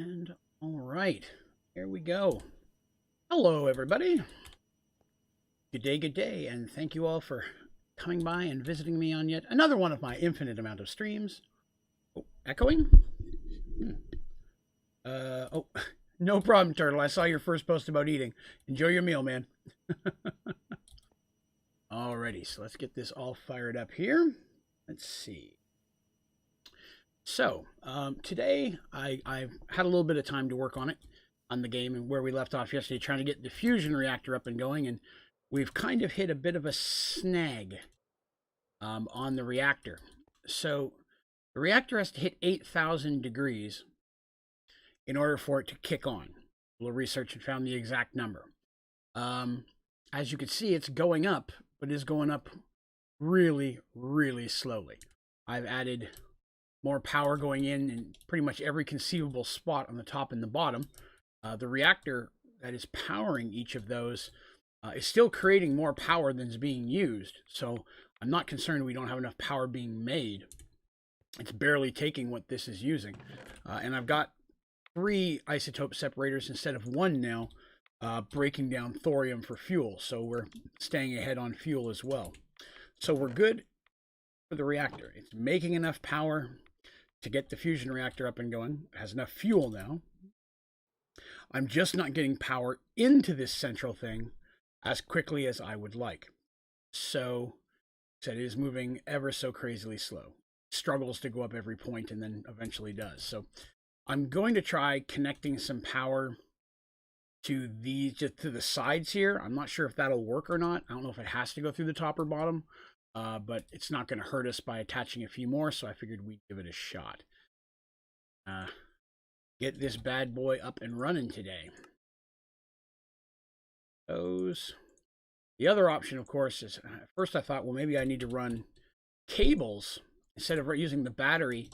And all right, here we go. Hello, everybody. Good day, and thank you all for coming by and visiting me on yet another one of my infinite amount of streams. Oh, echoing? Oh, no problem, Turtle. I saw your first post about eating. Enjoy your meal, man. Alrighty, so let's get this all fired up here. Let's see. So, today I've had a little bit of time to work on it, on the game, and where we left off yesterday, trying to get the fusion reactor up and going, and we've kind of hit a bit of a snag on the reactor. So, the reactor has to hit 8,000 degrees in order for it to kick on. A little research and found the exact number. As you can see, it's going up, but it's going up really, really slowly. I've added more power going in pretty much every conceivable spot on the top and the bottom. The reactor that is powering each of those is still creating more power than is being used. So I'm not concerned we don't have enough power being made. It's barely taking what this is using. And I've got 3 isotope separators instead of 1 now, breaking down thorium for fuel. So we're staying ahead on fuel as well. So we're good for the reactor. It's making enough power to get the fusion reactor up and going. It has enough fuel now. I'm just not getting power into this central thing as quickly as I would like. So it is moving ever so crazily slow. Struggles to go up every point and then eventually does. So I'm going to try connecting some power to the sides here. I'm not sure if that'll work or not. I don't know if it has to go through the top or bottom. But it's not going to hurt us by attaching a few more, so I figured we'd give it a shot. Get this bad boy up and running today. The other option, of course, is at first I thought, well, maybe I need to run cables instead of using the battery.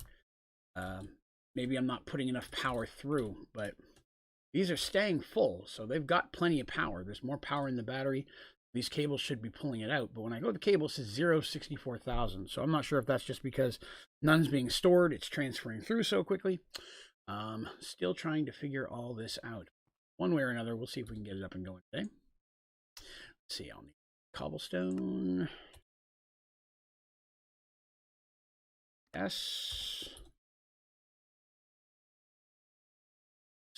Maybe I'm not putting enough power through, but these are staying full, so they've got plenty of power. There's more power in the battery. These cables should be pulling it out, but when I go to the cable, it says 0.64,000. So I'm not sure if that's just because none's being stored, it's transferring through so quickly. Still trying to figure all this out. One way or another, we'll see if we can get it up and going today. Let's see, I'll need cobblestone. Yes.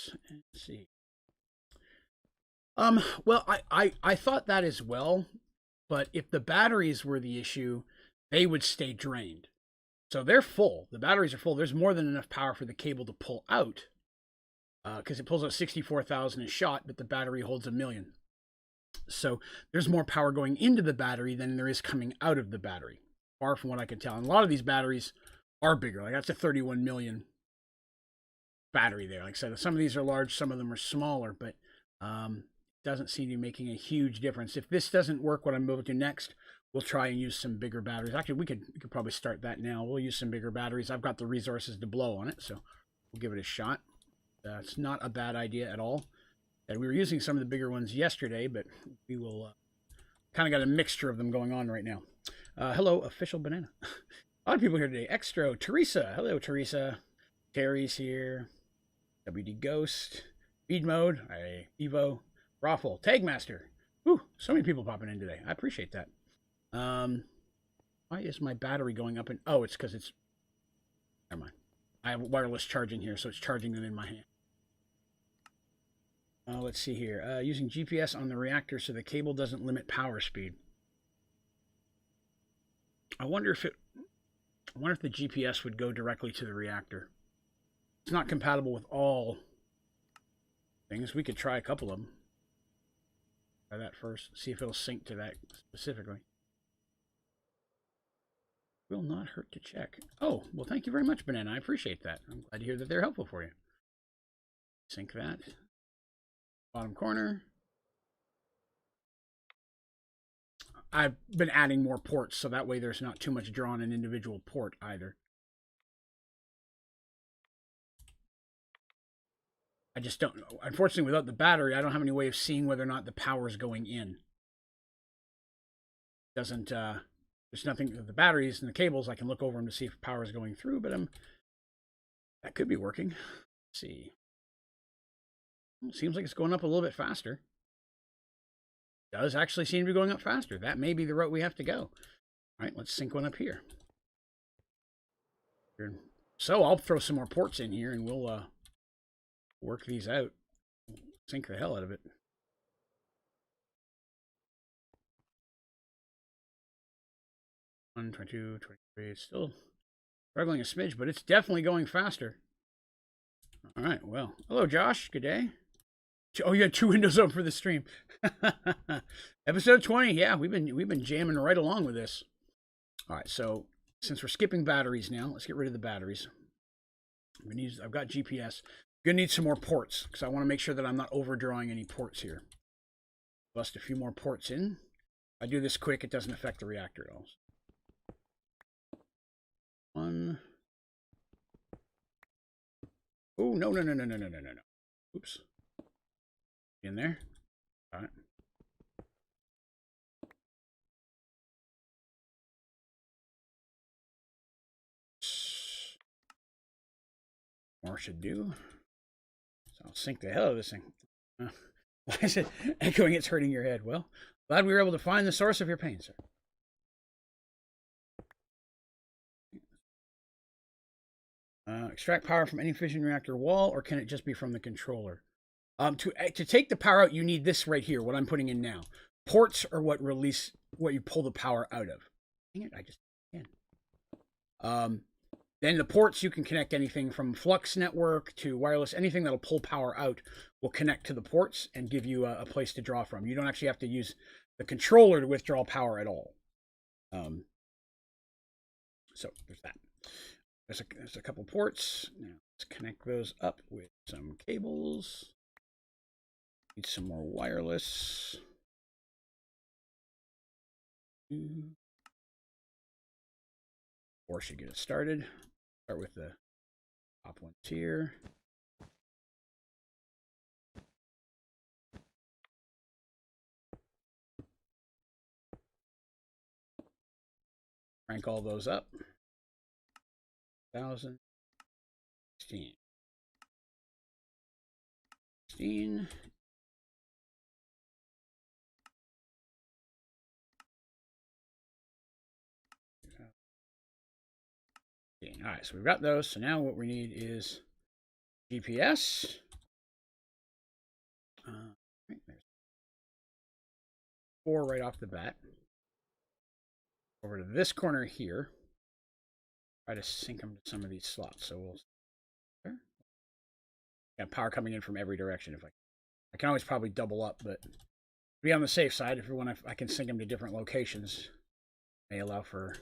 Let's see. Well, I thought that as well, but if the batteries were the issue, they would stay drained. So they're full. The batteries are full. There's more than enough power for the cable to pull out, because it pulls out 64,000 a shot, but the battery holds 1,000,000. So there's more power going into the battery than there is coming out of the battery, far from what I can tell. And a lot of these batteries are bigger. Like that's a 31 million battery there. Like I said, some of these are large, some of them are smaller, but doesn't seem to be making a huge difference. If this doesn't work, what I'm moving to next, we'll try and use some bigger batteries. Actually, we could probably start that now. We'll use some bigger batteries. I've got the resources to blow on it, so we'll give it a shot. It's not a bad idea at all. And we were using some of the bigger ones yesterday, but we will kind of got a mixture of them going on right now. Hello, Official Banana. A lot of people here today. Extro, Teresa. Hello, Teresa. Terry's here. WD Ghost. Feed Mode. Hi, Evo. Raffle, Tagmaster. Ooh, so many people popping in today. I appreciate that. Why is my battery going up? Oh, it's because it's... Never mind. I have wireless charging here, so it's charging them in my hand. Let's see here. Using GPS on the reactor so the cable doesn't limit power speed. I wonder if the GPS would go directly to the reactor. It's not compatible with all things. We could try a couple of them. Try that first. See if it'll sync to that specifically. Will not hurt to check. Oh, well, thank you very much, Banana. I appreciate that. I'm glad to hear that they're helpful for you. Sync that. Bottom corner. I've been adding more ports, so that way there's not too much draw on an individual port either. I just don't know. Unfortunately, without the battery, I don't have any way of seeing whether or not the power is going in. Doesn't, there's nothing, the batteries and the cables, I can look over them to see if power is going through, but that could be working. Let's see. Seems like it's going up a little bit faster. Does actually seem to be going up faster. That may be the route we have to go. All right, let's sync one up here. So I'll throw some more ports in here and we'll work these out. Sync the hell out of it. One, 22, 23. It's still struggling a smidge, but it's definitely going faster. All right, well, hello, Josh. Good day. Oh, you had 2 windows open for the stream. Episode 20. Yeah, we've been jamming right along with this. All right, so since we're skipping batteries now, let's get rid of the batteries. I've got GPS. I'm gonna need some more ports because I want to make sure that I'm not overdrawing any ports here. Bust a few more ports in. If I do this quick, it doesn't affect the reactor at all. 1. Oh, no. Oops. In there. All right. More should do. So I'll sync the hell out of this thing. Why is it echoing? It's hurting your head. Well, glad we were able to find the source of your pain, sir. Extract power from any fission reactor wall, or can it just be from the controller? To take the power out, you need this right here, what I'm putting in now. Ports are what you pull the power out of. Dang it, I just can. Then the ports, you can connect anything from flux network to wireless. Anything that'll pull power out will connect to the ports and give you a place to draw from. You don't actually have to use the controller to withdraw power at all. So there's that. There's a couple ports. Now let's connect those up with some cables. Need some more wireless. Or should get it started. Start with the top ones here. Crank all those up. 1,000. 16. 16. All right, so we've got those. So now what we need is GPS. Right, there's 4 right off the bat. Over to this corner here. Try to sync them to some of these slots. So we'll got power coming in from every direction. If I can always probably double up, but to be on the safe side, if I can sync them to different locations, may allow for.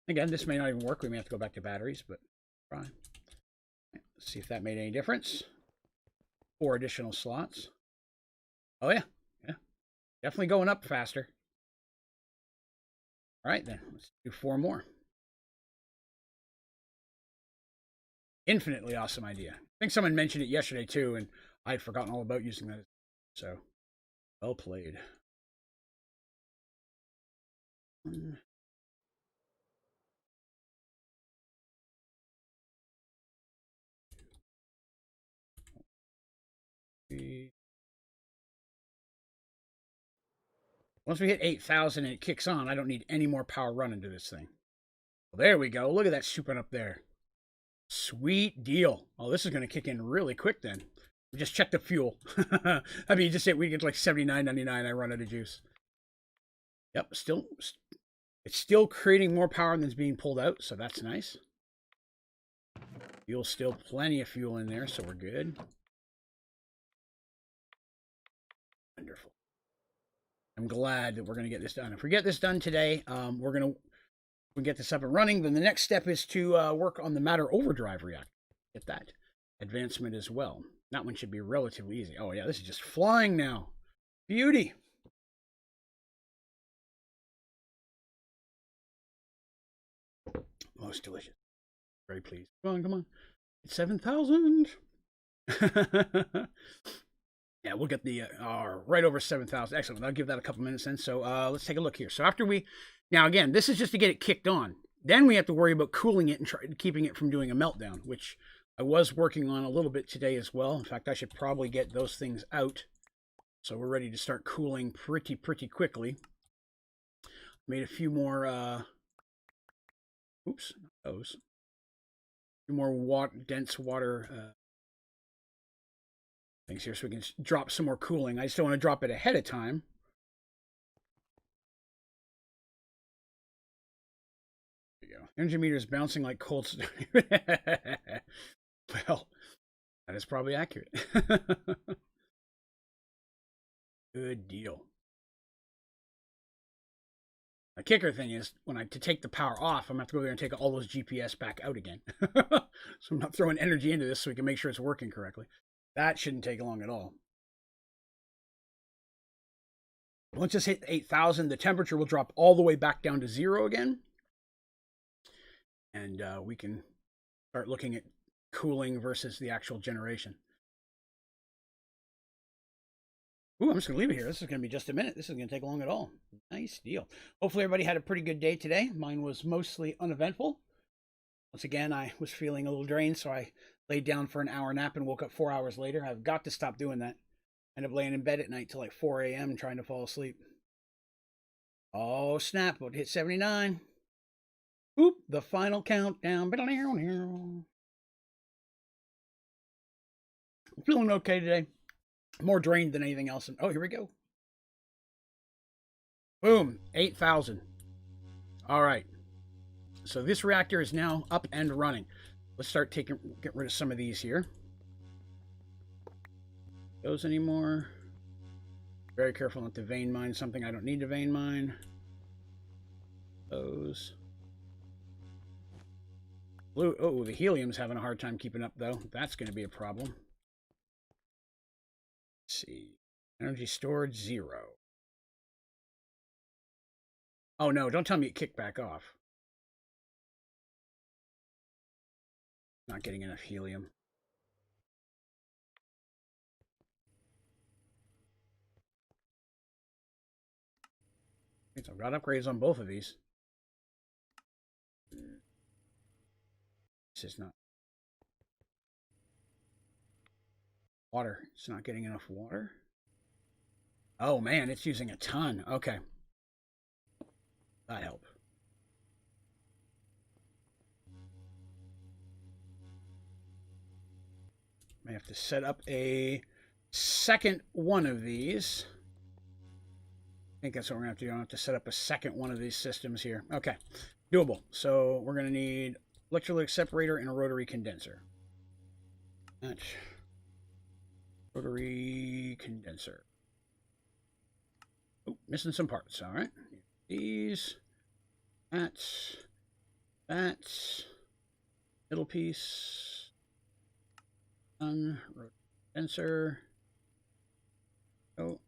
Again, this may not even work. We may have to go back to batteries, but try. Let's see if that made any difference. 4 additional slots. Oh yeah, definitely going up faster. All right, then let's do 4 more. Infinitely awesome idea. I think someone mentioned it yesterday too, and I had forgotten all about using that. So, well played. Once we hit 8,000 and it kicks on, I don't need any more power running to this thing. Well, there we go. Look at that souping up there. Sweet deal. Oh, this is going to kick in really quick then. We just check the fuel. I mean, you just say we get like $79.99. I run out of juice. Yep, it's still creating more power than's being pulled out, so that's nice. Fuel, still plenty of fuel in there, so we're good. Wonderful. I'm glad that we're going to get this done. If we get this done today, we get this up and running. Then the next step is to work on the matter overdrive reactor. Get that advancement as well. That one should be relatively easy. Oh yeah, this is just flying now. Beauty. Most delicious. Very pleased. Come on. It's 7,000. Yeah, we'll get the right over 7,000. Excellent. I'll give that a couple minutes then. So let's take a look here. So after now again, this is just to get it kicked on. Then we have to worry about cooling it and keeping it from doing a meltdown, which I was working on a little bit today as well. In fact, I should probably get those things out so we're ready to start cooling pretty quickly. Made a few more, oops, not those. A few more dense water things here so we can drop some more cooling. I just don't want to drop it ahead of time. There you go. Energy meter is bouncing like cold. Well, that is probably accurate. Good deal. The kicker thing is, to take the power off, I'm going to have to go there and take all those GPS back out again. So I'm not throwing energy into this so we can make sure it's working correctly. That shouldn't take long at all. Once this hit 8,000, the temperature will drop all the way back down to 0 again. And we can start looking at cooling versus the actual generation. Ooh, I'm just going to leave it here. This is going to be just a minute. This isn't going to take long at all. Nice deal. Hopefully everybody had a pretty good day today. Mine was mostly uneventful. Once again, I was feeling a little drained, so I laid down for an hour nap and woke up 4 hours later. I've got to stop doing that. End up laying in bed at night till like 4 a.m. trying to fall asleep. Oh, snap. About to hit 79. Oop, the final countdown. I'm feeling okay today. More drained than anything else. Oh, here we go. Boom, 8,000. All right. So this reactor is now up and running. Let's start get rid of some of these here. Those anymore. Very careful not to vein mine something I don't need to vein mine. Those. Blue. Oh, the helium's having a hard time keeping up though. That's going to be a problem. Let's see. Energy stored 0. Oh no, don't tell me it kicked back off. Not getting enough helium. I've got upgrades on both of these. This is not water. It's not getting enough water. Oh man, it's using a ton. Okay. That helped. May have to set up a second one of these. I think that's what we're going to have to do. I have to set up a second one of these systems here. Okay, doable. So we're going to need electrolytic separator and a rotary condenser. That's rotary condenser. Oh, missing some parts. All right. These. That's. Middle piece. Rotary condenser. Oh.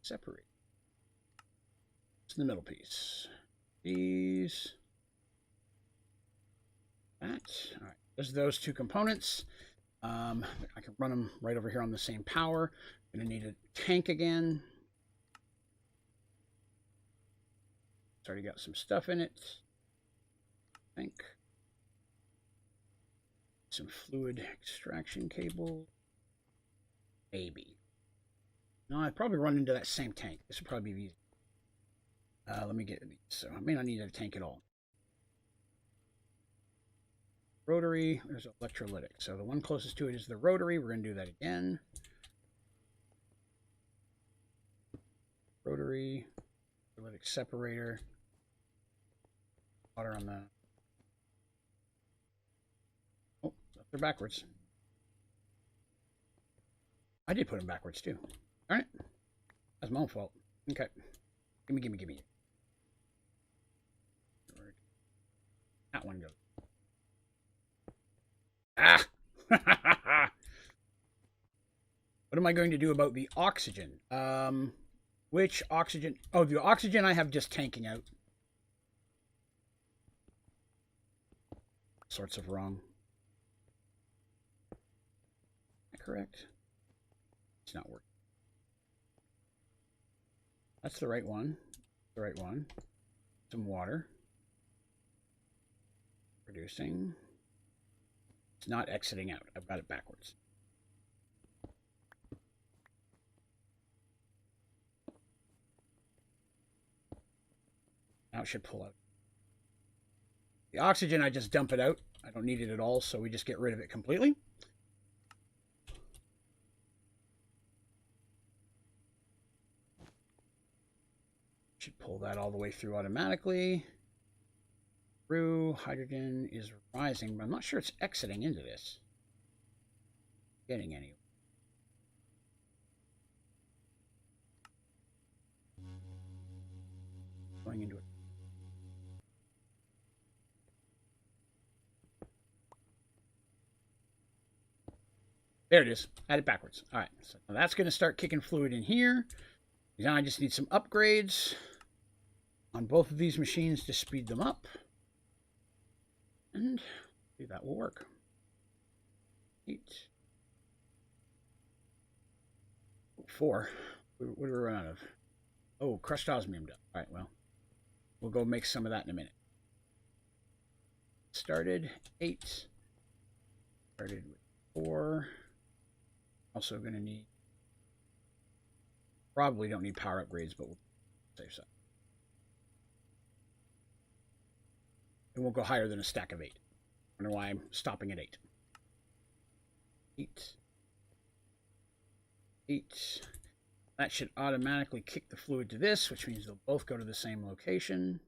Separate. It's the middle piece. These. That. All right. There's those two components. I can run them right over here on the same power. I'm going to need a tank again. It's already got some stuff in it. Tank. Some fluid extraction cable. Maybe. No, I'd probably run into that same tank. This would probably be easy. Let me get these. So I may not need a tank at all. Rotary, there's electrolytic. So the one closest to it is the rotary. We're going to do that again. Rotary, electrolytic separator. Water on the... Oh, they're backwards. I did put them backwards too. All right. That's my own fault. Okay. Gimme. That one goes. Ah! What am I going to do about the oxygen? Which oxygen? Oh, the oxygen I have just tanking out. Sorts of wrong. Is that correct? It's not working. That's the right one. The right one. Some water. producing. It's not exiting out. I've got it backwards. Now it should pull out. The oxygen, I just dump it out. I don't need it at all, so we just get rid of it completely. Should pull that all the way through automatically. Through, hydrogen is rising, but I'm not sure it's exiting into this. Getting any. Going into it. There it is. Add it backwards. All right. So that's going to start kicking fluid in here. Now I just need some upgrades on both of these machines to speed them up. And that will work. 8. 4. What do we run out of? Oh, crushed osmium dust. All right, well, we'll go make some of that in a minute. Started 8. Started with 4. Also going to need, probably don't need power upgrades, but we'll save some. And we'll go higher than a stack of 8. I don't know why I'm stopping at 8. 8. 8. That should automatically kick the fluid to this, which means they'll both go to the same location.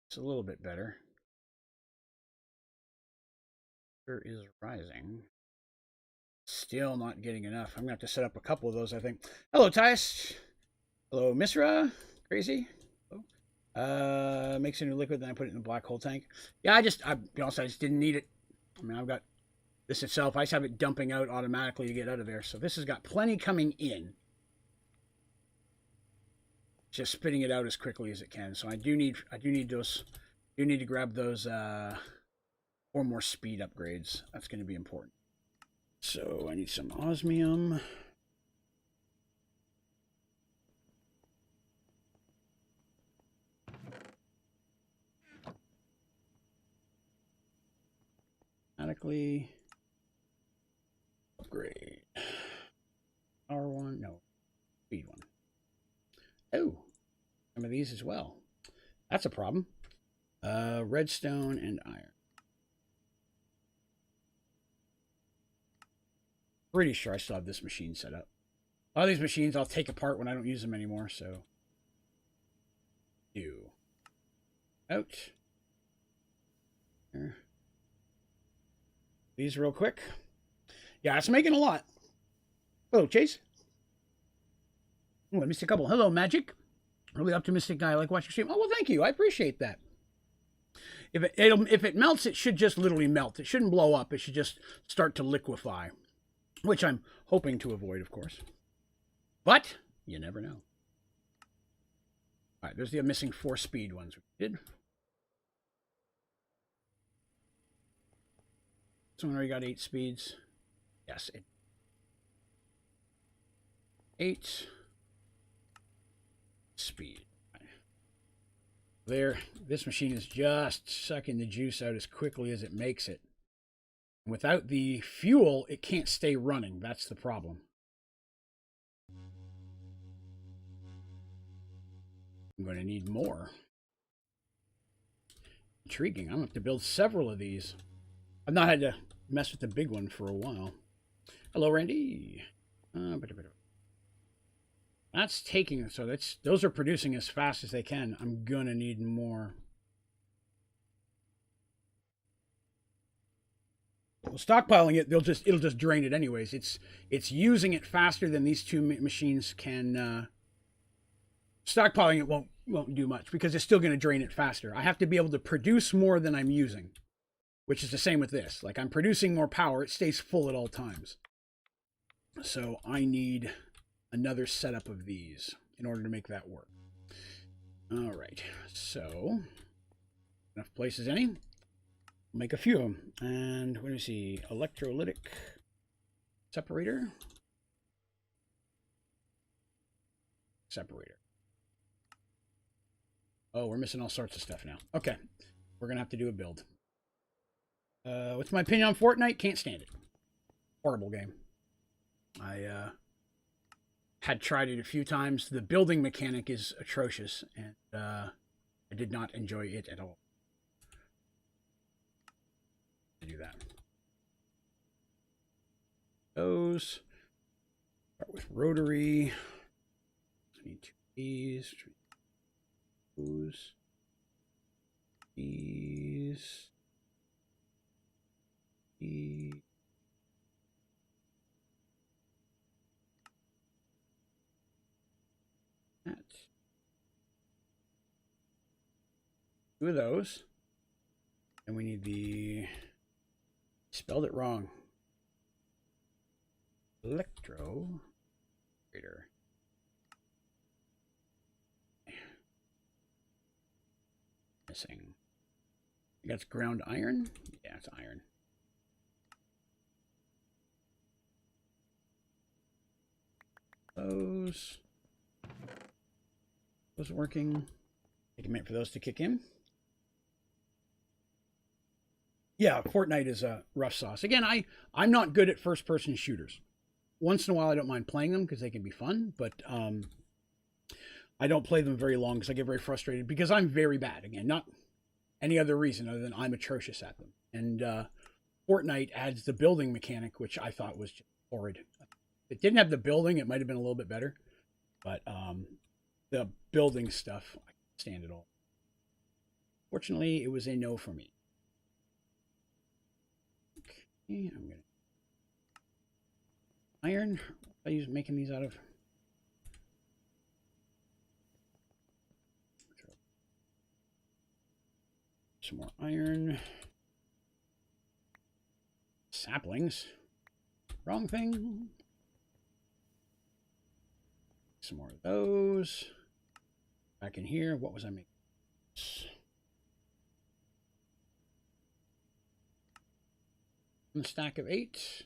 It's a little bit better. Is rising. Still not getting enough. I'm gonna have to set up a couple of those, I think. Hello, Tice. Hello, Misra. Crazy. Hello. Makes a new liquid, then I put it in a black hole tank. Yeah, I just didn't need it. I mean, I've got this itself. I just have it dumping out automatically to get out of there. So this has got plenty coming in. Just spitting it out as quickly as it can. So I do need those. I do need to grab those 4 more speed upgrades. That's going to be important. So I need some osmium. Automatically upgrade. R1, no, speed 1. Oh, some of these as well. That's a problem. Redstone and iron. Pretty sure I still have this machine set up. A lot of these machines I'll take apart when I don't use them anymore, so. You. Out. There. These real quick. Yeah, it's making a lot. Hello, Chase. Oh, let me see a couple. Hello, Magic. Really optimistic guy. I like watching stream. Oh, well, thank you. I appreciate that. If it melts, it should just literally melt. It shouldn't blow up. It should just start to liquefy. Which I'm hoping to avoid, of course. But you never know. All right, there's the missing 4 speed ones we did. This one already got 8 speeds. Yes. 8 speed. There. This machine is just sucking the juice out as quickly as it makes it. Without the fuel, it can't stay running. That's the problem. I'm going to need more. Intriguing. I'm going to have to build several of these. I've not had to mess with the big one for a while. Hello, Randy. That's taking, so those are producing as fast as they can. I'm going to need more. Well, stockpiling it, it'll just drain it anyways. It's using it faster than these 2 machines can. Stockpiling it won't do much because it's still going to drain it faster. I have to be able to produce more than I'm using, which is the same with this. Like, I'm producing more power, it stays full at all times. So I need another setup of these in order to make that work. All right, so enough places any. Make a few of them. And what do we see? Electrolytic separator. Separator. Oh, we're missing all sorts of stuff now. Okay. We're going to have to do a build. What's my opinion on Fortnite? Can't stand it. Horrible game. I had tried it a few times. The building mechanic is atrocious, and I did not enjoy it at all. To do that. Those. Start with rotary. I need 2 of these. Those. These. These. That. 2 of those. And we need the... Spelled it wrong. Electro. Greater. Missing. That's ground iron? Yeah, it's iron. Those. Those working. Take a minute for those to kick in. Yeah, Fortnite is a rough sauce. Again, I'm not good at first-person shooters. Once in a while, I don't mind playing them because they can be fun, but I don't play them very long because I get very frustrated because I'm very bad. Again, not any other reason other than I'm atrocious at them. And Fortnite adds the building mechanic, which I thought was just horrid. If it didn't have the building, it might have been a little bit better. But the building stuff, I can't stand it all. Fortunately, it was a no for me. Okay, I'm going to... Iron. What I use making these out of? Some more iron. Saplings. Wrong thing. Some more of those. Back in here, what was I making? One stack of 8.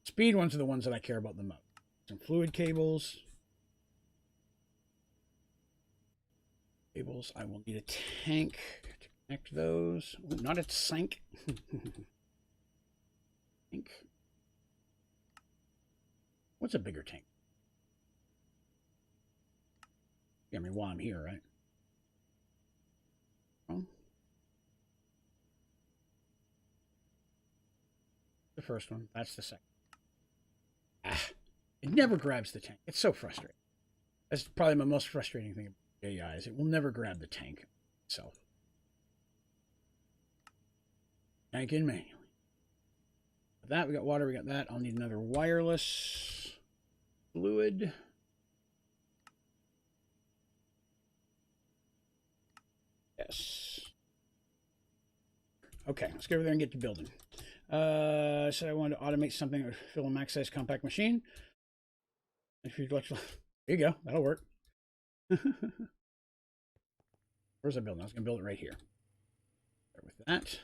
Speed ones are the ones that I care about the most. Some fluid cables. Cables. I will need a tank to connect those. Ooh, not a sink. Tank. What's a bigger tank? Yeah, I mean, while I'm here, right? Oh. The first one. That's the second. It never grabs the tank. It's so frustrating. That's probably my most frustrating thing about AI is it will never grab the tank itself. Tank in manually. With that, we got water, we got that. I'll need another wireless fluid. Yes. Okay, let's get over there and get to building. So I wanted to automate something that would fill a max size compact machine. If you'd like to, there you go, that'll work. Where's that building? I was gonna build it right here. Start with that.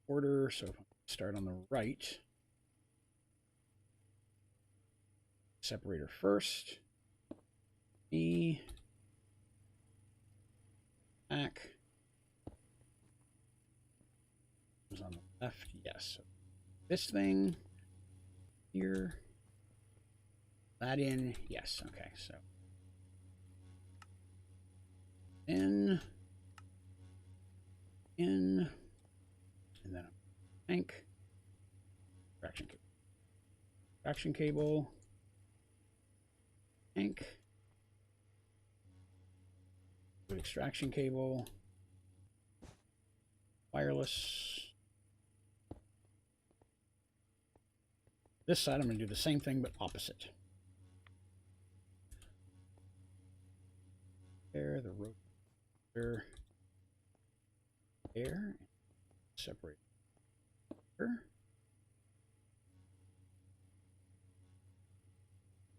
Order, so if I start on the right. Separator first. B. Back. Goes on the left, yes. So this thing here. That in, yes. Okay, so in, and then tank, traction cable, tank, extraction cable, wireless. This side, I'm going to do the same thing, but opposite. There, the rotor, there, separate.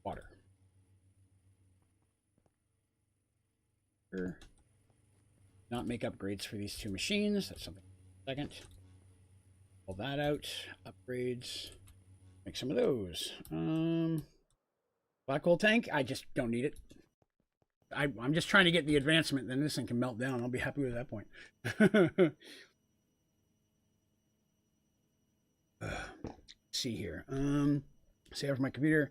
Water. Not make upgrades for these two machines. That's something. Second. Pull that out. Upgrades. Make some of those. Black hole tank, I just don't need it. I'm just trying to get the advancement, then this thing can melt down. I'll be happy with that point. Let's see here. Save for my computer.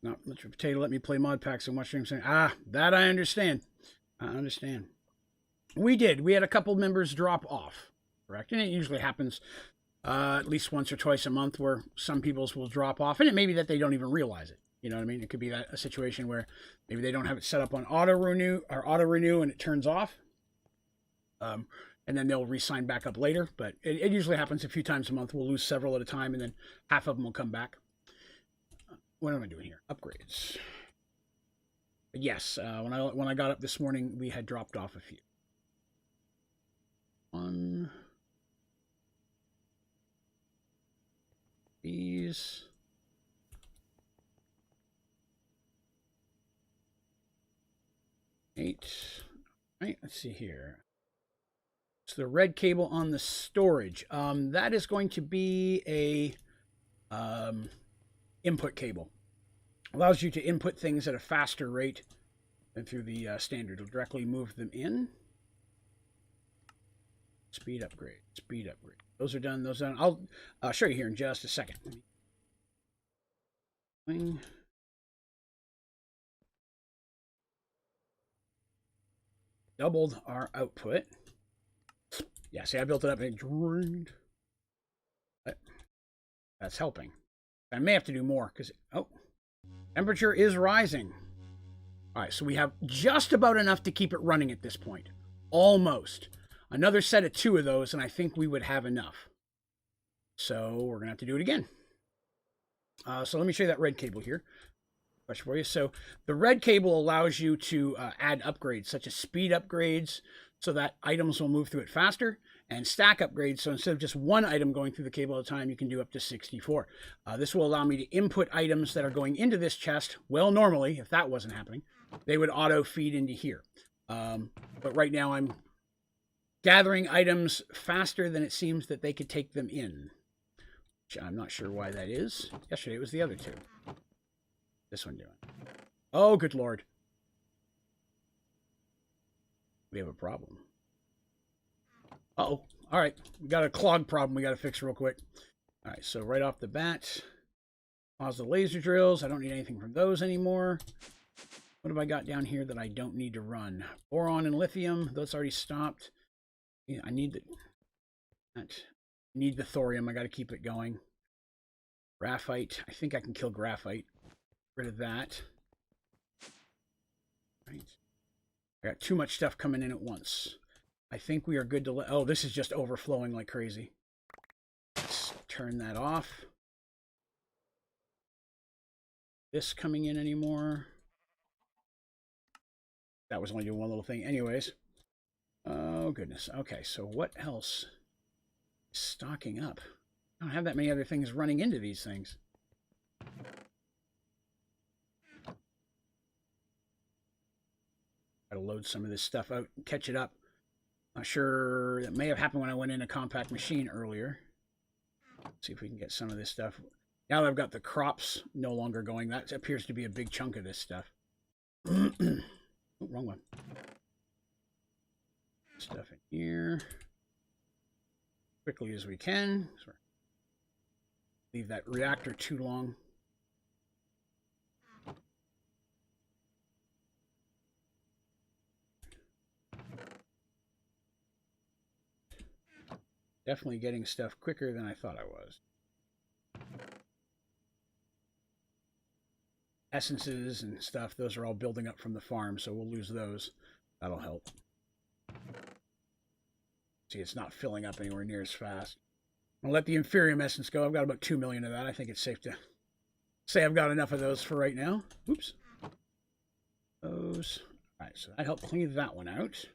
Not much of a potato. Let me play mod packs and watch streams. That I understand. I understand. We did. We had a couple members drop off, correct? And it usually happens at least once or twice a month where some people's will drop off. And it may be that they don't even realize it. You know what I mean? It could be a situation where maybe they don't have it set up on auto renew and it turns off. And then they'll re-sign back up later. But it usually happens a few times a month. We'll lose several at a time, and then half of them will come back. What am I doing here? Upgrades. But yes, when I got up this morning, we had dropped off a few. One. These. Eight. All right, let's see here. So the red cable on the storage. That is going to be a input cable. Allows you to input things at a faster rate than through the standard. It'll directly move them in. Speed upgrade. Speed upgrade. Those are done. Those are done. I'll show you here in just a second. Doubled our output. Yeah, see, I built it up and it drained. But that's helping. I may have to do more because, temperature is rising. All right, so we have just about enough to keep it running at this point. Almost. Another set of 2 of those, and I think we would have enough. So we're going to have to do it again. So let me show you that red cable here. Question for you. So the red cable allows you to add upgrades, such as speed upgrades, so that items will move through it faster, and stack upgrades. So instead of just one item going through the cable at a time, you can do up to 64. This will allow me to input items that are going into this chest. Well, normally, if that wasn't happening, they would auto feed into here. But right now I'm gathering items faster than it seems that they could take them in. Which I'm not sure why that is. Yesterday it was the other 2. This one doing. Oh, good Lord. We have a problem. Uh-oh. All right. We got a clog problem we got to fix real quick. All right. So right off the bat, pause the laser drills. I don't need anything from those anymore. What have I got down here that I don't need to run? Boron and lithium. Those already stopped. Yeah, I need the thorium. I got to keep it going. Graphite. I think I can kill graphite. Rid of that. Right. I got too much stuff coming in at once. I think we are good to oh, this is just overflowing like crazy. Let's turn that off. This coming in anymore. That was only doing one little thing. Anyways. Oh, goodness. Okay, so what else is stocking up? I don't have that many other things running into these things. Got to load some of this stuff out and catch it up. Not sure, that may have happened when I went in a compact machine earlier. Let's see if we can get some of this stuff. Now that I've got the crops no longer going, that appears to be a big chunk of this stuff. Oh, wrong one. Stuff in here. Quickly as we can. Sorry. Leave that reactor too long. Definitely getting stuff quicker than I thought I was. Essences and stuff, those are all building up from the farm, so we'll lose those. That'll help. See, it's not filling up anywhere near as fast. I'll let the inferium essence go. I've got about 2 million of that. I think it's safe to say I've got enough of those for right now. Oops. Those. All right, so that helped clean that one out.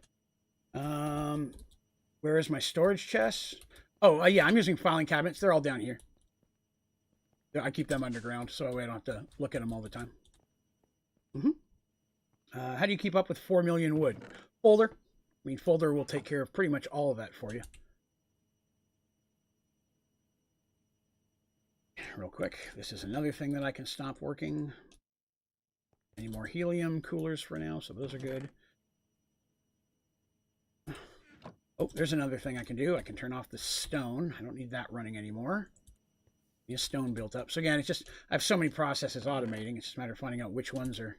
Where is my storage chest? Oh, yeah, I'm using filing cabinets. They're all down here. I keep them underground, so I don't have to look at them all the time. How do you keep up with 4 million wood? Folder. I mean, Folder will take care of pretty much all of that for you. Real quick, this is another thing that I can stop working. any more helium coolers for now, so those are good. Oh, there's another thing I can do. I can turn off the stone. I don't need that running anymore. The stone built up. So again, it's just, I have so many processes automating. It's just a matter of finding out which ones are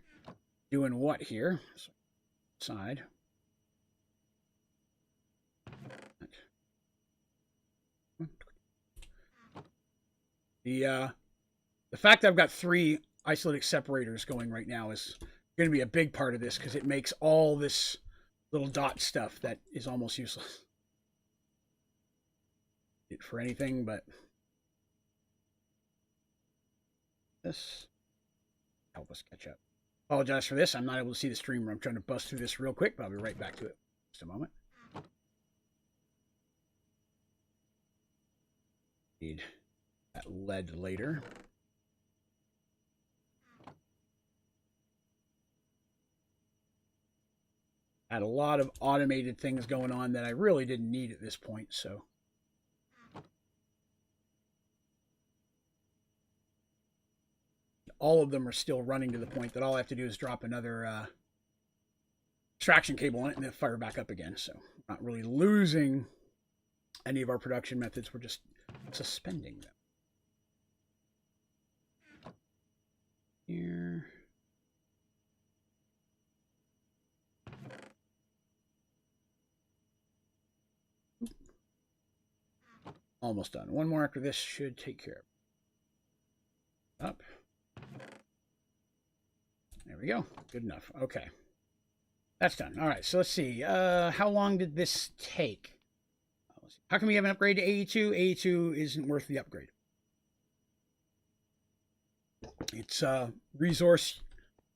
doing what here. So, side. The fact that I've got 3 isolytic separators going right now is going to be a big part of this, because it makes all this little dot stuff that is almost useless for anything but this. Help us catch up. Apologize for this. I'm not able to see the stream. I'm trying to bust through this real quick, but I'll be right back to it. Just a moment. Need that lead later. I had a lot of automated things going on that I really didn't need at this point, so. All of them are still running to the point that all I have to do is drop another extraction cable on it and then fire back up again. So we're not really losing any of our production methods. We're just suspending them. Here. Almost done. One more after this should take care of it. Up. There we go. Good enough. Okay. That's done. All right. So let's see. How long did this take? How come we have an upgrade to AE2? AE2 isn't worth the upgrade. It's resource,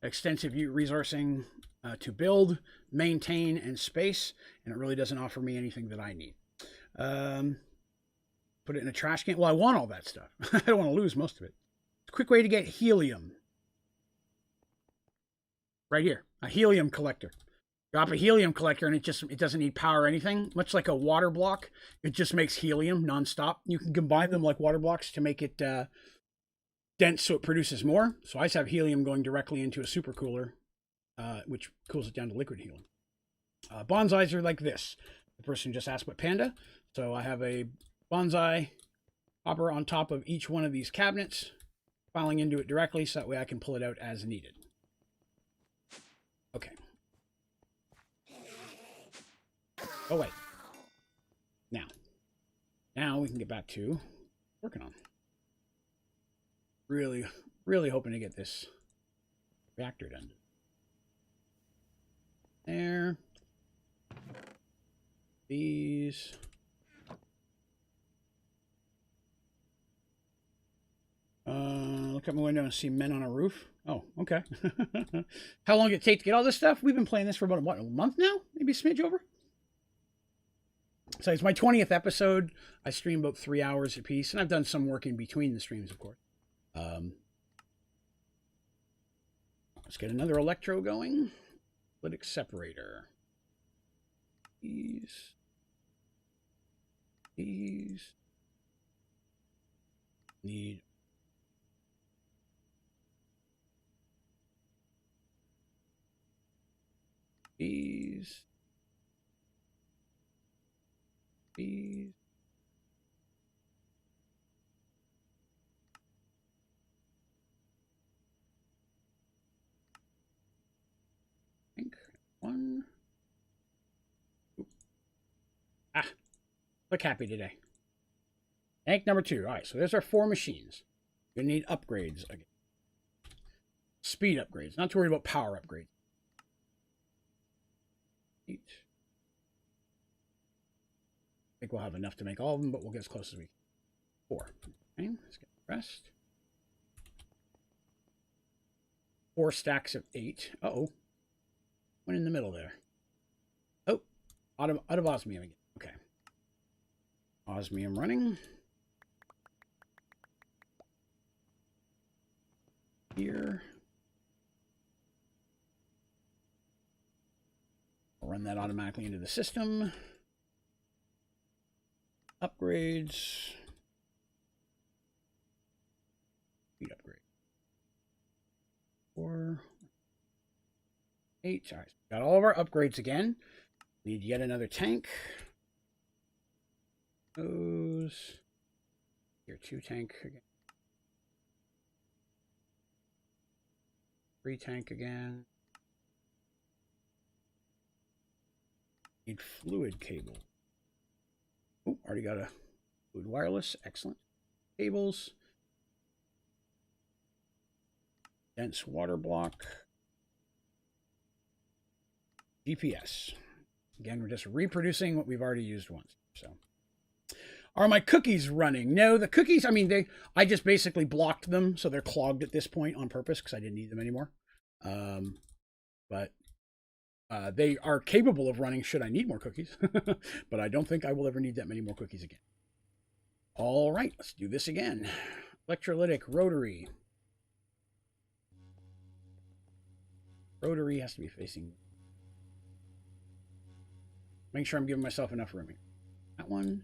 extensive resourcing to build, maintain, and space, and it really doesn't offer me anything that I need. Put it in a trash can. Well, I want all that stuff. I don't want to lose most of it. It's a quick way to get helium. Right here, a helium collector. Drop a helium collector and it doesn't need power or anything. Much like a water block, it just makes helium nonstop. You can combine them like water blocks to make it dense so it produces more. So I just have helium going directly into a supercooler, which cools it down to liquid helium. Bonsais are like this. The person just asked what panda. So I have a bonsai hopper on top of each one of these cabinets, filing into it directly so that way I can pull it out as needed. Okay. Oh, wait. Now we can get back to working on. Really, really hoping to get this reactor done. There. These. Look out my window and see men on a roof. Oh, okay. How long did it take to get all this stuff? We've been playing this for about, what, a month now? Maybe a smidge over? So it's my 20th episode. I stream about 3 hours a piece, and I've done some work in between the streams, of course. Let's get another electro going. Lytic separator. These. Need. These. I think one. Ooh. Ah, look happy today. Tank number 2. All right, so there's our 4 machines. We're gonna need upgrades again. Speed upgrades. Not too worried about power upgrades. 8. I think we'll have enough to make all of them, but we'll get as close as we can. 4. Okay, let's get the rest. 4 stacks of 8. Uh-oh. One in the middle there. Oh, out of osmium again. Okay. Osmium running. Here. I'll run that automatically into the system. Upgrades. Speed upgrade. 4. 8. All right, got all of our upgrades again. Need yet another tank. Those. Here, 2 tank again. 3 tank again. Need fluid cable. Oh, already got a fluid wireless. Excellent. Cables. Dense water block. GPS. Again, we're just reproducing what we've already used once. So, are my cookies running? No, the cookies, I mean, I just basically blocked them, so they're clogged at this point on purpose because I didn't need them anymore. But they are capable of running should I need more cookies. But I don't think I will ever need that many more cookies again. All right, let's do this again. Electrolytic rotary. Rotary has to be facing. Make sure I'm giving myself enough room here. That one.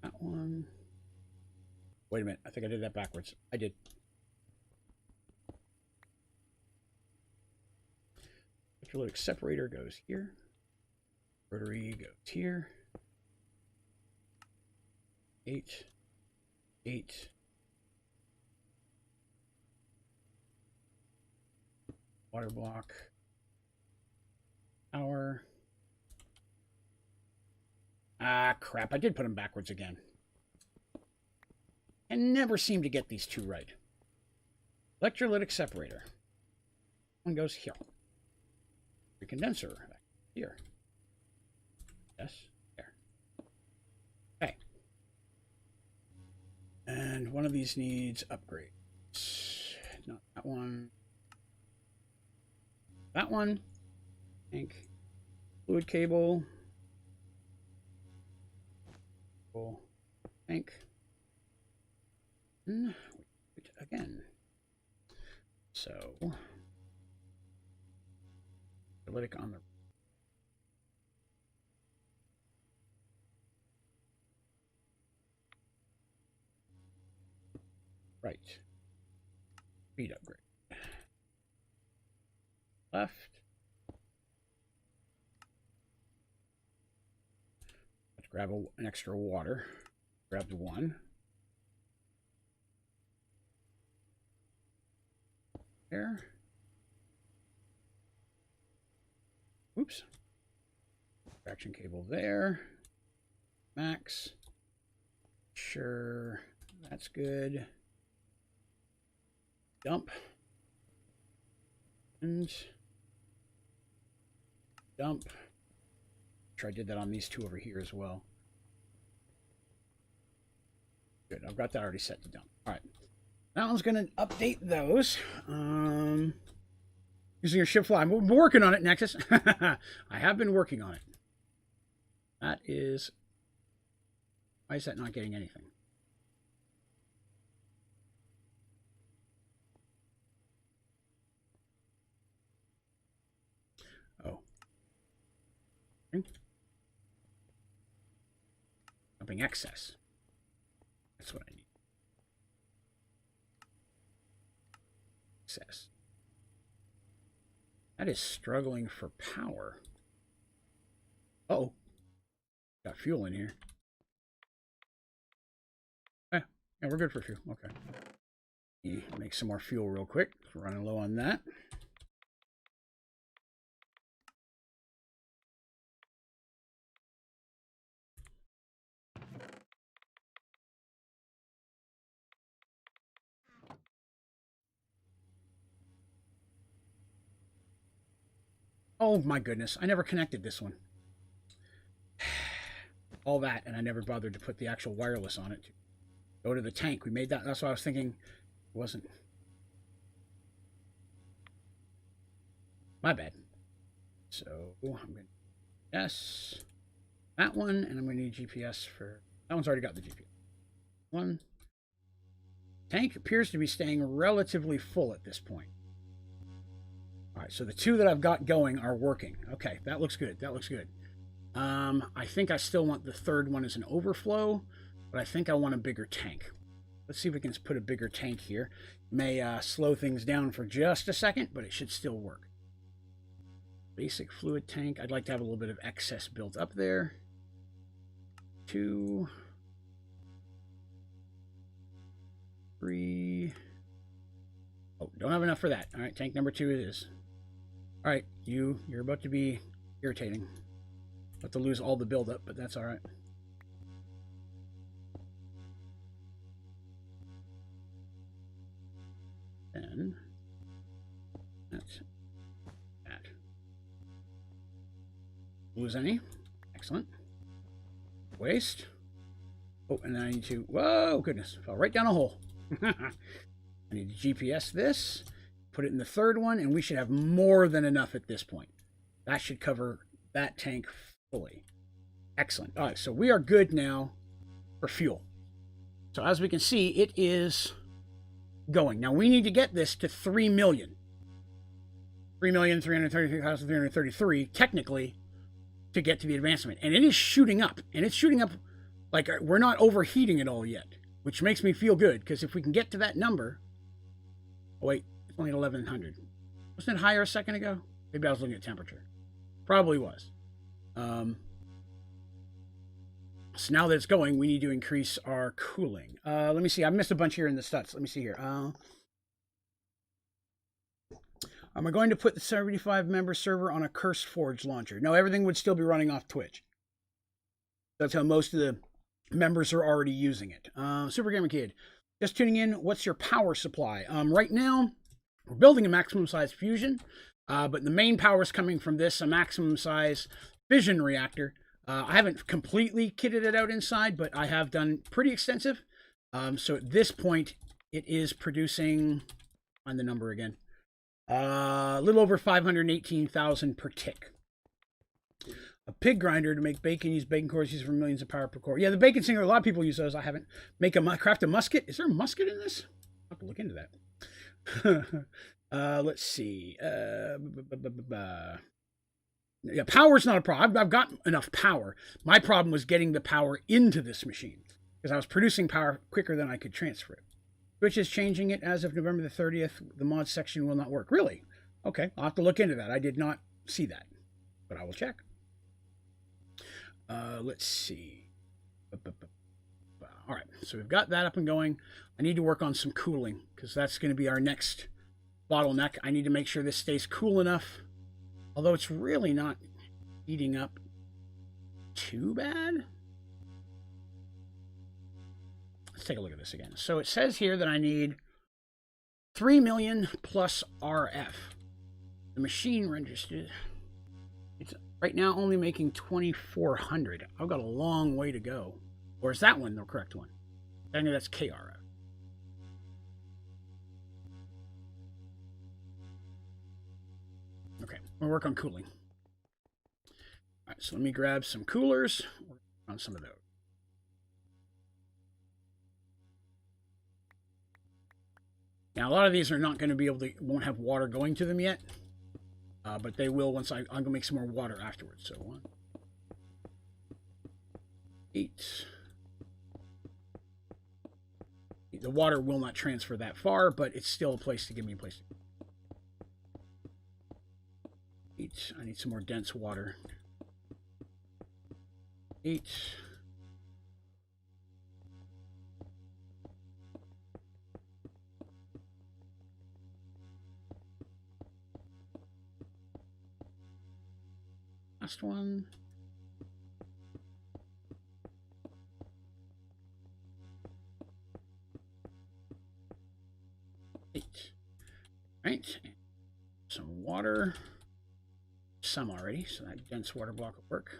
That one. Wait a minute. I think I did that backwards. I did. Electrolytic separator goes here. Rotary goes here. 8. 8. Water block. Power. Ah, crap. I did put them backwards again. I never seem to get these two right. Electrolytic separator. One goes here. Condenser. Here. Yes. There. Okay. And one of these needs upgrades. Not that one. That one. Tank. Fluid cable. Tank. Again. So. Analytic on the. Right. Speed upgrade. Left. Let's grab an extra water. Grabbed one. There. Oops. Traction cable there. Max. Sure. That's good. Dump. And dump. Sure, I did that on these two over here as well. Good. I've got that already set to dump. All right. That one's going to update those. Using your ship fly. I'm working on it, Nexus. I have been working on it. That is... Why is that not getting anything? Oh. Dumping excess. That's what I need. Excess. That is struggling for power. Uh-oh. Got fuel in here. Yeah, we're good for fuel. Okay. Make some more fuel real quick. We're running low on that. Oh my goodness, I never connected this one. All that, and I never bothered to put the actual wireless on it. Go to the tank. We made that. That's what I was thinking. It wasn't. My bad. So I'm going to yes. That one, and I'm going to need GPS for... That one's already got the GPS. One. Tank appears to be staying relatively full at this point. All right, so the two that I've got going are working. Okay, that looks good. That looks good. I think I still want the third one as an overflow, but I think I want a bigger tank. Let's see if we can put a bigger tank here. May slow things down for just a second, but it should still work. Basic fluid tank. I'd like to have a little bit of excess built up there. 2, 3. Oh, don't have enough for that. All right, tank number 2 it is. All right, you're about to be irritating. About to lose all the buildup, but that's all right. And that's that. Lose any? Excellent. Waste. Oh, and then I need to. Whoa, goodness! Fell right down a hole. I need to GPS this. Put it in the third one, and we should have more than enough at this point. That should cover that tank fully. Excellent. All right, so we are good now for fuel. So as we can see, it is going. Now we need to get this to 3 million. 3,333,333 technically to get to the advancement. And it is shooting up. And it's shooting up like we're not overheating it all yet, which makes me feel good, because if we can get to that number. Oh, wait, it's only at 1100. Wasn't it higher a second ago? Maybe I was looking at temperature. Probably was. So now that it's going, we need to increase our cooling. Let me see. I missed a bunch here in the stats. Let me see here. Am I going to put the 75-member server on a Curse Forge launcher? No, everything would still be running off Twitch. That's how most of the members are already using it. Super Gamer Kid, just tuning in. What's your power supply? Right now, we're building a maximum size fusion, but the main power is coming from this, a maximum size fission reactor. I haven't completely kitted it out inside, but I have done pretty extensive. So at this point, it is producing, find the number again, a little over 518,000 per tick. A pig grinder to make bacon, use bacon cores, use for millions of power per core. Yeah, the bacon singer, a lot of people use those. I haven't. Craft a musket. Is there a musket in this? I'll have to look into that. Let's see. Yeah, power's not a problem. I've got enough power. My problem was getting the power into this machine, because I was producing power quicker than I could transfer it. Twitch is changing it as of November the 30th. The mod section will not work. Really? Okay, I'll have to look into that. I did not see that, but I will check. Let's see. All right, so we've got that up and going. I need to work on some cooling, because that's going to be our next bottleneck. I need to make sure this stays cool enough, although it's really not heating up too bad. Let's take a look at this again. So it says here that I need 3 million plus RF. The machine registered. It's right now only making 2,400. I've got a long way to go. Or is that one the correct one? I know that's KRF. Okay, we'll work on cooling. All right, so let me grab some coolers. Work on some of those. Now, a lot of these are not going to be able to, won't have water going to them yet. But they will once I'm going to make some more water afterwards. So 1, 8. The water will not transfer that far, but it's still a place to give me a place. 8. I need some more dense water. 8. Last one. 8. Right. Some water. Some already, so that dense water block will work.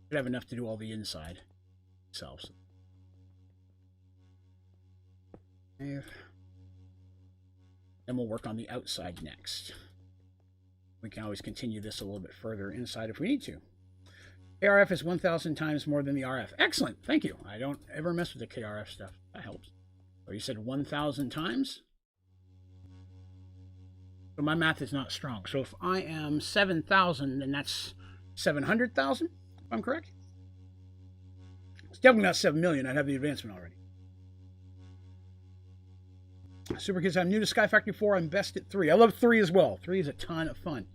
Should have enough to do all the inside itself. Then we'll work on the outside next. We can always continue this a little bit further inside if we need to. KRF is 1,000 times more than the RF. Excellent, thank you. I don't ever mess with the KRF stuff. That helps. So you said 1,000 times? So my math is not strong. So if I am 7,000, then that's 700,000, if I'm correct? It's definitely not 7 million. I'd have the advancement already. Super Kids, I'm new to Sky Factory 4. I'm best at 3. I love 3 as well. 3 is a ton of fun.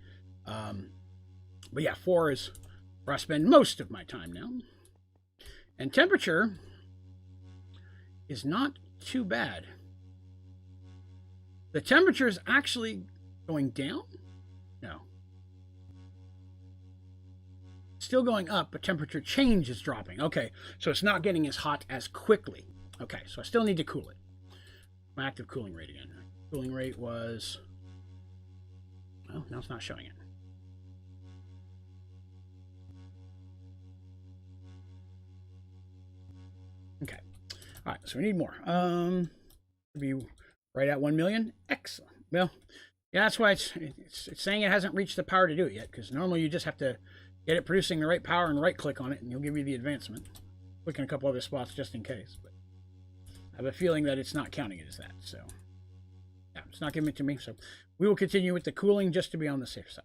But yeah, 4 is where I spend most of my time now. And temperature is not too bad. The temperature is actually going down? No. Still going up, but temperature change is dropping. Okay, so it's not getting as hot as quickly. Okay, so I still need to cool it. My active cooling rate again. Cooling rate was... Well, now it's not showing it. Okay. All right, so we need more. Be right at 1 million. Excellent. Well, yeah, that's why it's saying it hasn't reached the power to do it yet, because normally you just have to get it producing the right power and right-click on it, and you'll give you the advancement. Click in a couple other spots just in case, but I have a feeling that it's not counting it as that, so yeah, it's not giving it to me. So we will continue with the cooling just to be on the safe side.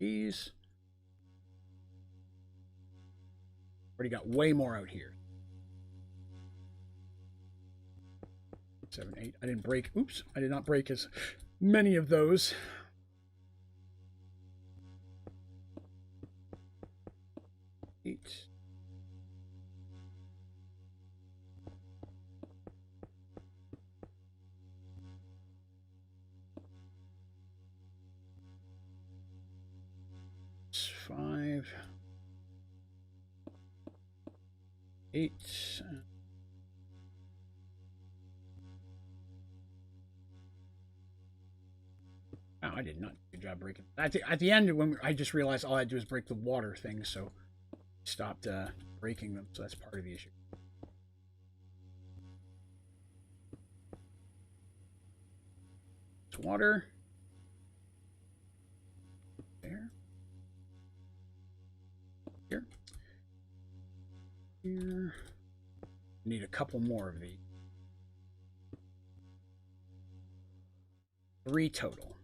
These already got way more out here. 7, 8. I didn't break. Oops, I did not break as many of those. Eight. Five. 8. Oh, I did not do a good job breaking. At the end, when I just realized all I had to do was break the water thing, so I stopped breaking them. So that's part of the issue. It's water. There. Here. Here. Need a couple more of these. 3 total.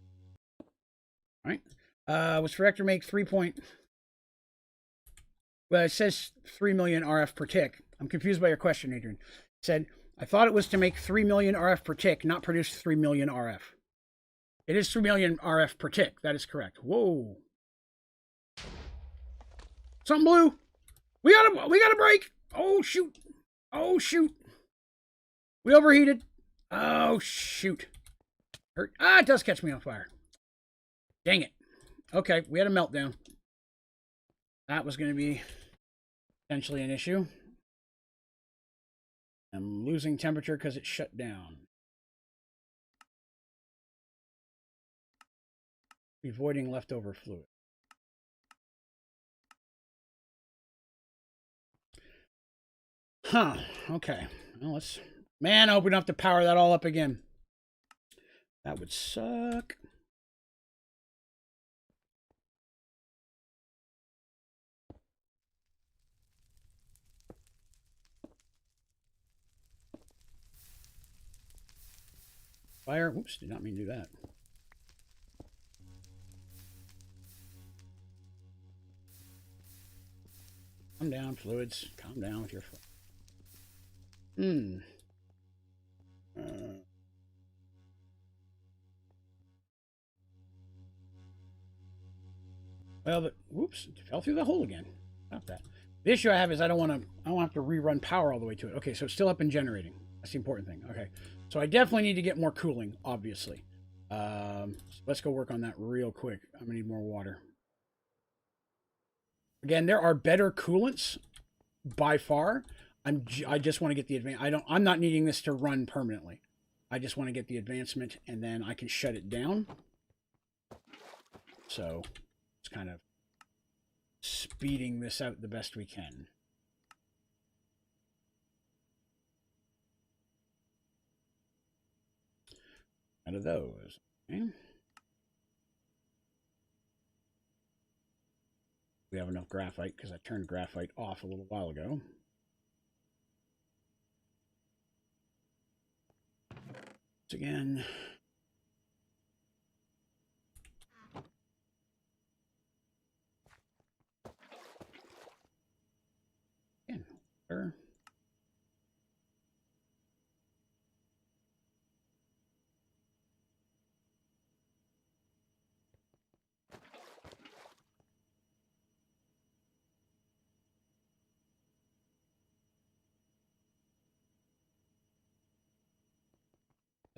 All right. Was Reactor make 3 point? Well, it says 3 million RF per tick. I'm confused by your question, Adrian. It said, I thought it was to make 3 million RF per tick, not produce 3 million RF. It is 3 million RF per tick. That is correct. Whoa. Something blue. We got a break. Oh, shoot. Oh, shoot. We overheated. Oh, shoot. Hurt. Ah, it does catch me on fire. Dang it. Okay, we had a meltdown. That was going to be potentially an issue. I'm losing temperature because it shut down. Avoiding leftover fluid. Huh. Okay. Well, let's... Man, I hope we don't have to power that all up again. That would suck. Fire. Oops, did not mean to do that. Calm down, fluids. Calm down with your... Well, whoops, it fell through the hole again. Not that. The issue I have is I don't want to have to rerun power all the way to it. Okay, so it's still up and generating. That's the important thing. Okay, so I definitely need to get more cooling, obviously. So let's go work on that real quick. I'm gonna need more water. Again, there are better coolants by far. I just want to get the advance. I'm not needing this to run permanently. I just want to get the advancement and then I can shut it down. So it's kind of speeding this out the best we can. Out of those. Okay. We have enough graphite because I turned graphite off a little while ago. Again.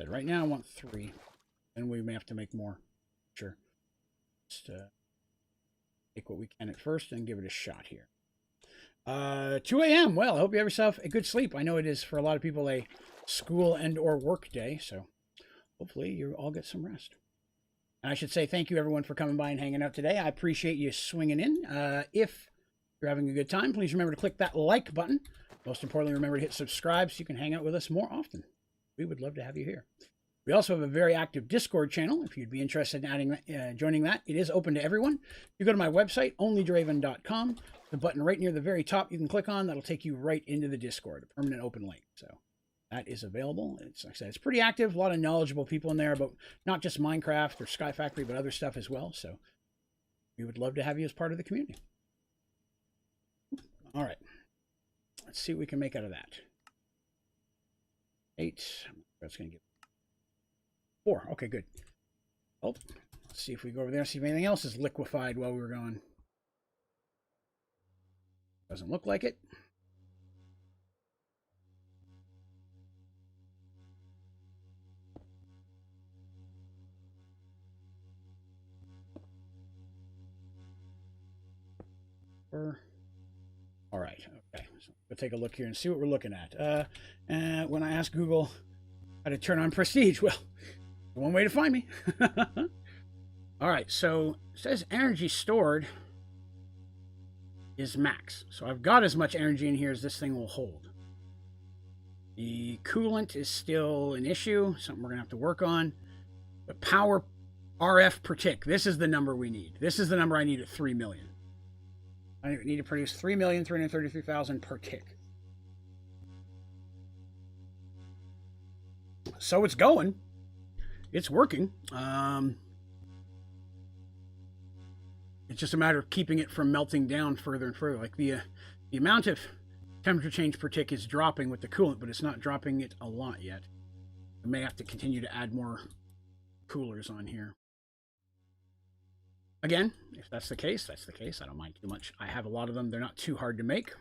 Right now I want 3, and we may have to make more. Sure. Just take what we can at first and give it a shot here. 2 a.m. Well, I hope you have yourself a good sleep. I know it is for a lot of people a school and or work day, so hopefully you all get some rest. And I should say thank you everyone for coming by and hanging out today. I appreciate you swinging in. If you're having a good time, please remember to click that like button. Most importantly, remember to hit subscribe so you can hang out with us more often. We would love to have you here. We also have a very active Discord channel. If you'd be interested in joining that, it is open to everyone. You go to my website, onlydraven.com. The button right near the very top you can click on. That'll take you right into the Discord, a permanent open link. So that is available. It's, like I said, it's pretty active. A lot of knowledgeable people in there about not just Minecraft or Sky Factory, but other stuff as well. So we would love to have you as part of the community. All right. Let's see what we can make out of that. 8. That's going to give 4. Okay, good. Oh, let's see if we go over there and see if anything else is liquefied while we were gone. Doesn't look like it. All right. Okay. So we'll take a look here and see what we're looking at. When I asked Google how to turn on Prestige, well, one way to find me. All right. So it says energy stored is max. So I've got as much energy in here as this thing will hold. The coolant is still an issue, something we're going to have to work on. But power RF per tick, this is the number we need. This is the number I need at 3 million. I need to produce 3,333,000 per tick. So it's going. It's working. It's just a matter of keeping it from melting down further and further. Like the amount of temperature change per tick is dropping with the coolant, but it's not dropping it a lot yet. I may have to continue to add more coolers on here. Again, if that's the case, that's the case. I don't mind too much. I have a lot of them. They're not too hard to make.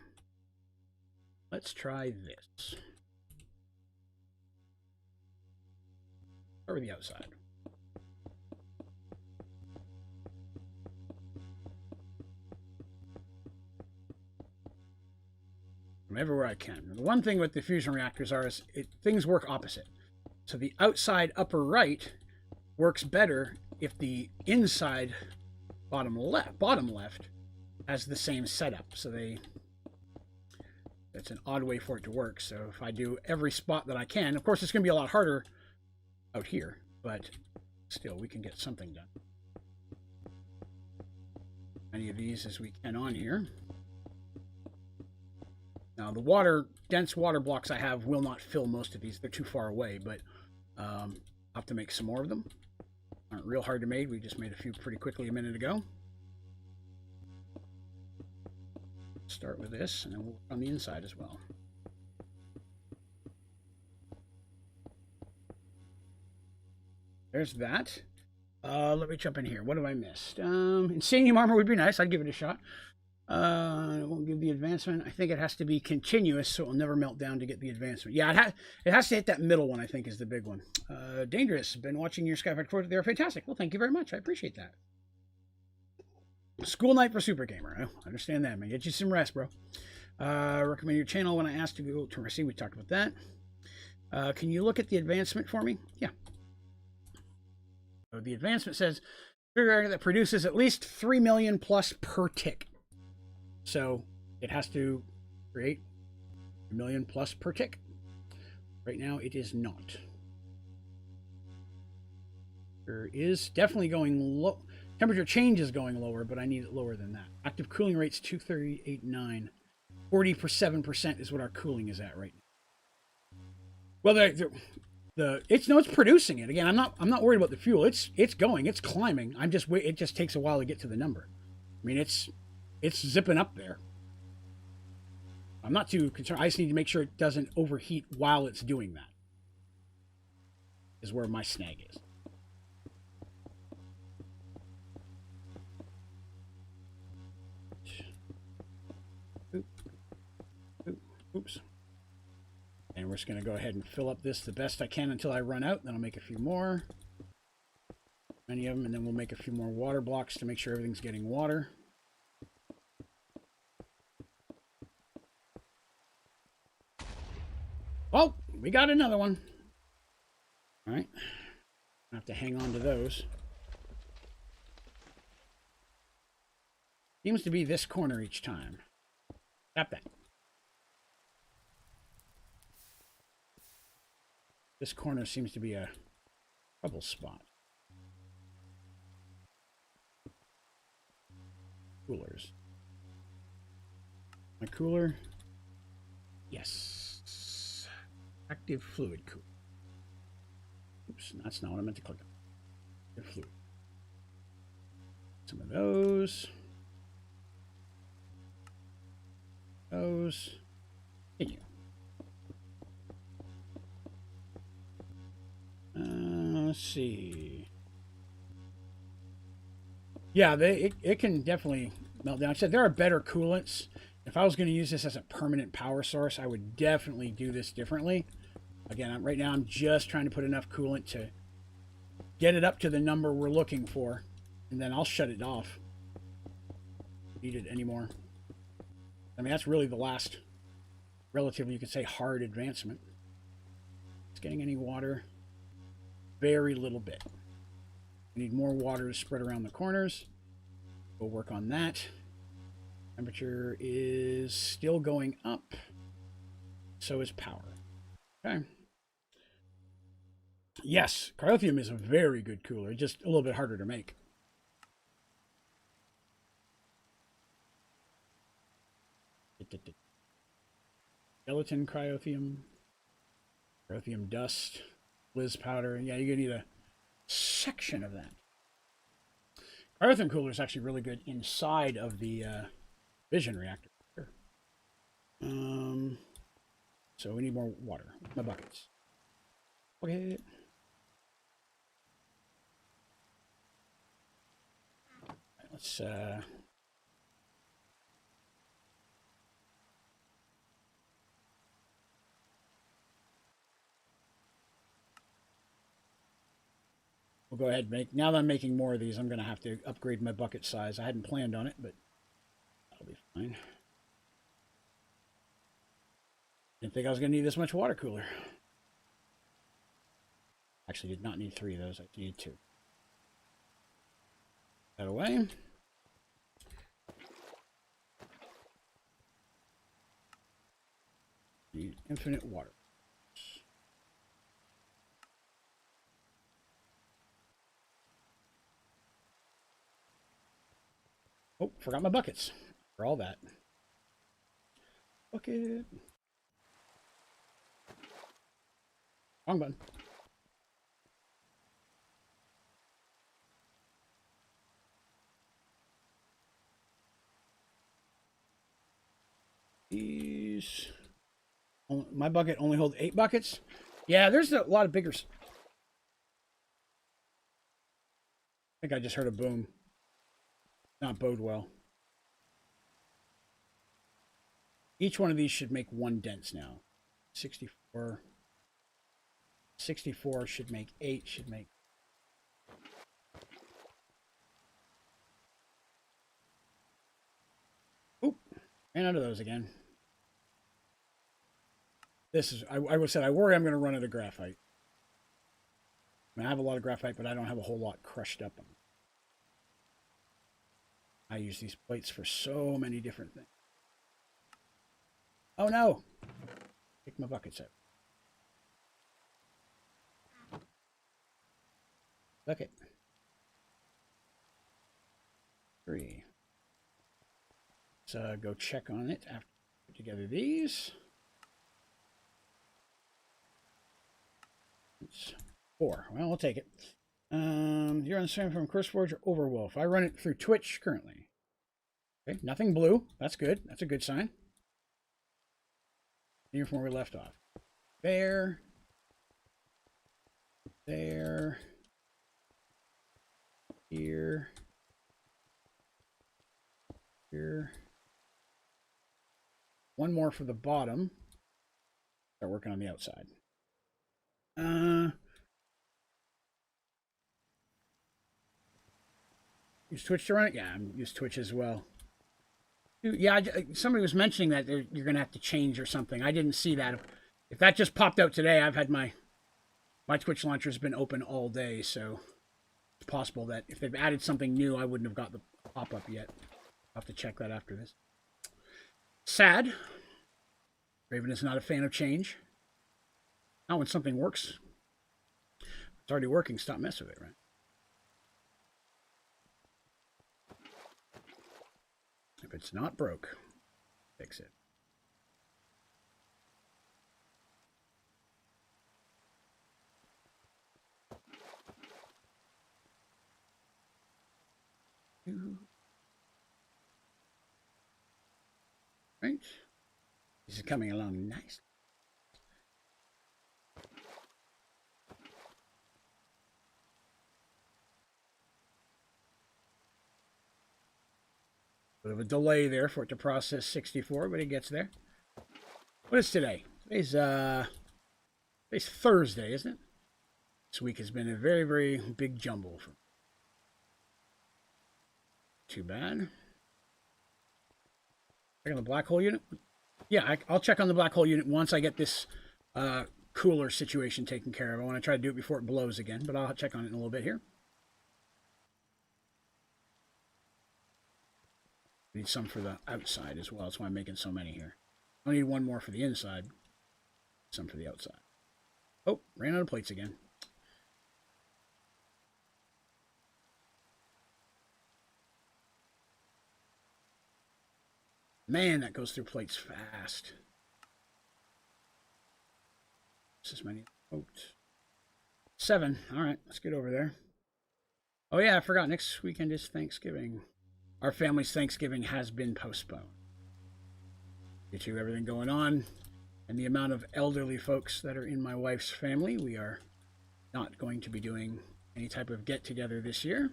Let's try this. Start with the outside. From everywhere I can. The one thing with the fusion reactors is things work opposite. So the outside upper right works better if the inside bottom left has the same setup. So that's an odd way for it to work. So if I do every spot that I can, of course it's going to be a lot harder out here, but still we can get something done. Many of these as we can on here. Now the dense water blocks I have will not fill most of these. They're too far away, but I'll have to make some more of them. Aren't real hard to make. We just made a few pretty quickly a minute ago. Start with this, and then we'll work on the inside as well. There's that. Let me jump in here. What have I missed? Insanium armor would be nice. I'd give it a shot. It won't give the advancement. I think it has to be continuous, so it will never melt down to get the advancement. Yeah, it has to hit that middle one, I think, is the big one. Dangerous. Been watching your Sky Factory. They're fantastic. Well, thank you very much. I appreciate that. School night for Super Gamer. I understand that, man. Get you some rest, bro. Recommend your channel when I asked to go to receive. We talked about that. Can you look at the advancement for me? Yeah. So the advancement says trigger that produces at least 3 million plus per tick. So it has to create 1 million plus per tick. Right now it is not. There is definitely going low. Temperature change is going lower, but I need it lower than that. Active cooling rate's 238.9. 47% is what our cooling is at right now. Well, it's producing it. Again, I'm not worried about the fuel. It's going, it's climbing. It just takes a while to get to the number. I mean, it's zipping up there. I'm not too concerned. I just need to make sure it doesn't overheat while it's doing that. Is where my snag is. Oops. And we're just going to go ahead and fill up this the best I can until I run out. Then I'll make a few more. Many of them, and then we'll make a few more water blocks to make sure everything's getting water. Oh, we got another one. All right. I have to hang on to those. Seems to be this corner each time. Tap that. This corner seems to be a trouble spot. Coolers. My cooler. Yes. Active fluid cooler. Oops, that's not what I meant to click on. Active fluid. Some of those. Those. Continue. Let's see. Yeah, it can definitely melt down. I said there are better coolants. If I was going to use this as a permanent power source, I would definitely do this differently. Again, right now I'm just trying to put enough coolant to get it up to the number we're looking for, and then I'll shut it off. Don't need it anymore. I mean, that's really the last relatively, you could say, hard advancement. It's getting any water. Very little bit. We need more water to spread around the corners. We'll work on that. Temperature is still going up. So is power. Okay. Yes, cryothium is a very good cooler. Just a little bit harder to make. Skeleton cryothium. Cryothium dust. Blizz powder. Yeah, you're going to need a section of that. Cryothium cooler is actually really good inside of the fission reactor. So we need more water. My buckets. Okay. Right, let's we'll go ahead and make, now that I'm making more of these, I'm going to have to upgrade my bucket size. I hadn't planned on it, but that'll be fine. Didn't think I was going to need this much water cooler. Actually, did not need 3 of those. I needed 2. That away. Need infinite water. Oh, forgot my buckets for all that. Bucket. Wrong button. These. My bucket only holds 8 buckets. Yeah, there's a lot of bigger. I think I just heard a boom. Not bode well. Each one of these should make 1 dense now. 64. 64 should make 8, should make. Oop, ran out of those again. This is, I would say, I worry I'm going to run out of graphite. I mean, I have a lot of graphite, but I don't have a whole lot crushed up on them. I use these plates for so many different things. Oh no! Pick my buckets up. Bucket. 3. Let's go check on it after we put together these. It's 4. Well, we'll take it. You're on the stream from CurseForge or Overwolf. I run it through Twitch currently. Okay, nothing blue. That's good. That's a good sign. Here from where we left off. There. There. Here. Here. One more for the bottom. Start working on the outside. Use Twitch to run it? Yeah, I'm use Twitch as well. Yeah, somebody was mentioning that you're going to have to change or something. I didn't see that. If that just popped out today, I've had my Twitch launcher's been open all day, so it's possible that if they've added something new, I wouldn't have got the pop-up yet. I'll have to check that after this. Sad. Draven is not a fan of change. Now when something works, it's already working, stop messing with it, right? If it's not broke, fix it. Right. This is coming along nicely. Bit of a delay there for it to process 64, but it gets there. What is today? Today's Thursday, isn't it? This week has been a very, very big jumble. Too bad. Check on the black hole unit? Yeah, I'll check on the black hole unit once I get this cooler situation taken care of. I want to try to do it before it blows again, but I'll check on it in a little bit here. Need some for the outside as well. That's why I'm making so many here. I need one more for the inside. Some for the outside. Oh, ran out of plates again. Man, that goes through plates fast. This is many. Oh, 7. All right, let's get over there. Oh, yeah, I forgot. Next weekend is Thanksgiving. Our family's Thanksgiving has been postponed. Due to everything going on and the amount of elderly folks that are in my wife's family, we are not going to be doing any type of get-together this year.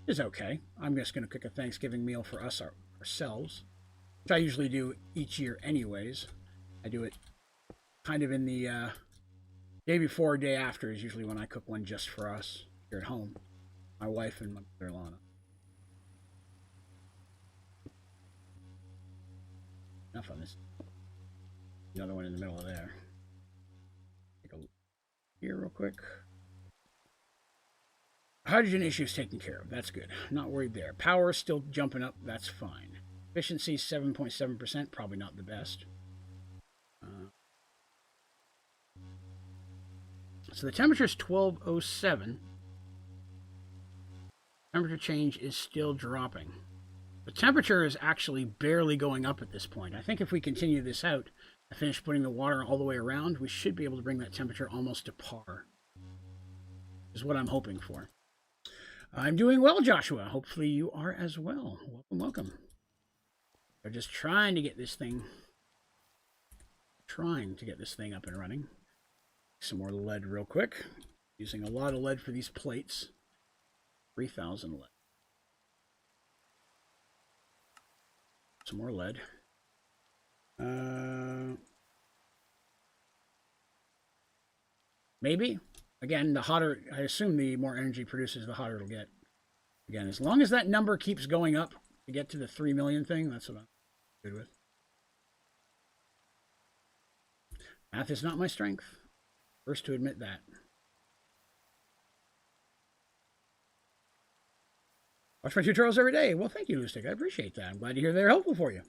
It's okay. I'm just going to cook a Thanksgiving meal for us ourselves, which I usually do each year anyways. I do it kind of in the day before or day after is usually when I cook one just for us here at home. My wife and my mother-in-law. Enough on this. Another one in the middle of there. Take a look here real quick. Hydrogen issues taken care of. That's good. Not worried there. Power still jumping up. That's fine. Efficiency 7.7%. Probably not the best. So the temperature is 1207. Temperature change is still dropping. The temperature is actually barely going up at this point. I think if we continue this out, I finish putting the water all the way around, we should be able to bring that temperature almost to par. Is what I'm hoping for. I'm doing well, Joshua. Hopefully you are as well. Welcome, welcome. We're just trying to get this thing up and running. Some more lead real quick. Using a lot of lead for these plates. 3,000 lead. Some more lead. Maybe. Again, the hotter, I assume the more energy produces, the hotter it'll get. Again, as long as that number keeps going up to get to the 3 million thing, that's what I'm good with. Math is not my strength. First to admit that. Watch my tutorials every day. Well, thank you, Lustig. I appreciate that. I'm glad to hear they're helpful for you.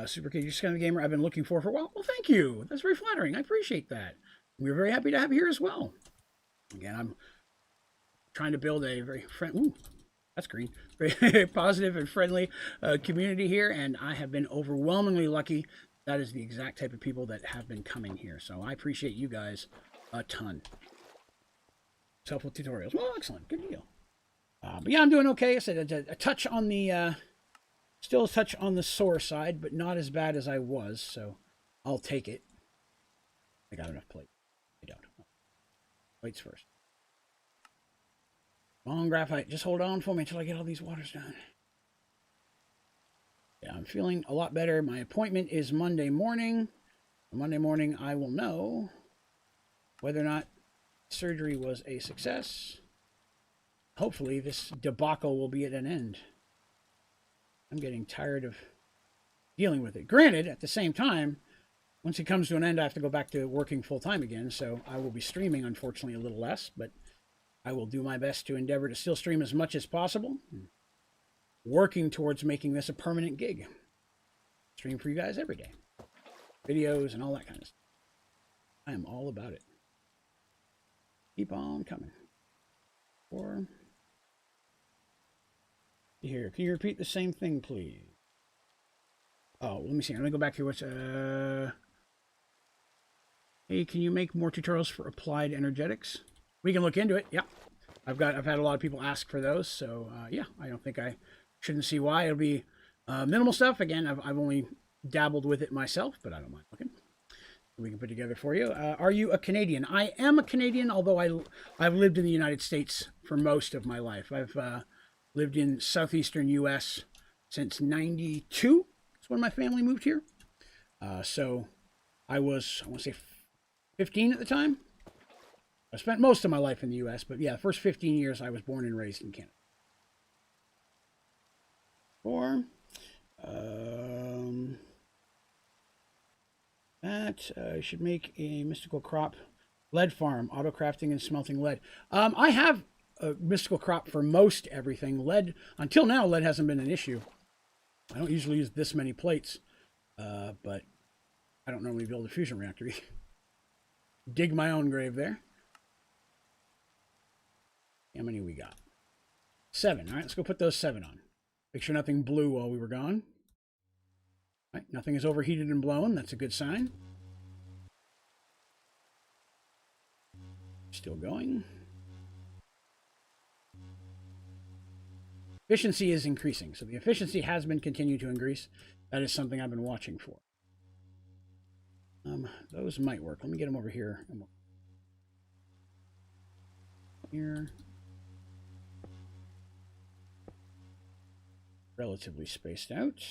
Super Kid, you're just kind of a gamer I've been looking for a while. Well, thank you. That's very flattering. I appreciate that. We're very happy to have you here as well. Again, I'm trying to build a very that's green. Very positive and friendly community here, and I have been overwhelmingly lucky. That is the exact type of people that have been coming here. So I appreciate you guys a ton. It's helpful tutorials. Well, excellent. Good deal. But yeah, I'm doing okay. I said a touch on the, still a touch on the sore side, but not as bad as I was. So I'll take it. I got enough plate. I don't. Plates first. Come on, graphite. Just hold on for me until I get all these waters done. Yeah, I'm feeling a lot better. My appointment is Monday morning. Monday morning, I will know whether or not surgery was a success. Hopefully, this debacle will be at an end. I'm getting tired of dealing with it. Granted, at the same time, once it comes to an end, I have to go back to working full-time again, so I will be streaming, unfortunately, a little less, but I will do my best to endeavor to still stream as much as possible, working towards making this a permanent gig. Stream for you guys every day. Videos and all that kind of stuff. I am all about it. Keep on coming. Or here, can you repeat the same thing, please? Oh, let me see. Let me go back here. What's hey, can you make more tutorials for applied energetics? We can look into it. Yeah, I've had a lot of people ask for those, so yeah, I don't think I shouldn't see why. It'll be minimal stuff. Again, I've only dabbled with it myself, but I don't mind looking. We can put together for you. Are you a Canadian? I am a Canadian, although I've lived in the United States for most of my life. I've lived in southeastern U.S. since '92. That's when my family moved here. So I want to say 15 at the time. I spent most of my life in the U.S., but yeah, the first 15 years I was born and raised in Canada. Or that should make a mystical crop lead farm, auto crafting and smelting lead. I have a mystical crop for most everything. Lead, until now, lead hasn't been an issue. I don't usually use this many plates, but I don't normally build a fusion reactor. Dig my own grave there. How many we got? 7. All right, let's go put those 7 on. Make sure nothing blew while we were gone. All right, nothing is overheated and blown. That's a good sign. Still going. Efficiency is increasing. So the efficiency has been continuing to increase. That is something I've been watching for. Those might work. Let me get them over here. Here. Relatively spaced out.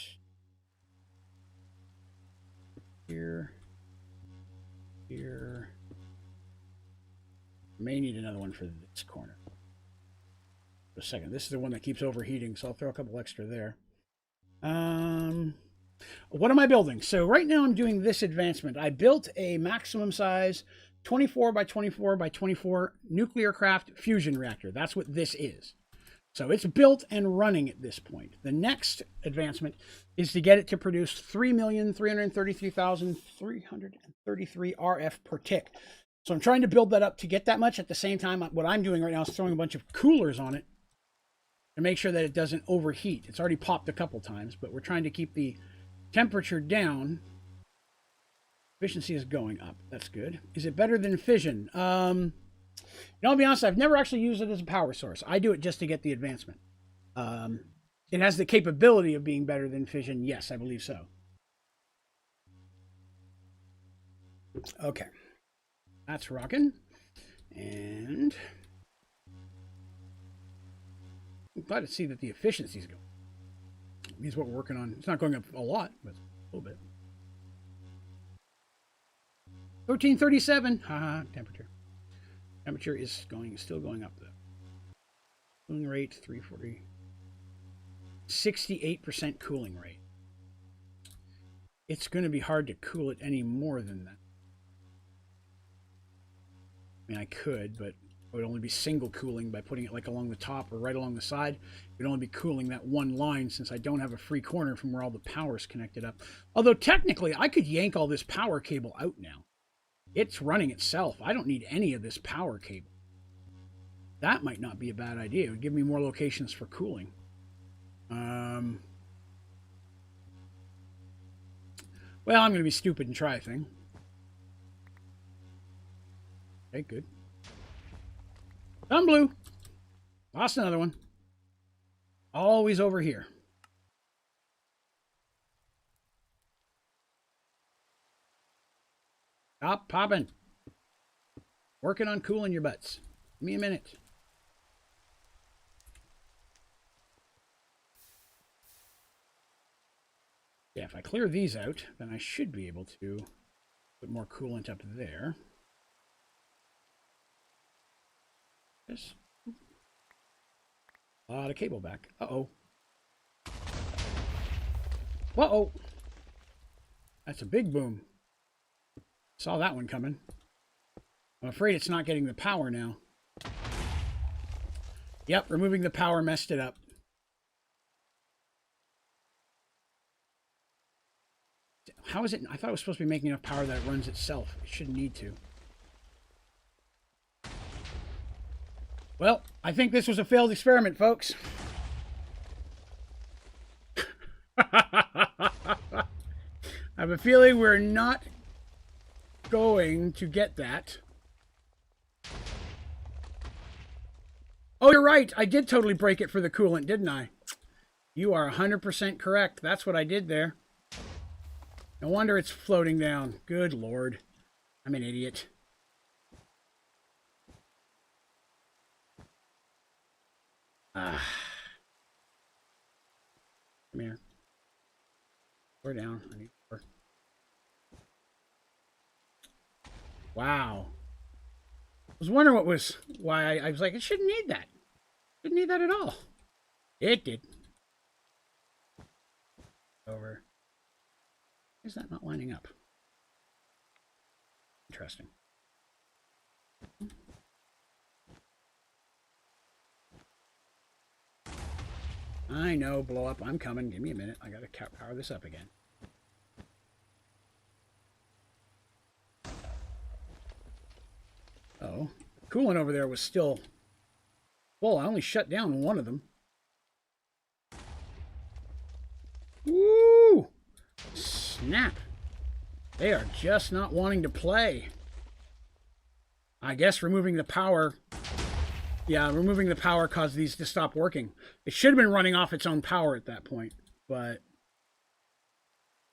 Here. Here. May need another one for this corner. For a second. This is the one that keeps overheating, so I'll throw a couple extra there. What am I building? So right now I'm doing this advancement. I built a maximum size 24 by 24 by 24 nuclear craft fusion reactor. That's what this is. So it's built and running at this point. The next advancement is to get it to produce 3,333,333 RF per tick. So I'm trying to build that up to get that much. At the same time, what I'm doing right now is throwing a bunch of coolers on it to make sure that it doesn't overheat. It's already popped a couple times, but we're trying to keep the temperature down. Efficiency is going up. That's good. Is it better than fission? I'll be honest, I've never actually used it as a power source. I do it just to get the advancement. It has the capability of being better than fission. Yes, I believe so. Okay. That's rocking. And I'm glad to see that the efficiency is going. It means what we're working on. It's not going up a lot, but a little bit. 1337. Haha, temperature. Temperature is still going up though. Cooling rate 340. 68% cooling rate. It's going to be hard to cool it any more than that. I mean, I could, but it would only be single cooling by putting it like along the top or right along the side. It would only be cooling that one line since I don't have a free corner from where all the power is connected up. Although technically I could yank all this power cable out now. It's running itself. I don't need any of this power cable. That might not be a bad idea. It would give me more locations for cooling. Well, I'm going to be stupid and try a thing. Okay, good. Done blue. Lost another one. Always over here. Stop popping. Working on cooling your butts. Give me a minute. Yeah, if I clear these out, then I should be able to Put more coolant up there. Yes. A lot of cable back. Uh-oh. Uh-oh. That's a big boom. Saw that one coming. I'm afraid it's not getting the power now. Yep, removing the power messed it up. How is it? I thought it was supposed to be making enough power that it runs itself. It shouldn't need to. Well, I think this was a failed experiment, folks. I have a feeling we're not going to get that. Oh, you're right. I did totally break it for the coolant, didn't I? You are 100% correct. That's what I did there. No wonder it's floating down. Good Lord. I'm an idiot. Come here. We're down. I need more. Wow. I was wondering why I was like, it shouldn't need that. Didn't need that at all. It did. Over. Why is that not lining up? Interesting. I know, blow up. I'm coming. Give me a minute. I gotta power this up again. Oh, coolant over there was still full. I only shut down one of them. Woo! Snap. They are just not wanting to play. I guess removing the power... Yeah, removing the power caused these to stop working. It should have been running off its own power at that point, but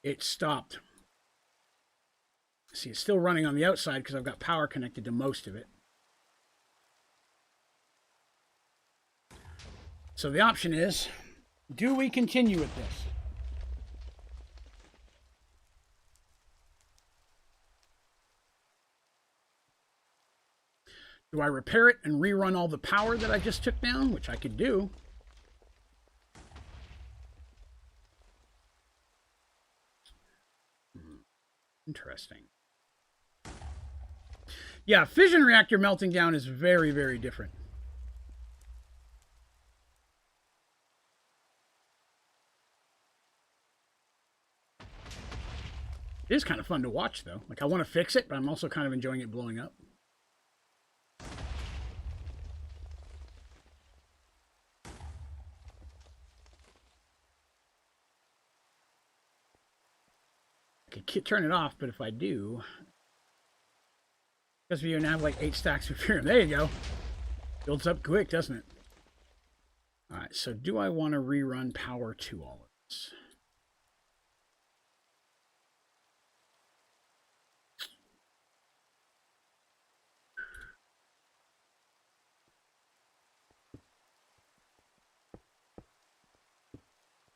it stopped. See, it's still running on the outside because I've got power connected to most of it. So the option is, do we continue with this? Do I repair it and rerun all the power that I just took down, which I could do? Interesting. Yeah, fission reactor melting down is very, very different. It is kind of fun to watch, though. Like, I want to fix it, but I'm also kind of enjoying it blowing up. I could turn it off, but if I do... Because we even have like 8 stacks of fuel. There you go. Builds up quick, doesn't it? Alright, so do I want to rerun power to all of this?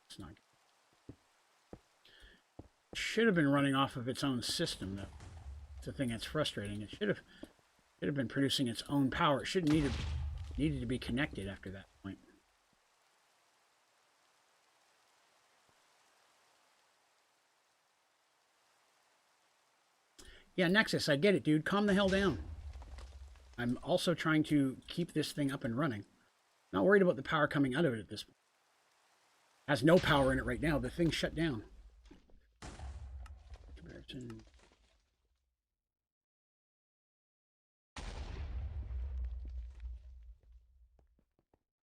It's not. It should have been running off of its own system, though. It's the thing that's frustrating. It should have been producing its own power. It shouldn't needed to be connected after that point. Yeah, Nexus, I get it, dude. Calm the hell down. I'm also trying to keep this thing up and running. Not worried about the power coming out of it at this point. It has no power in it right now. The thing's shut down. Comparison.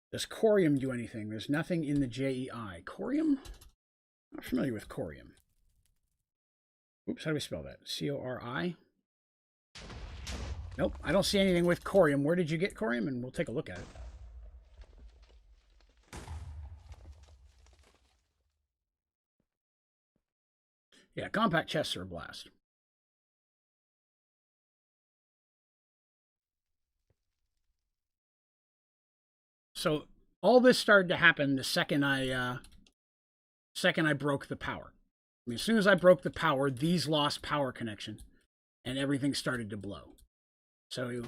Does corium do anything? There's nothing in the JEI. Corium? Not familiar with corium. Oops, how do we spell that? C-O-R-I? Nope, I don't see anything with corium. Where did you get corium? And we'll take a look at it. Yeah, compact chests are a blast. So all this started to happen the second I broke the power. I mean, as soon as I broke the power, these lost power connection. and everything started to blow. So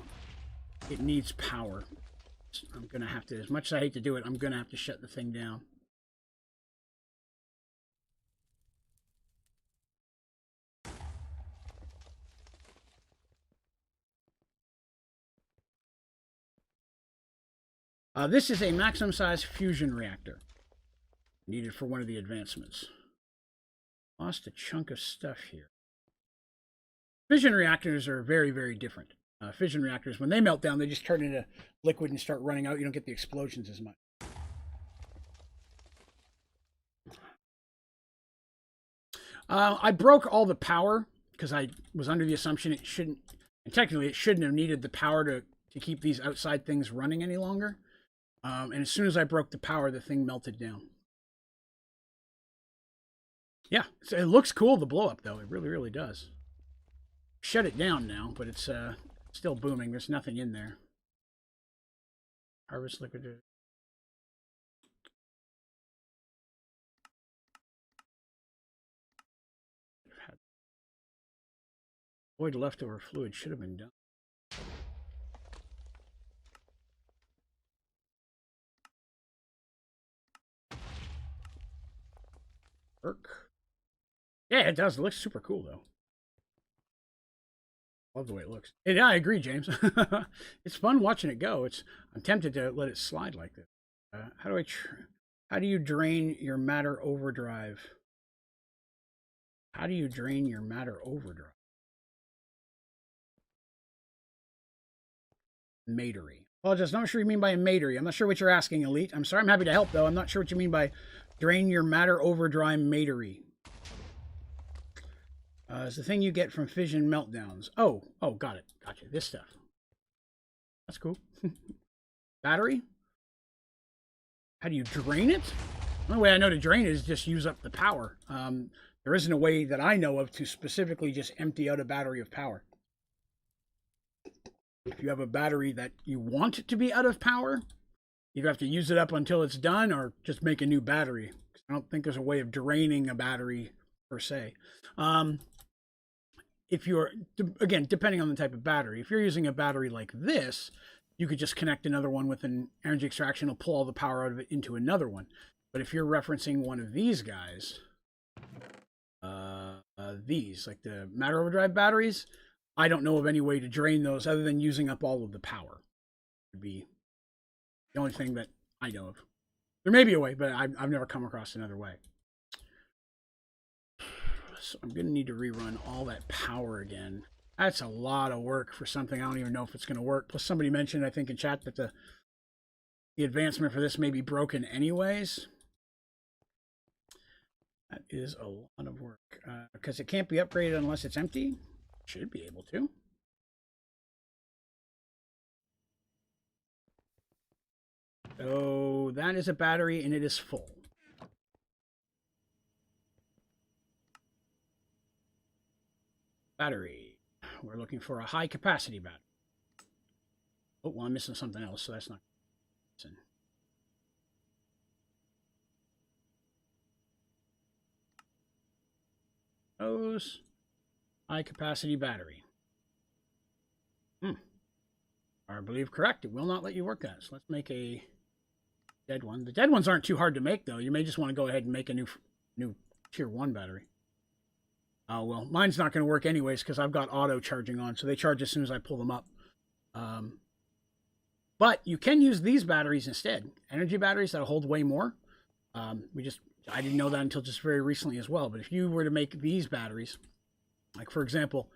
it needs power. I'm going to have to, as much as I hate to do it, I'm going to have to shut the thing down. This is a maximum size fusion reactor needed for one of the advancements. Lost a chunk of stuff here. Fission reactors are very, very different. Fission reactors, when they melt down, they just turn into liquid and start running out. You don't get the explosions as much. I broke all the power because I was under the assumption it shouldn't, and technically it shouldn't have needed the power to keep these outside things running any longer. And as soon as I broke the power, the thing melted down. Yeah, it looks cool, the blow up, though. It really, really does. Shut it down now, but it's still booming. There's nothing in there. Harvest liquid. Void leftover fluid should have been done. Work. Yeah, it does. It looks super cool, though. Love the way it looks. Yeah, I agree, James. It's fun watching it go. I'm tempted to let it slide like this. How do you drain your matter overdrive? How do you drain your matter overdrive? Matery. Apologize, I'm not sure what you mean by a matery. I'm not sure what you're asking, Elite. I'm sorry, I'm happy to help, though. I'm not sure what you mean by drain your matter overdrive matery. It's the thing you get from fission meltdowns. Oh, got it. Gotcha. This stuff. That's cool. Battery? How do you drain it? The only way I know to drain it is just use up the power. There isn't a way that I know of to specifically just empty out a battery of power. If you have a battery that you want to be out of power, you have to use it up until it's done or just make a new battery. I don't think there's a way of draining a battery per se. If you're, again, depending on the type of battery, if you're using a battery like this, you could just connect another one with an energy extraction. It'll pull all the power out of it into another one. But if you're referencing one of these guys, these, like the matter overdrive batteries, I don't know of any way to drain those other than using up all of the power. Would be the only thing that I know of. There may be a way, but I've never come across another way. So I'm going to need to rerun all that power again. That's a lot of work for something I don't even know if it's going to work. Plus somebody mentioned, I think in chat, that the advancement for this may be broken anyways. That is a lot of work. Because it can't be upgraded unless it's empty. Should be able to. So that is a battery and it is full. Battery. We're looking for a high capacity battery. Oh, well, I'm missing something else, so that's not missing. Those. High capacity battery. I believe correct. It will not let you work that. So let's make a dead one. The dead ones aren't too hard to make, though. You may just want to go ahead and make a new tier 1 battery. Oh, well, mine's not going to work anyways because I've got auto charging on, so they charge as soon as I pull them up. But you can use these batteries instead. Energy batteries that'll hold way more. I didn't know that until just very recently as well. But if you were to make these batteries, like for example,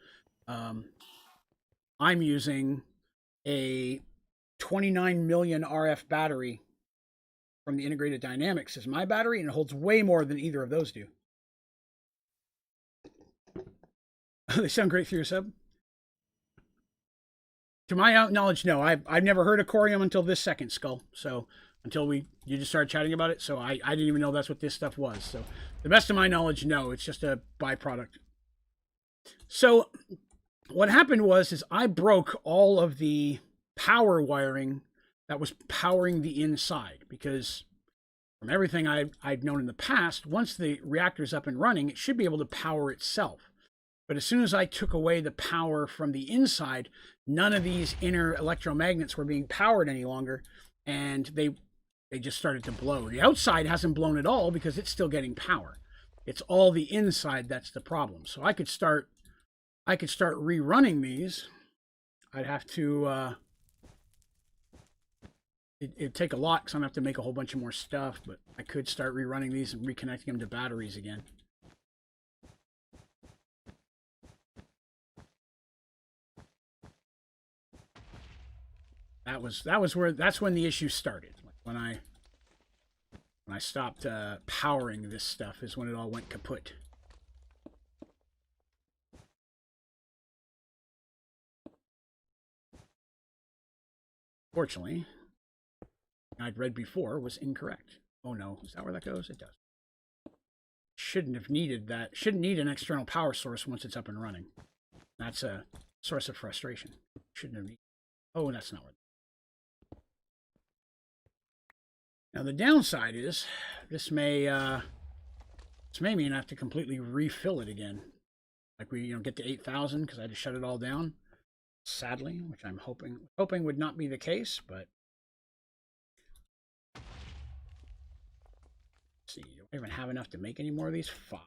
I'm using a 29 million RF battery from the Integrated Dynamics as my battery, and it holds way more than either of those do. They sound great through your sub. To my knowledge, no. I've never heard of corium until this second, Skull. So until you just started chatting about it, so I didn't even know that's what this stuff was. So the best of my knowledge, no, it's just a byproduct. So what happened is I broke all of the power wiring that was powering the inside, because from everything I've known in the past, once the reactor's up and running, it should be able to power itself. But as soon as I took away the power from the inside, none of these inner electromagnets were being powered any longer, and they just started to blow. The outside hasn't blown at all because it's still getting power. It's all the inside that's the problem. So I could start rerunning these. I'd have to it'd take a lot because I'm gonna have to make a whole bunch of more stuff, but I could start rerunning these and reconnecting them to batteries again. That's when the issue started. When I stopped powering this stuff is when it all went kaput. Fortunately, I'd read before was incorrect. Oh no, is that where that goes? It does. Shouldn't have needed that. Shouldn't need an external power source once it's up and running. That's a source of frustration. Shouldn't have needed. Oh, that's not where. Now the downside is this may mean I have to completely refill it again. Like we get to 8,000 because I had to shut it all down. Sadly, which I'm hoping would not be the case, but let's see, do I even have enough to make any more of these? Wow.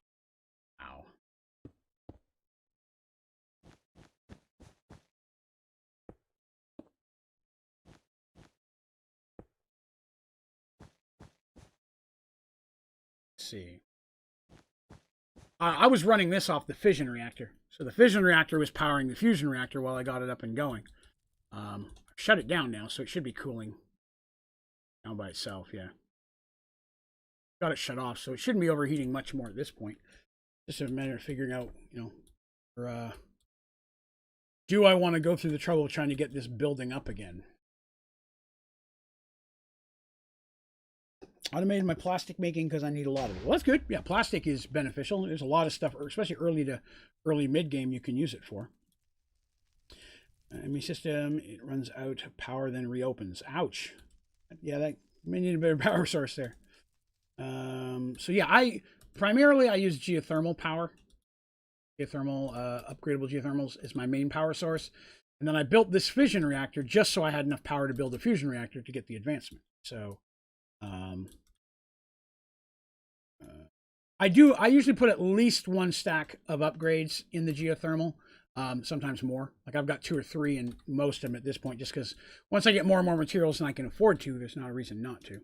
Let's see. I was running this off the fission reactor. So the fission reactor was powering the fusion reactor while I got it up and going. Shut it down now, so it should be cooling down by itself, yeah. Got it shut off, so it shouldn't be overheating much more at this point. Just a matter of figuring out, do I want to go through the trouble of trying to get this building up again? Automated my plastic making because I need a lot of it. Well, that's good. Yeah, plastic is beneficial. There's a lot of stuff, especially early mid game, you can use it for. Enemy system, it runs out of power, then reopens. Ouch. Yeah, that may need a better power source there. So yeah, I primarily use geothermal power. Upgradable geothermals is my main power source. And then I built this fission reactor just so I had enough power to build a fusion reactor to get the advancement. So I usually put at least one stack of upgrades in the geothermal, sometimes more. Like I've got 2 or 3 in most of them at this point, just because once I get more and more materials than I can afford to, there's not a reason not to.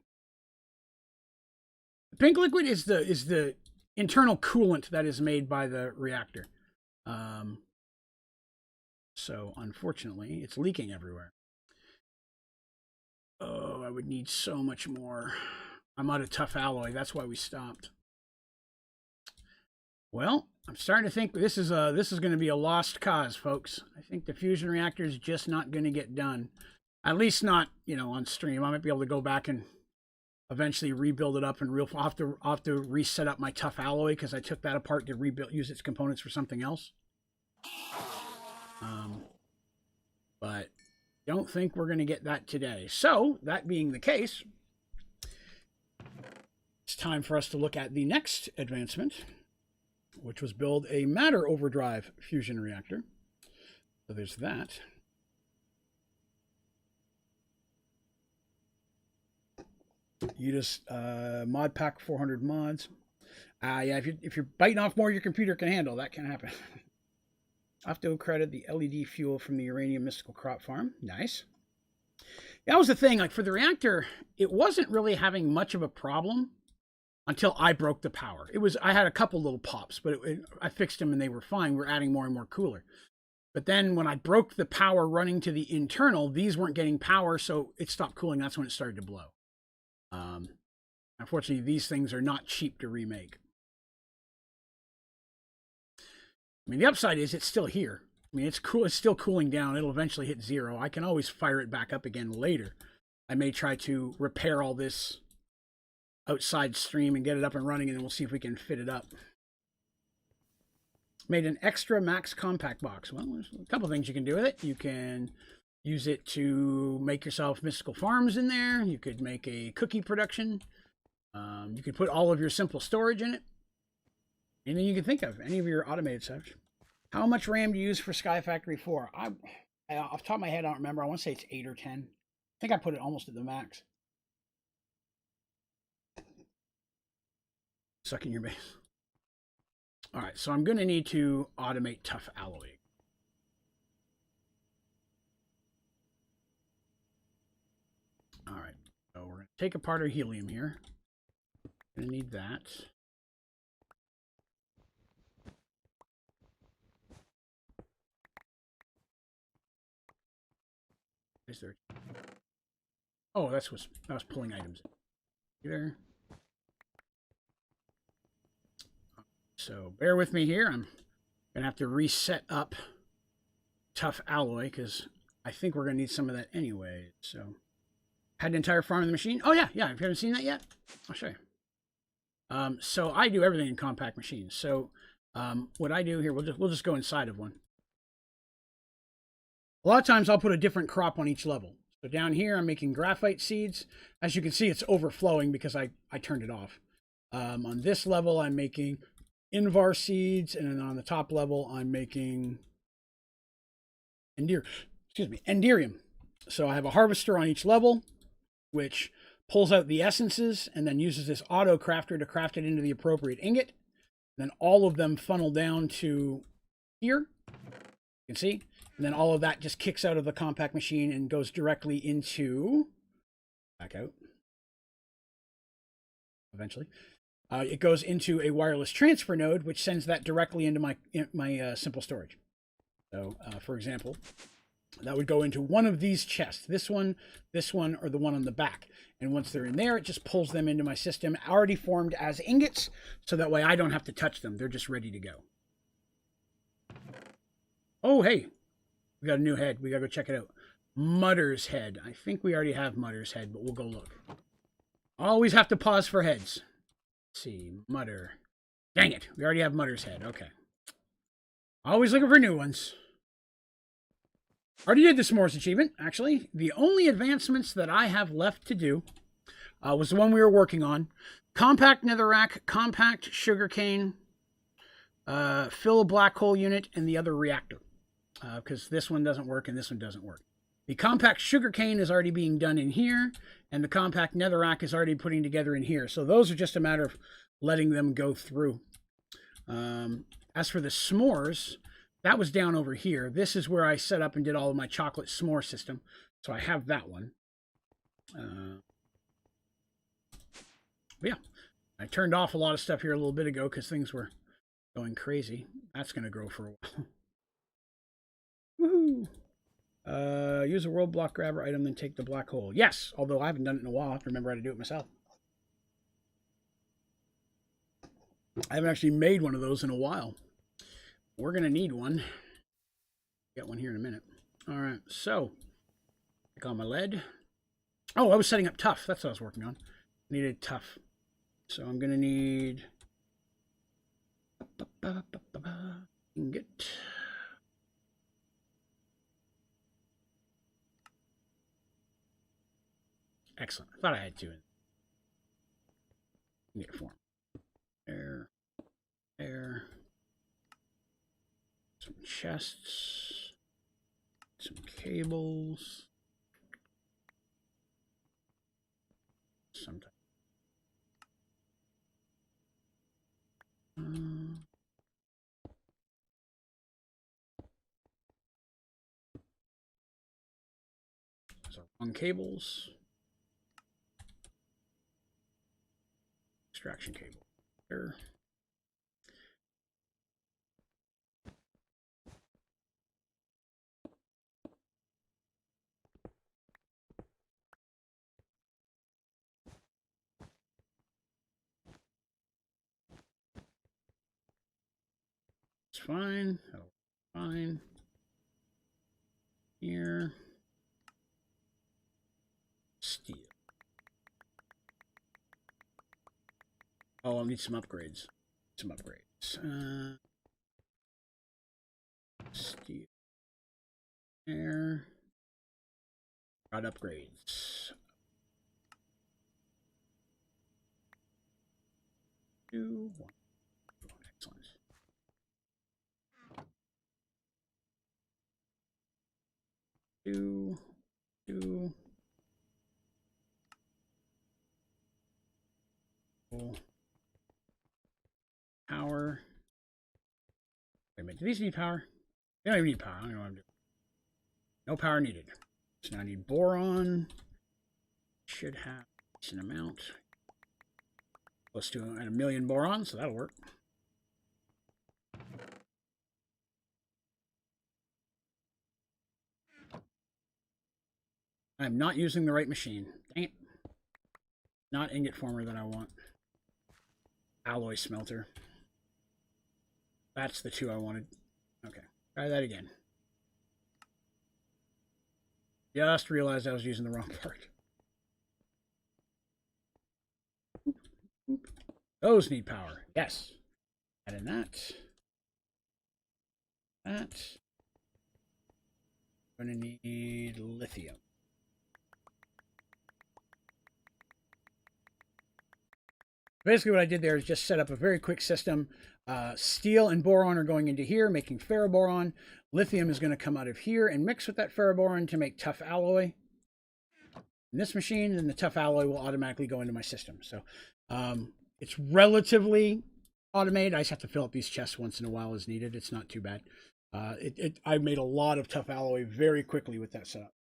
The pink liquid is the internal coolant that is made by the reactor. So unfortunately, it's leaking everywhere. Oh, I would need so much more. I'm out of tough alloy. That's why we stopped. Well, I'm starting to think this is going to be a lost cause, folks. I think the fusion reactor is just not going to get done. At least not, on stream. I might be able to go back and eventually rebuild it up, and I'll have to reset up my tough alloy because I took that apart to use its components for something else. But don't think we're going to get that today. So, that being the case, it's time for us to look at the next advancement, which was build a matter overdrive fusion reactor. So there's that. You just mod pack 400 mods. Yeah, if you're biting off more your computer can handle, that can happen. Opto credit the LED fuel from the uranium mystical crop farm. Nice. That was the thing. Like for the reactor, it wasn't really having much of a problem until I broke the power. I had a couple little pops, but I fixed them and they were fine. We're adding more and more cooler. But then when I broke the power running to the internal, these weren't getting power, so it stopped cooling. That's when it started to blow. Unfortunately, these things are not cheap to remake. I mean, the upside is it's still here. I mean, it's cool. It's still cooling down. It'll eventually hit 0. I can always fire it back up again later. I may try to repair all this outside stream and get it up and running, and then we'll see if we can fit it up. Made an extra max compact box. Well, there's a couple things you can do with it. You can use it to make yourself mystical farms in there. You could make a cookie production. You could put all of your simple storage in it. Anything you can think of. Any of your automated stuff. How much RAM do you use for Sky Factory 4? Off the top of my head, I don't remember. I want to say it's 8 or 10. I think I put it almost at the max. Sucking your base. All right, so I'm going to need to automate tough alloy. All right, so we're going to take apart our helium here. Going to need that. Is there? Oh, I was pulling items there. So bear with me here. I'm gonna have to reset up tough alloy because I think we're gonna need some of that anyway. So had an entire farm of the machine. Oh yeah. If you haven't seen that yet, I'll show you. So I do everything in compact machines. So what I do here, we'll just go inside of one. A lot of times I'll put a different crop on each level. So down here, I'm making graphite seeds. As you can see, it's overflowing because I turned it off. On this level, I'm making Invar seeds, and then on the top level, I'm making Enderium. So I have a harvester on each level, which pulls out the essences and then uses this auto crafter to craft it into the appropriate ingot. And then all of them funnel down to here. You can see. And then all of that just kicks out of the compact machine and goes directly into, back out, eventually. It goes into a wireless transfer node, which sends that directly into my simple storage. So, for example, that would go into one of these chests, this one, or the one on the back. And once they're in there, it just pulls them into my system, already formed as ingots, so that way I don't have to touch them. They're just ready to go. Oh, hey. We got a new head. We got to go check it out. Mutter's head. I think we already have Mutter's head, but we'll go look. Always have to pause for heads. Let's see. Mutter. Dang it. We already have Mutter's head. Okay. Always looking for new ones. Already did the s'mores achievement, actually. The only advancements that I have left to do was the one we were working on. Compact netherrack, compact sugarcane, fill a black hole unit, and the other reactor. Because this one doesn't work and this one doesn't work. The compact sugarcane is already being done in here, and the compact netherrack is already putting together in here. So those are just a matter of letting them go through. As for the s'mores, that was down over here. This is where I set up and did all of my chocolate s'more system. So I have that one. Yeah, I turned off a lot of stuff here a little bit ago because things were going crazy. That's going to grow for a while. Woohoo! Use a world block grabber item, then take the black hole. Yes, although I haven't done it in a while. I have to remember how to do it myself. I haven't actually made one of those in a while. We're going to need one. Get one here in a minute. All right, so pick on my lead. Oh, I was setting up tough. That's what I was working on. Needed tough. So I'm going to need ingot. Excellent. I thought I had two in. Ingot form. There. Some chests. Some cables. Sometimes. So on cables. Extraction cable. There. It's fine. Oh, fine. Here. Steel. Oh, I'll need some upgrades. Steel. There. Got upgrades. 2, 1. Excellent. 2, 2. Power. Wait a minute, do these need power? They don't even need power. I don't know what I'm doing. No power needed. So now I need boron. Should have a decent amount. Close to a million boron, so that'll work. I'm not using the right machine. Dang it. Not ingot former that I want. Alloy smelter. That's the 2 I wanted. Okay, try that again. Just realized I was using the wrong part. Those need power. Yes. Add in that. That. I'm going to need lithium. Basically what I did there is just set up a very quick system. Steel and boron are going into here, making ferroboron. Lithium is going to come out of here and mix with that ferroboron to make tough alloy. In this machine, and the tough alloy will automatically go into my system. So it's relatively automated. I just have to fill up these chests once in a while as needed. It's not too bad. I made a lot of tough alloy very quickly with that setup.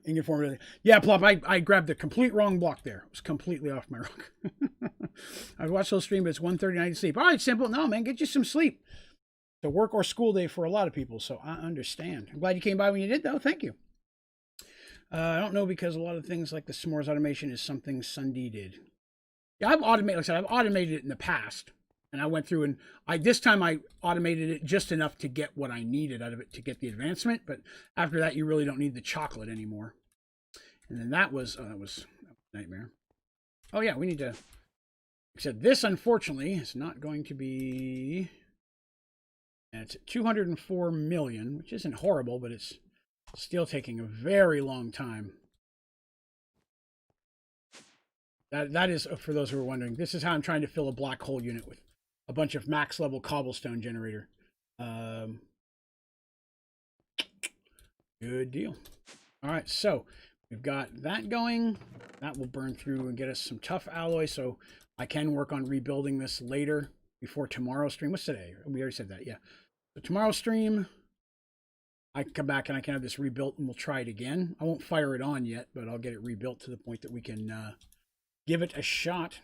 Ingot form. Yeah, Plop, I grabbed the complete wrong block there. It was completely off my rock. I watched those stream, but it's 1:30 to sleep. All right, simple. No, man, get you some sleep. It's a work or school day for a lot of people, so I understand. I'm glad you came by when you did, though. Thank you. I don't know, because a lot of things like the s'mores automation is something Sunday did. Yeah, I've automated. Like I said, I've automated it in the past, and I went through and this time I automated it just enough to get what I needed out of it to get the advancement. But after that, you really don't need the chocolate anymore. And then that was a nightmare. Oh yeah, we need to. Like I said, this unfortunately is not going to be. And it's at 204 million, which isn't horrible, but it's still taking a very long time. That is, for those who are wondering, this is how I'm trying to fill a black hole unit with a bunch of max level cobblestone generator. Good deal. All right, so we've got that going. That will burn through and get us some tough alloy, so I can work on rebuilding this later before tomorrow's stream. What's today? We already said that, yeah. So tomorrow's stream, I can come back and I can have this rebuilt and we'll try it again. I won't fire it on yet, but I'll get it rebuilt to the point that we can give it a shot.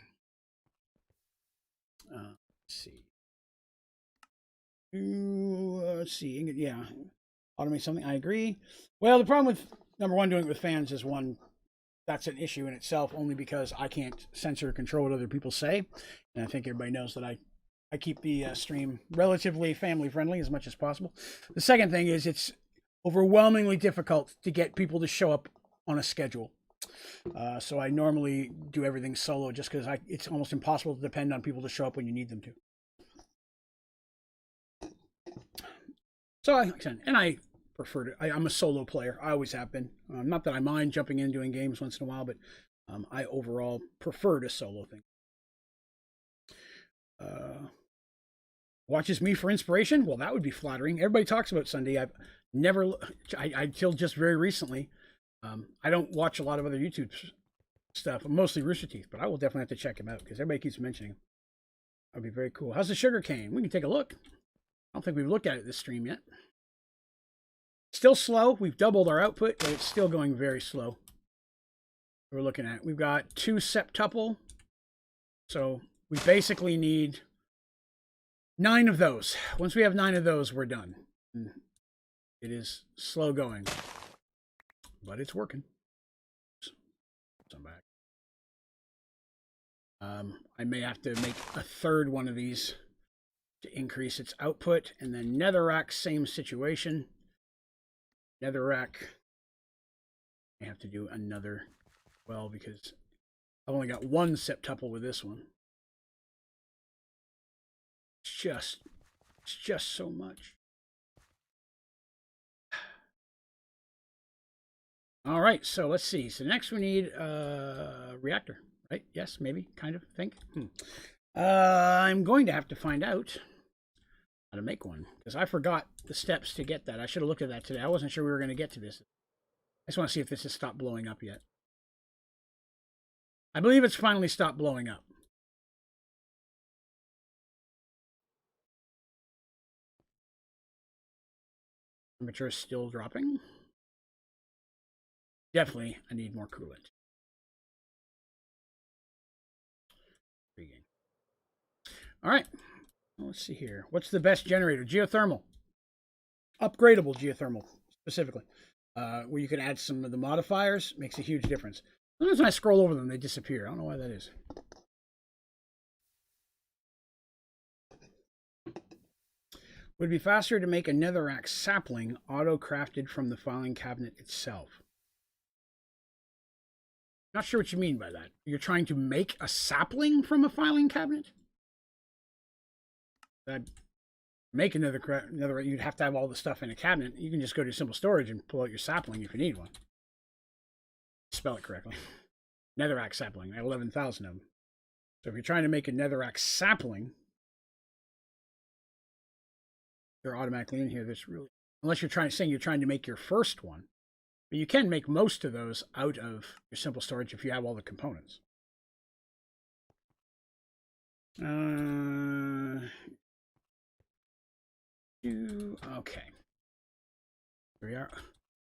Let's see. Let's see. Yeah. Automate something. I agree. Well, the problem with, number one, doing it with fans is one, that's an issue in itself, only because I can't censor or control what other people say. And I think everybody knows that I keep the stream relatively family friendly as much as possible. The second thing is it's overwhelmingly difficult to get people to show up on a schedule. So I normally do everything solo just because it's almost impossible to depend on people to show up when you need them to. So I prefer to, I'm a solo player. I always have been. Not that I mind jumping in doing games once in a while, but I overall prefer to solo things. Watches me for inspiration? Well, that would be flattering. Everybody talks about Sunday. I've never, until just very recently, I don't watch a lot of other YouTube stuff, mostly Rooster Teeth, but I will definitely have to check him out because everybody keeps mentioning him. That'd be very cool. How's the sugar cane? We can take a look. I don't think we've looked at it this stream yet. Still slow. We've doubled our output, but it's still going very slow. We're looking at, we've got 2 septuple. So we basically need 9 of those. Once we have 9 of those, we're done. It is slow going, but it's working. So I'm back. I may have to make a 3rd one of these to increase its output, and then netherrack, same situation. Netherrack, I have to do another, well, because I've only got 1 septuple with this one. It's just so much. All right, so let's see. So next we need reactor, right? Yes, maybe, kind of, think. I'm going to have to find out. how to make one, because I forgot the steps to get that. I should have looked at that today. I wasn't sure we were going to get to this. I just want to see if this has stopped blowing up yet. I believe it's finally stopped blowing up. Temperature is still dropping. Definitely, I need more coolant. All right, well, let's see here. What's the best generator? Geothermal. Upgradable geothermal, specifically. Where you can add some of the modifiers, makes a huge difference. Sometimes when I scroll over them, they disappear. I don't know why that is. Would it be faster to make a netherrack sapling auto-crafted from the filing cabinet itself? Not sure what you mean by that. You're trying to make a sapling from a filing cabinet? That make another, you'd have to have all the stuff in a cabinet. You can just go to simple storage and pull out your sapling if you need one. Spell it correctly. Netherrack sapling. I have 11,000 of them. So if you're trying to make a netherrack sapling, they're automatically in here. This really, unless you're saying you're trying to make your first one, but you can make most of those out of your simple storage if you have all the components. Okay. Here we are.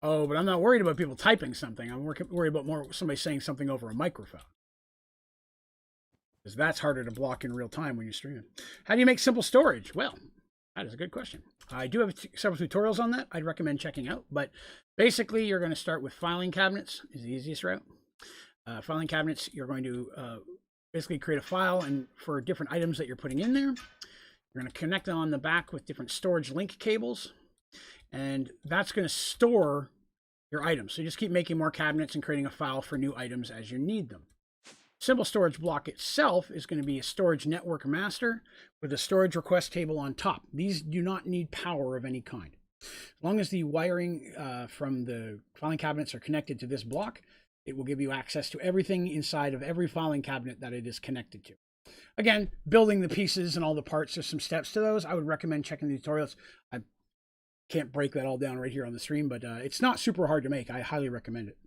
Oh, but I'm not worried about people typing something. I'm worried about more somebody saying something over a microphone. Because that's harder to block in real time when you're streaming. How do you make simple storage? Well, that is a good question. I do have several tutorials on that I'd recommend checking out. But basically, you're going to start with filing cabinets is the easiest route. Filing cabinets, you're going to basically create a file and for different items that you're putting in there. You're going to connect them on the back with different storage link cables. And that's going to store your items. So you just keep making more cabinets and creating a file for new items as you need them. Simple storage block itself is going to be a storage network master with a storage request table on top. These do not need power of any kind. As long as the wiring from the filing cabinets are connected to this block, it will give you access to everything inside of every filing cabinet that it is connected to. Again, building the pieces and all the parts, there's some steps to those. I would recommend checking the tutorials. I can't break that all down right here on the stream, but it's not super hard to make. I highly recommend it.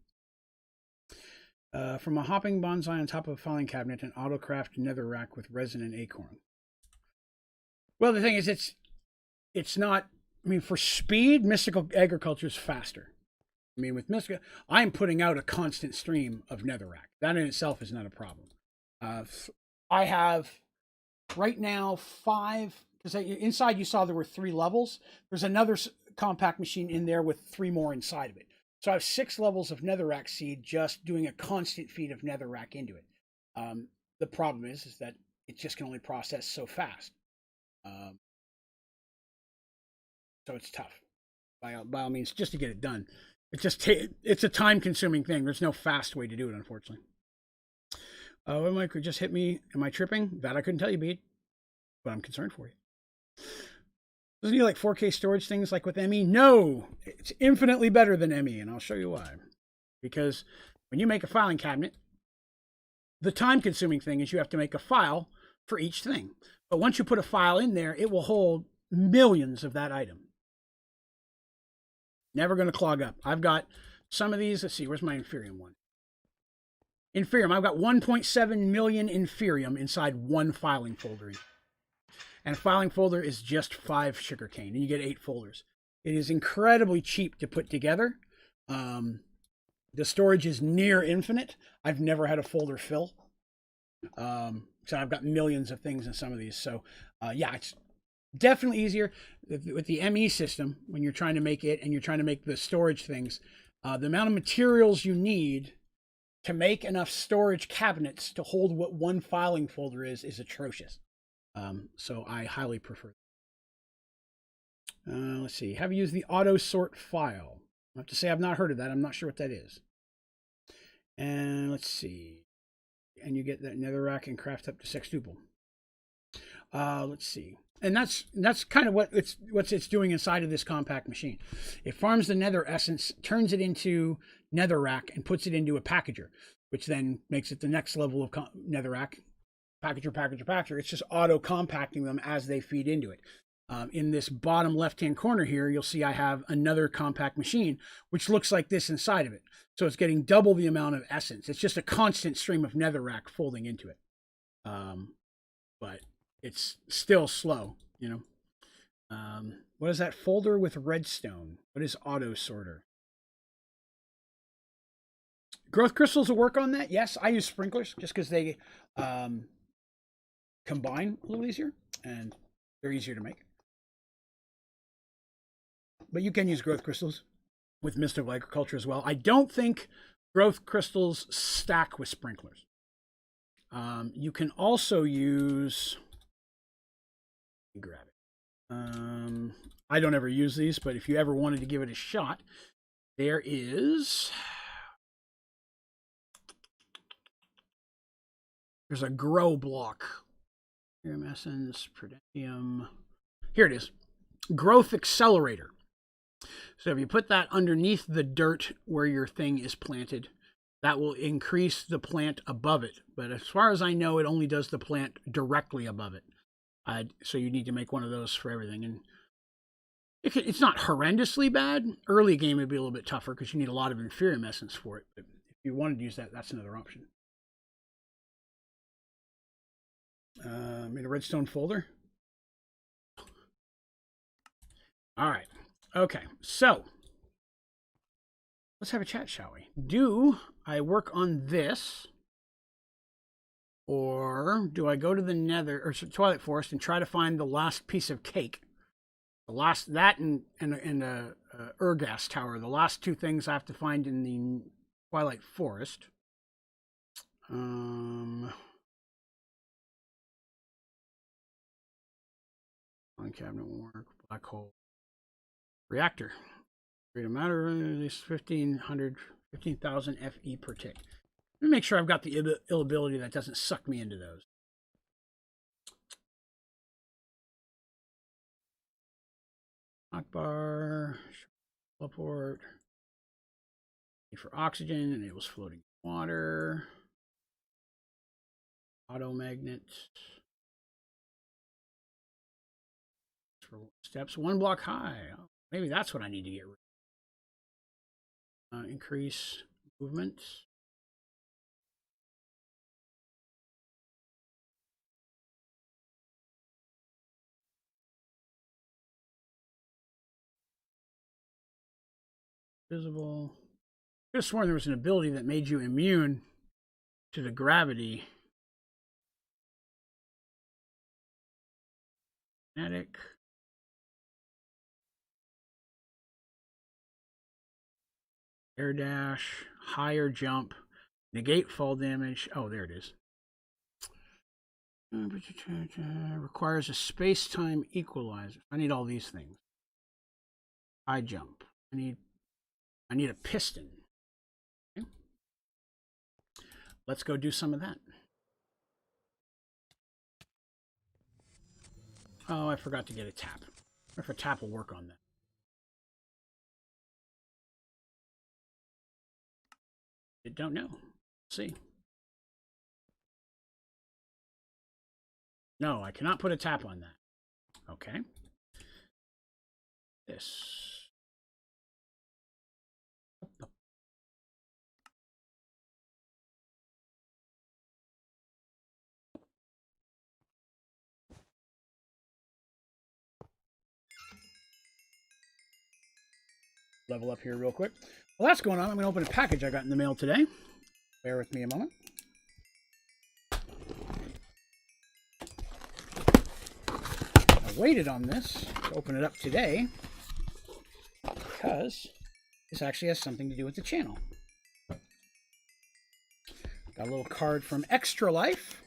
From a hopping bonsai on top of a filing cabinet, an autocraft netherrack with resin and acorn. Well, the thing is, it's not, I mean, for speed, mystical agriculture is faster. I mean, with mystical, I'm putting out a constant stream of netherrack. That in itself is not a problem. I have right now 5, because inside you saw there were 3 levels. There's another compact machine in there with 3 more inside of it. So I have 6 levels of netherrack seed just doing a constant feed of netherrack into it. The problem is that it just can only process so fast. So it's tough by all means just to get it done. It's a time-consuming thing. There's no fast way to do it, unfortunately. Oh, Mike just hit me. Am I tripping? That I couldn't tell you, Bede. But I'm concerned for you. Doesn't he like 4K storage things like with ME? No, it's infinitely better than ME, and I'll show you why. Because when you make a filing cabinet, the time-consuming thing is you have to make a file for each thing. But once you put a file in there, it will hold millions of that item. Never going to clog up. I've got some of these. Let's see, where's my Inferium one? Inferium, I've got 1.7 million Inferium inside one filing folder. And a filing folder is just 5 sugarcane, and you get 8 folders. It is incredibly cheap to put together. The storage is near infinite. I've never had a folder fill. So I've got millions of things in some of these. So yeah, it's definitely easier with the ME system when you're trying to make it and you're trying to make the storage things. The amount of materials you need to make enough storage cabinets to hold what one filing folder is atrocious. So I highly prefer. Let's see. Have you used the auto sort file? I have to say I've not heard of that. I'm not sure what that is. And let's see. And you get that netherrack and craft up to sextuple. Let's see. And that's kind of what it's doing inside of this compact machine. It farms the nether essence, turns it into netherrack, and puts it into a packager, which then makes it the next level of netherrack. Packager. It's just auto compacting them as they feed into it. In this bottom left-hand corner here, you'll see I have another compact machine, which looks like this inside of it. So it's getting double the amount of essence. It's just a constant stream of netherrack folding into it. But it's still slow, you know. What is that folder with redstone? What is auto sorter? Growth crystals will work on that. Yes, I use sprinklers just because they combine a little easier and they're easier to make. But you can use growth crystals with mystical agriculture as well. I don't think growth crystals stack with sprinklers. You can also use, grab it. I don't ever use these, but if you ever wanted to give it a shot, there's a grow block. Essence, Prudentium. Here it is. Growth accelerator. So if you put that underneath the dirt where your thing is planted, that will increase the plant above it. But as far as I know, it only does the plant directly above it. So you need to make one of those for everything. And it's not horrendously bad. Early game would be a little bit tougher because you need a lot of inferium essence for it. But if you wanted to use that, that's another option. In a redstone folder. All right. Okay. So let's have a chat, shall we? Do I work on this, or do I go to the Nether or Twilight Forest and try to find the last piece of cake? The last that and a Ergas tower. The last two things I have to find in the Twilight Forest. On cabinet work, black hole, reactor. Create a matter of at least 15,000 FE per tick. Let me make sure I've got the ability that doesn't suck me into those. Hotbar, teleport. For oxygen, enables floating water. Auto magnets. Steps 1 block high. Maybe that's what I need to get rid of. Increase movement. Visible. I could have sworn there was an ability that made you immune to the gravity. Kinetic. Air dash, higher jump, negate fall damage. Oh, there it is. Requires a space-time equalizer. I need all these things. High jump. I need a piston. Okay. Let's go do some of that. Oh, I forgot to get a tap. I wonder if a tap will work on that. I don't know. See. No, I cannot put a tap on that. Okay. This. Level up here real quick. Well, that's going on. I'm going to open a package I got in the mail today. Bear with me a moment. I waited on this to open it up today because this actually has something to do with the channel. Got a little card from Extra Life.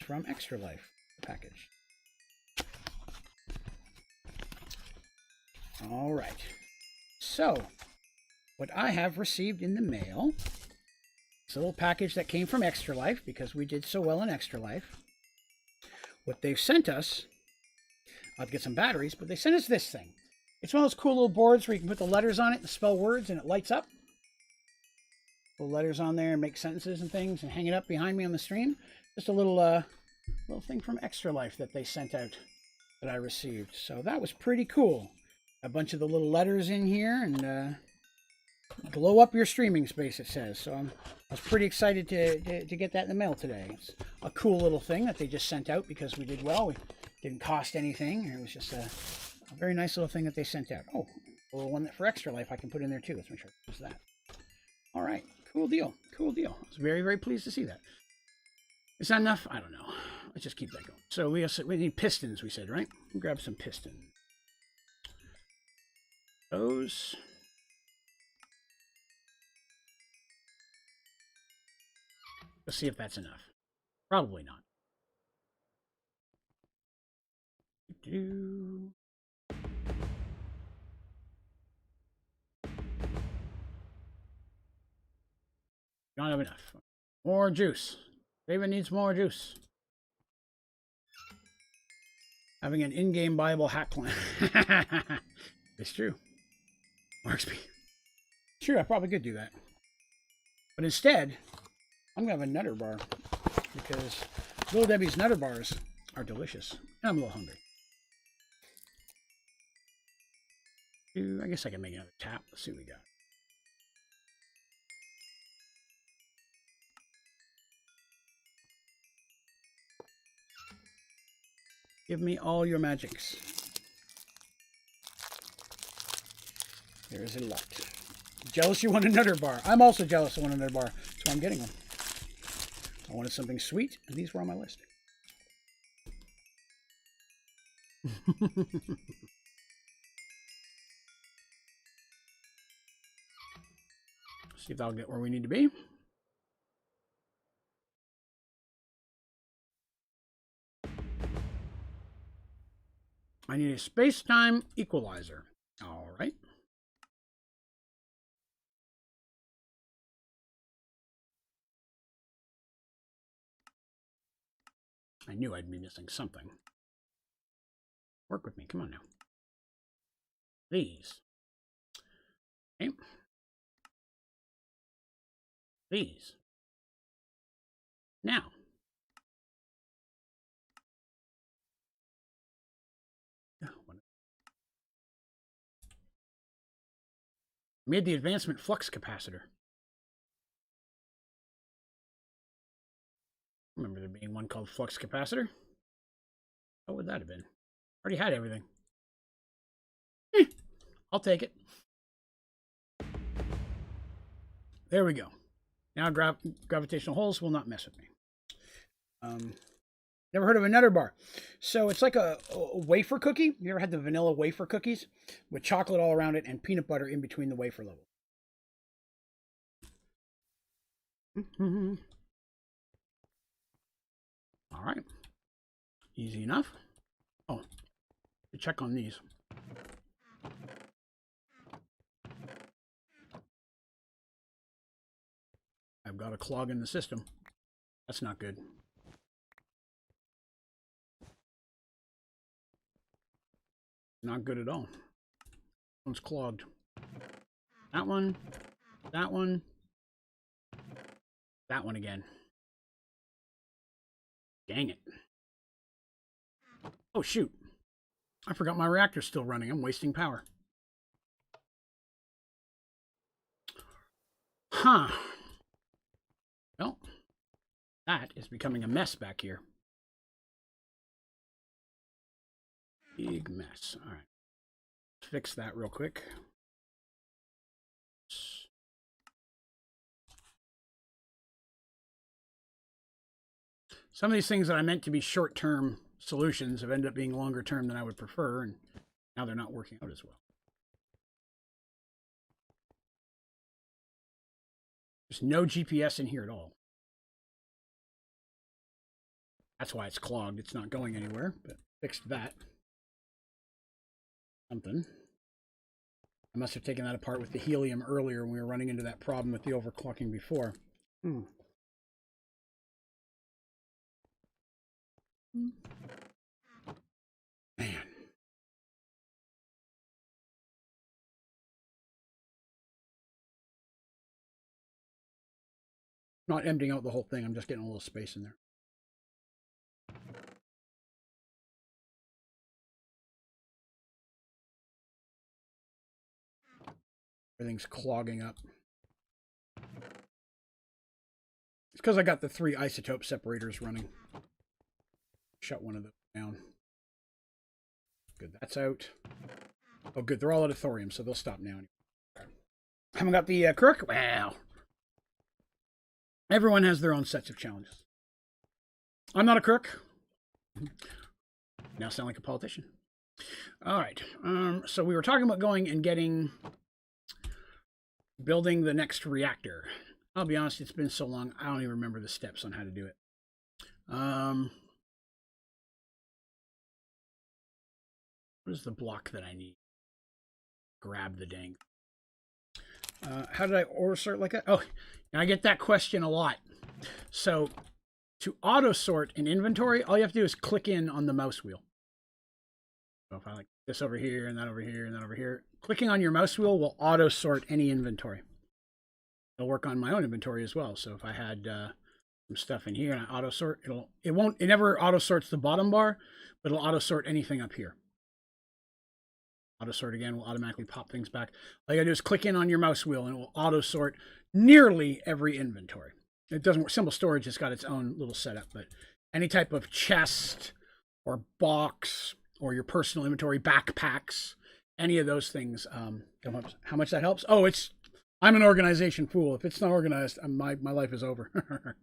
From Extra Life package. All right. So, what I have received in the mail is a little package that came from Extra Life because we did so well in Extra Life. What they've sent us, I'll get some batteries, but they sent us this thing. It's one of those cool little boards where you can put the letters on it and spell words and it lights up. Put letters on there and make sentences and things and hang it up behind me on the stream. Just a little thing from Extra Life that they sent out. that I received. So that was pretty cool. A bunch of the little letters in here, and glow up your streaming space, it says. So I was pretty excited to get that in the mail today. It's a cool little thing that they just sent out because we did well. We didn't cost anything. It was just a very nice little thing that they sent out. Oh, a little one that for Extra Life I can put in there too. Let's make sure I use that. All right, cool deal. Cool deal. I was very, very pleased to see that. Is that enough? I don't know. Let's just keep that going. So we need pistons, we said, right? We'll grab some pistons. Those. Let's see if that's enough. Probably not. Don't have enough. More juice. Draven needs more juice. Having an in-game Bible hack plan. It's true. Marksby. True, I probably could do that. But instead, I'm going to have a Nutter Bar. Because Little Debbie's Nutter Bars are delicious. And I'm a little hungry. I guess I can make another tap. Let's see what we got. Give me all your magics. There is a lot. Jealous you want a Nutter Bar. I'm also jealous I want a Nutter Bar. That's why I'm getting them. I wanted something sweet, and these were on my list. See if that'll get where we need to be. I need a space-time equalizer. All right. I knew I'd be missing something. Work with me. Come on now. These. Okay. These. Now. Made the advancement flux capacitor. Remember there being one called flux capacitor? What would that have been? Already had everything. I'll take it. There we go. Now gravitational holes will not mess with me. Never heard of a Nutter Bar. So it's like a wafer cookie. You ever had the vanilla wafer cookies? With chocolate all around it and peanut butter in between the wafer level. All right. Easy enough. Oh, check on these. I've got a clog in the system. That's not good. Not good at all. One's clogged. That one. That one. That one again. Dang it. Oh, shoot. I forgot my reactor's still running. I'm wasting power. Huh. Well, that is becoming a mess back here. Big mess. All right. Let's fix that real quick. Some of these things that I meant to be short-term solutions have ended up being longer-term than I would prefer, and now they're not working out as well. There's no GPS in here at all. That's why it's clogged. It's not going anywhere, but fixed that. Something. I must have taken that apart with the helium earlier when we were running into that problem with the overclocking before. Man. Not emptying out the whole thing, I'm just getting a little space in there. Everything's clogging up. It's because I got the 3 isotope separators running. Shut one of those down. Good, that's out. Oh, good, they're all out of thorium, so they'll stop now. Haven't got the crook? Wow. Everyone has their own sets of challenges. I'm not a crook. Now sound like a politician. All right. So we were talking about going and building the next reactor. I'll be honest, it's been so long, I don't even remember the steps on how to do it. What is the block that I need? Grab the dang. How did I order sort like that? Oh, I get that question a lot. So to auto sort an inventory, all you have to do is click in on the mouse wheel. So if I like this over here and that over here and that over here, clicking on your mouse wheel will auto sort any inventory. It'll work on my own inventory as well. So if I had some stuff in here and I auto sort, it never auto sorts the bottom bar, but it'll auto sort anything up here. Auto sort again will automatically pop things back. All you gotta do is click in on your mouse wheel and it will auto sort nearly every inventory. It doesn't work. Simple Storage has got its own little setup, but any type of chest or box or your personal inventory, backpacks, any of those things. How much that helps? Oh, I'm an organization fool. If it's not organized, my life is over.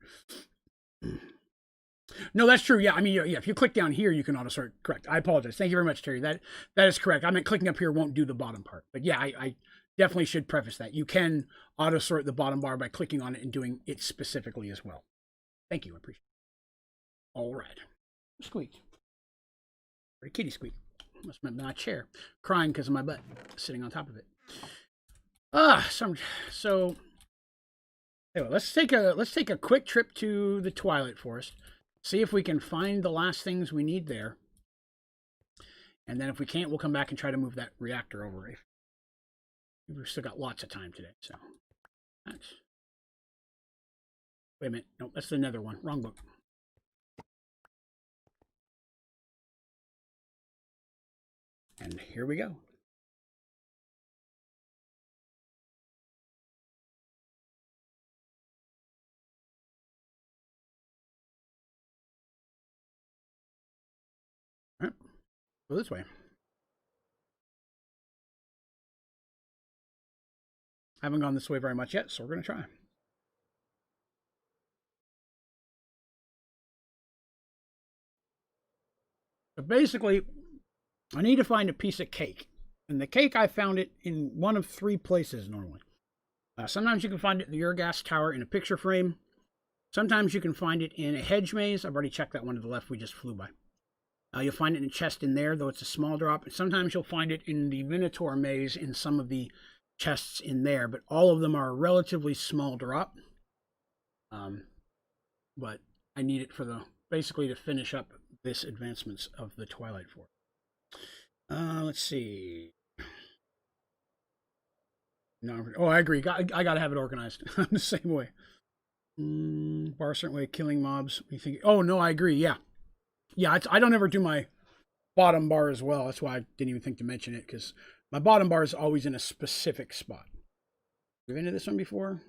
No, that's true. Yeah, I mean, yeah. If you click down here, you can auto sort. Correct. I apologize. Thank you very much, Terry. That is correct. I meant clicking up here won't do the bottom part. But yeah, I definitely should preface that. You can auto sort the bottom bar by clicking on it and doing it specifically as well. Thank you. I appreciate it. All right. Squeaked. Pretty kitty squeak. Must have been my chair. Crying because of my butt sitting on top of it. So anyway, let's take a quick trip to the Twilight Forest. See if we can find the last things we need there. And then if we can't, we'll come back and try to move that reactor over. We've still got lots of time today, so that's... Wait a minute. Nope, that's the nether one. Wrong book. And here we go. All right. Go this way. I haven't gone this way very much yet, so we're going to try. So basically, I need to find a piece of cake. And the cake, I found it in one of 3 places normally. Sometimes you can find it in the Urgas Tower in a picture frame. Sometimes you can find it in a hedge maze. I've already checked that one to the left we just flew by. You'll find it in a chest in there, though it's a small drop. And sometimes you'll find it in the Minotaur maze in some of the chests in there. But all of them are a relatively small drop. But I need it for basically to finish up this advancements of the Twilight Forest. Let's see. No, oh, I agree. I got to have it organized. I'm the same way. Bar a certain way of killing mobs. You think? Oh no, I agree. Yeah. I don't ever do my bottom bar as well. That's why I didn't even think to mention it, because my bottom bar is always in a specific spot. We've been to this one before.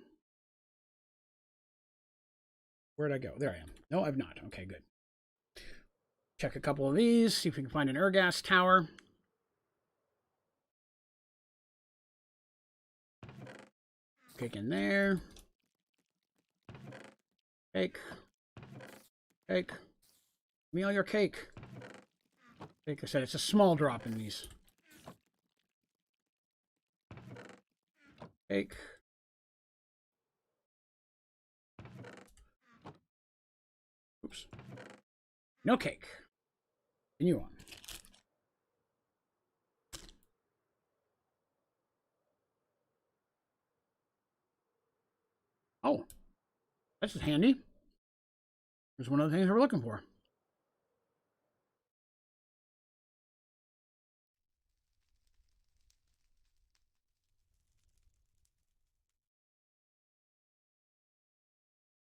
Where'd I go? There I am. No, I've not. Okay, good. Check a couple of these. See if we can find an Urgas Tower. Cake in there. Cake. Cake. Give me all your cake. Like I said, it's a small drop in these. Cake. Oops. No cake. Continue on. Oh, that's handy. There's one of the things we're looking for.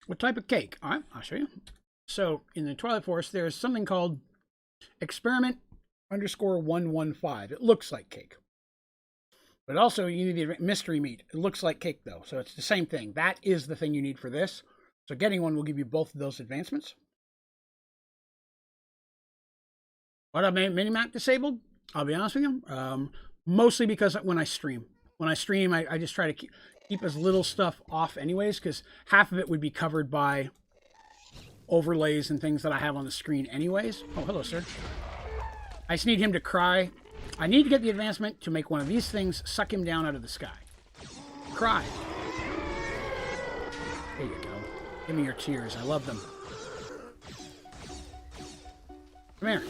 What type of cake? All right, I'll show you. So in the Twilight Forest, there's something called experiment _115. It looks like cake. But also, you need the mystery meat. It looks like cake, though, so it's the same thing. That is the thing you need for this. So getting one will give you both of those advancements. What I mini-map disabled? I'll be honest with you. Mostly because when I stream. I just try to keep as little stuff off anyways, because half of it would be covered by overlays and things that I have on the screen anyways. Oh, hello, sir. I just need him to cry. I need to get the advancement to make one of these things suck him down out of the sky. Cry. There you go. Give me your tears. I love them. Come here.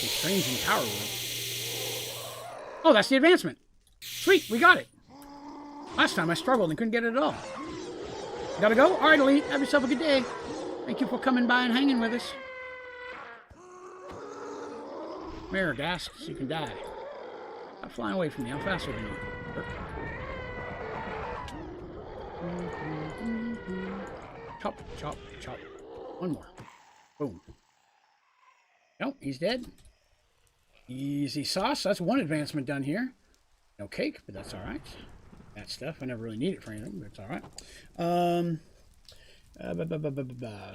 It's strange in Power World. Oh, that's the advancement. Sweet, we got it. Last time I struggled and couldn't get it at all. Gotta go? All right, Elite. Have yourself a good day. Thank you for coming by and hanging with us. Come here, gas, so you can die. Stop flying away from me. I'm faster than you. Chop, chop, chop. One more. Boom. Nope, he's dead. Easy sauce. That's one advancement done here. No cake, but that's all right. That stuff, I never really need it for anything, but it's all right.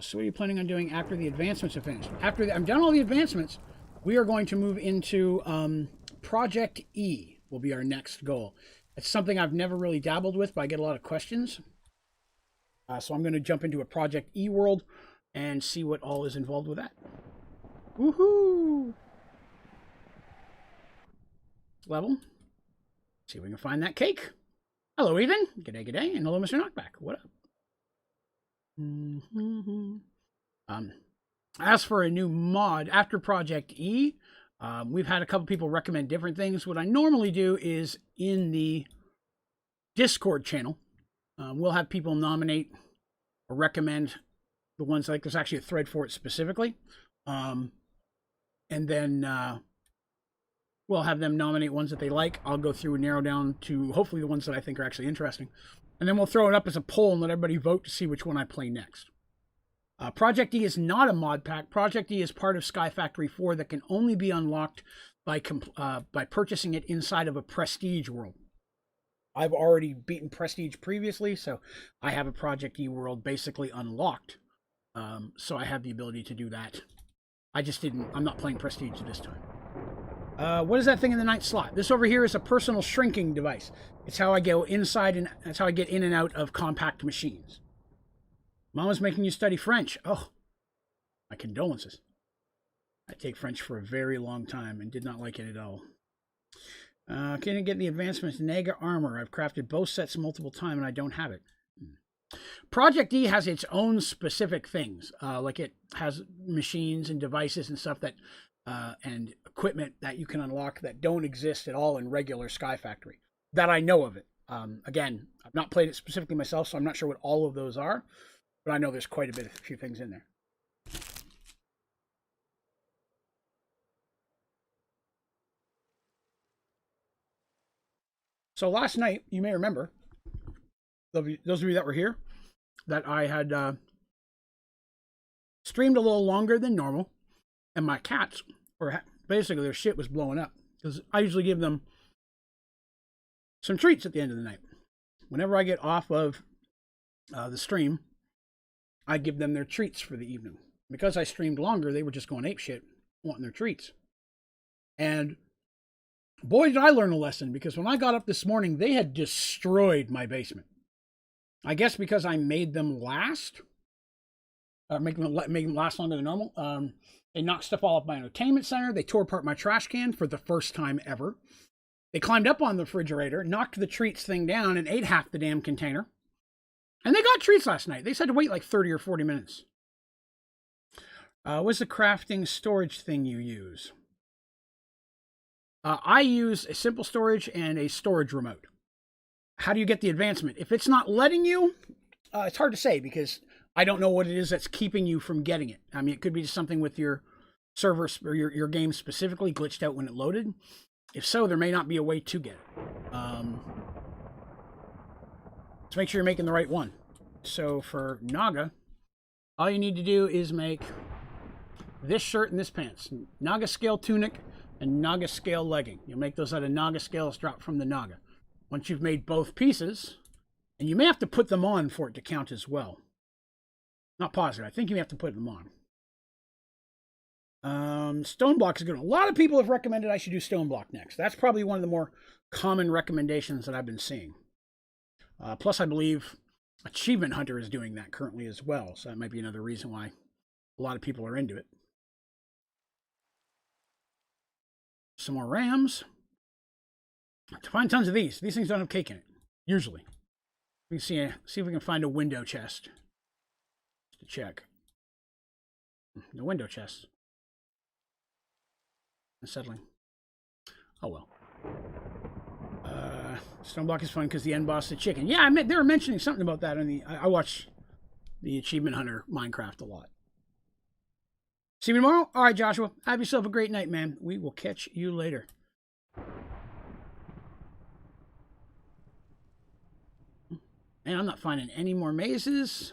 So what are you planning on doing after the advancements are finished? After I'm done all the advancements, we are going to move into Project E will be our next goal. It's something I've never really dabbled with, but I get a lot of questions. So I'm going to jump into a Project E world and see what all is involved with that. Woohoo! Level. See if we can find that cake. Hello, Ethan. G'day, g'day. And hello, Mr. Knockback. What up? As for a new mod, after Project E, we've had a couple people recommend different things. What I normally do is in the Discord channel, we'll have people nominate or recommend the ones, like there's actually a thread for it specifically. And then we'll have them nominate ones that they like. I'll go through and narrow down to hopefully the ones that I think are actually interesting. And then we'll throw it up as a poll and let everybody vote to see which one I play next. Project E is not a mod pack. Project E is part of Sky Factory 4 that can only be unlocked by purchasing it inside of a Prestige world. I've already beaten Prestige previously, so I have a Project E world basically unlocked. So I have the ability to do that. I'm not playing Prestige this time. What is that thing in the night slot? This over here is a personal shrinking device. It's how I go inside, and that's how I get in and out of compact machines. Mama's making you study French. Oh, my condolences. I take French for a very long time and did not like it at all. Can I get the advancements Naga armor? I've crafted both sets multiple times and I don't have it. Project E has its own specific things. Like it has machines and devices and stuff that and equipment that you can unlock that don't exist at all in regular Sky Factory. That I know of it. Again, I've not played it specifically myself, so I'm not sure what all of those are. But I know there's quite a few things in there. So last night, you may remember, those of you that were here, that I had streamed a little longer than normal, and my cats were basically their shit was blowing up because I usually give them some treats at the end of the night. Whenever I get off of the stream, I give them their treats for the evening. Because I streamed longer, they were just going apeshit, wanting their treats. And boy, did I learn a lesson, because when I got up this morning, they had destroyed my basement. I guess because I made them last, make them last longer than normal. They knocked stuff all up my entertainment center. They tore apart my trash can for the first time ever. They climbed up on the refrigerator, knocked the treats thing down, and ate half the damn container. And they got treats last night. They just had to wait like 30 or 40 minutes. What's the crafting storage thing you use? I use a simple storage and a storage remote. How do you get the advancement? If it's not letting you, it's hard to say because I don't know what it is that's keeping you from getting it. I mean, it could be just something with your server or your game specifically glitched out when it loaded. If so, there may not be a way to get it. So make sure you're making the right one. So for Naga, all you need to do is make this shirt and this pants. Naga scale tunic, and Naga scale legging. You'll make those out of Naga scales dropped from the Naga. Once you've made both pieces, and you may have to put them on for it to count as well. Not positive. I think you have to put them on. Stone block is good. A lot of people have recommended I should do stone block next. That's probably one of the more common recommendations that I've been seeing. Plus, I believe Achievement Hunter is doing that currently as well. So that might be another reason why a lot of people are into it. Some more rams. To find tons of these. These things don't have cake in it, usually. We can see if we can find a window chest. Just to check. No window chest. Unsettling. Oh well. Stone block is fun because the end boss is a chicken. Yeah, they were mentioning something about that in the. I watch the Achievement Hunter Minecraft a lot. See you tomorrow? All right, Joshua. Have yourself a great night, man. We will catch you later. And I'm not finding any more mazes.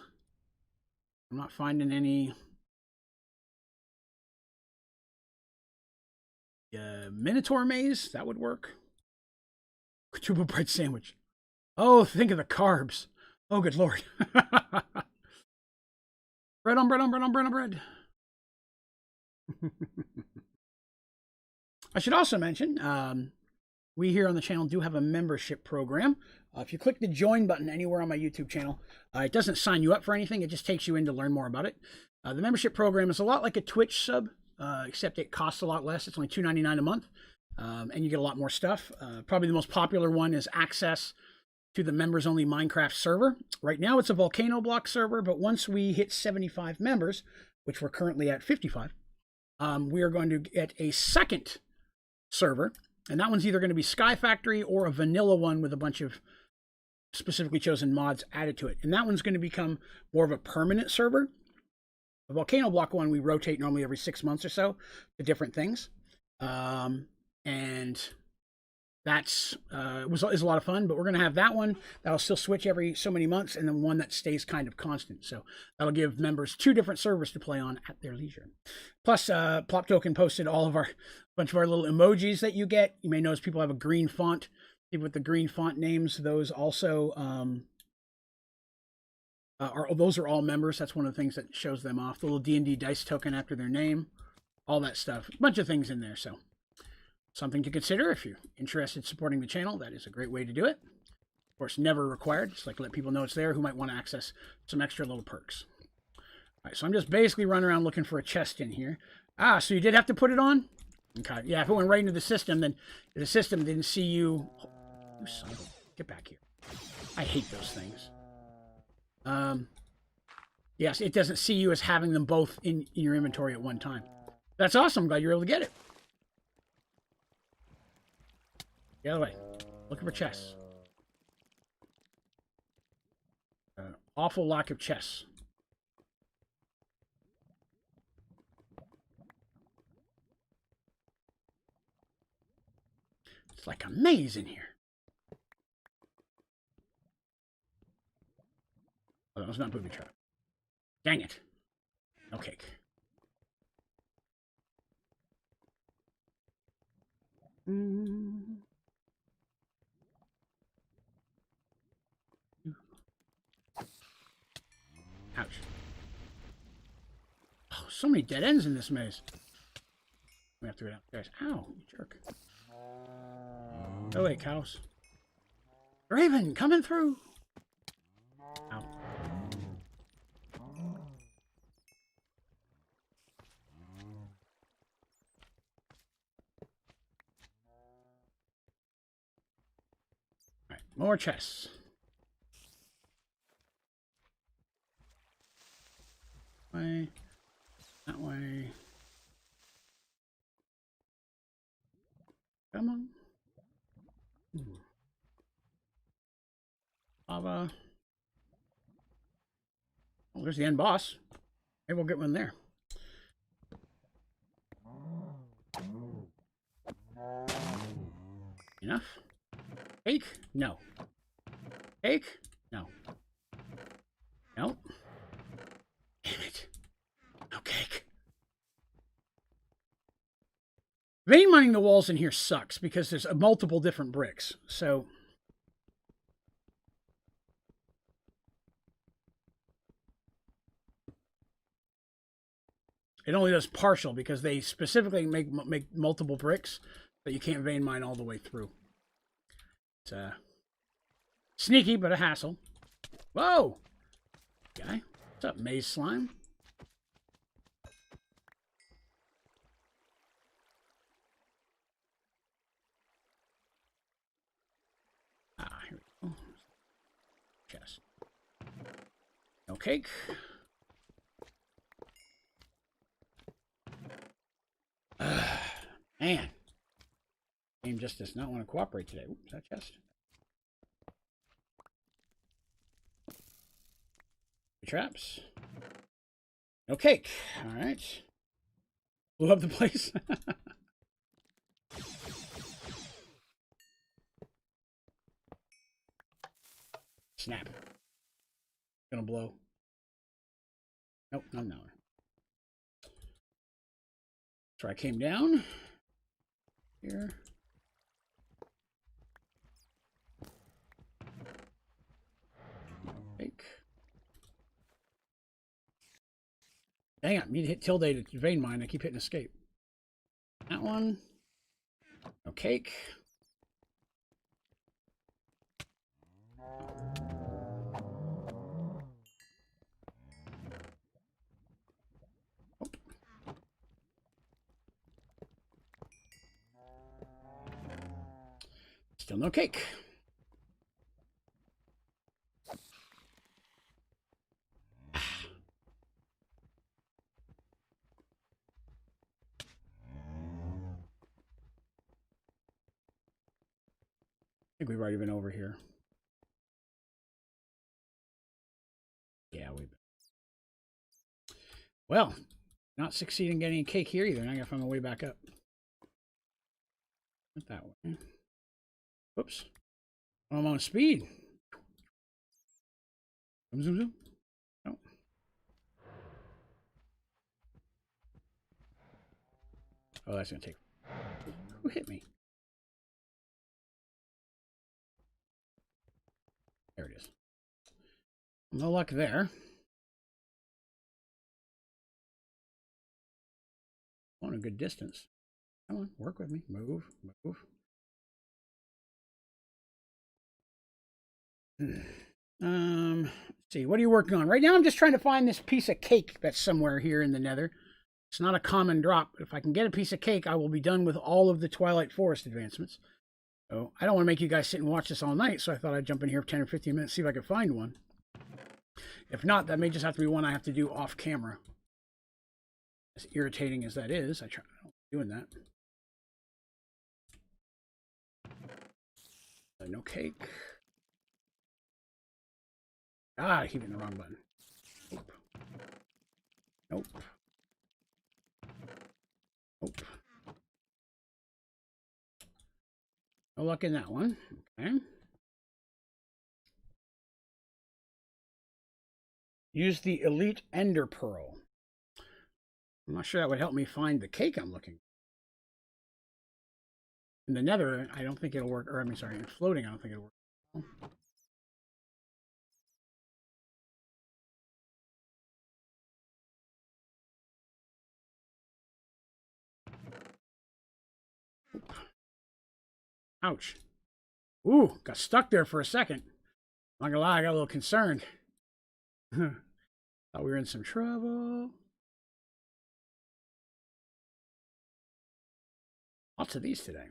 I'm not finding any Minotaur maze. That would work. Tuba bread sandwich. Oh, think of the carbs. Oh, good Lord. Bread on bread on bread on bread on bread. I should also mention, we here on the channel do have a membership program. If you click the join button anywhere on my YouTube channel, it doesn't sign you up for anything. It just takes you in to learn more about it. The membership program is a lot like a Twitch sub, except it costs a lot less. It's only $2.99 a month, and you get a lot more stuff. Probably the most popular one is access to the members-only Minecraft server. Right now it's a volcano block server, but once we hit 75 members, which we're currently at 55, we are going to get a second server, and that one's either going to be Sky Factory or a vanilla one with a bunch of specifically chosen mods added to it. And that one's going to become more of a permanent server. The volcano block one we rotate normally every 6 months or so to different things, and that's is a lot of fun. But we're going to have that one that'll still switch every so many months, and then one that stays kind of constant. So that'll give members 2 different servers to play on at their leisure. Plus, Plop Token posted all of our bunch of our little emojis that you get. You may notice people have a green font. People with the green font names, those also those are all members. That's one of the things that shows them off. The little D&D dice token after their name, all that stuff. A bunch of things in there. So something to consider if you're interested in supporting the channel. That is a great way to do it. Of course, never required. Just like to let people know it's there who might want to access some extra little perks. All right, so I'm just basically running around looking for a chest in here. Ah, so you did have to put it on? Okay. Yeah, if it went right into the system, then the system didn't see you. You son of a... Get back here. I hate those things. Yes, it doesn't see you as having them both in your inventory at one time. That's awesome. I'm glad you're able to get it. The other way. Looking for chests. Awful lack of chests. It's like a maze in here. Oh, that was not booby trap. Dang it. No cake. Ouch. Oh, so many dead ends in this maze. We have to go downstairs. Ow, you jerk. Oh, wait, cows. Draven, coming through. Ow. Alright, more chests. Way. That way. Come on. Lava. Oh, there's the end boss. Maybe we'll get one there. Enough? Cake? No. Cake? No. Nope. Damn it. No cake. Vein mining the walls in here sucks because there's multiple different bricks. So it only does partial because they specifically make multiple bricks, but you can't vein mine all the way through. It's sneaky, but a hassle. Whoa! Guy. What's up, maze slime? Ah, here we go. Chest. No cake. Man. Game just does not want to cooperate today. Oops, that chest. Traps. No cake. All right. Blew up the place. Snap. Gonna blow. Nope, I'm not. So I came down here. Cake. Dang it, I need to hit tilde to vein mine. I keep hitting escape. That one. No cake. Oh. Still no cake. I think we've already been over here. Yeah, we've been. Well, not succeeding getting a cake here either. Now I gotta find my way back up. Not that way. Whoops. Oh, I'm on speed. Zoom, zoom, zoom. No. Oh, that's gonna take. Who hit me? There it is. No luck there. On a good distance. Come on, work with me. Move, move. Let's see, what are you working on? Right now I'm just trying to find this piece of cake that's somewhere here in the nether. It's not a common drop. If I can get a piece of cake, I will be done with all of the Twilight Forest advancements. So I don't want to make you guys sit and watch this all night, so I thought I'd jump in here for 10 or 15 minutes, see if I could find one. If not, that may just have to be one I have to do off camera. As irritating as that is, I don't like doing that. No cake. Ah, I keep hitting the wrong button. Nope. Nope. Nope. No luck in that one. Okay. Use the Elite Ender Pearl. I'm not sure that would help me find the cake I'm looking for. In the nether, I don't think it'll work. Or, I mean, sorry, in floating, I don't think it'll work. Ouch. Ooh, got stuck there for a second. Not gonna lie, I got a little concerned. Thought we were in some trouble. Lots of these today.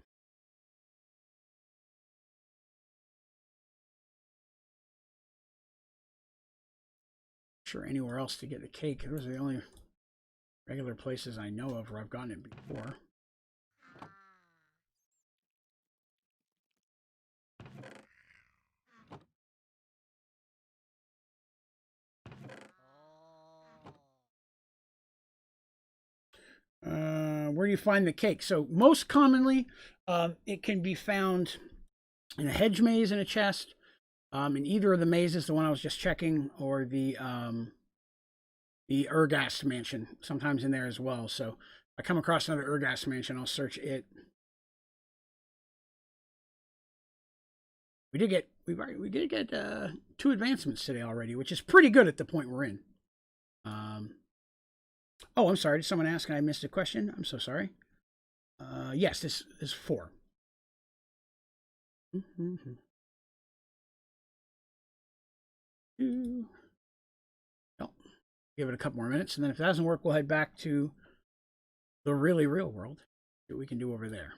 Sure, anywhere else to get the cake. Those are the only regular places I know of where I've gotten it before. Where do you find the cake? So most commonly, it can be found in a hedge maze in a chest, in either of the mazes, the one I was just checking, or the Ergast mansion, sometimes in there as well. So I come across another Ergas mansion, I'll search it. We did get 2 advancements today already, which is pretty good at the point we're in. Oh, I'm sorry. Did someone ask and I missed a question? I'm so sorry. Yes, this is 4. Well, give it a couple more minutes, and then if it doesn't work, we'll head back to the really real world. See what we can do over there.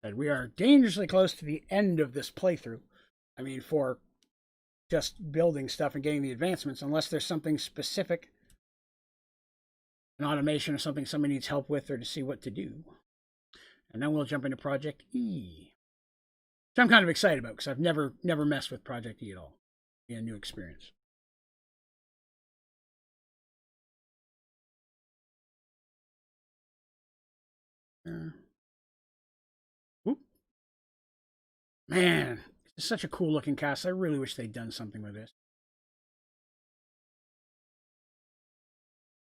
And we are dangerously close to the end of this playthrough. I mean, for just building stuff and getting the advancements, unless there's something specific, an automation or something somebody needs help with or to see what to do. And then we'll jump into Project E, which I'm kind of excited about because I've never messed with Project E at all. It'll be a new experience. Whoop. Man, it's such a cool looking cast. I really wish they'd done something with this.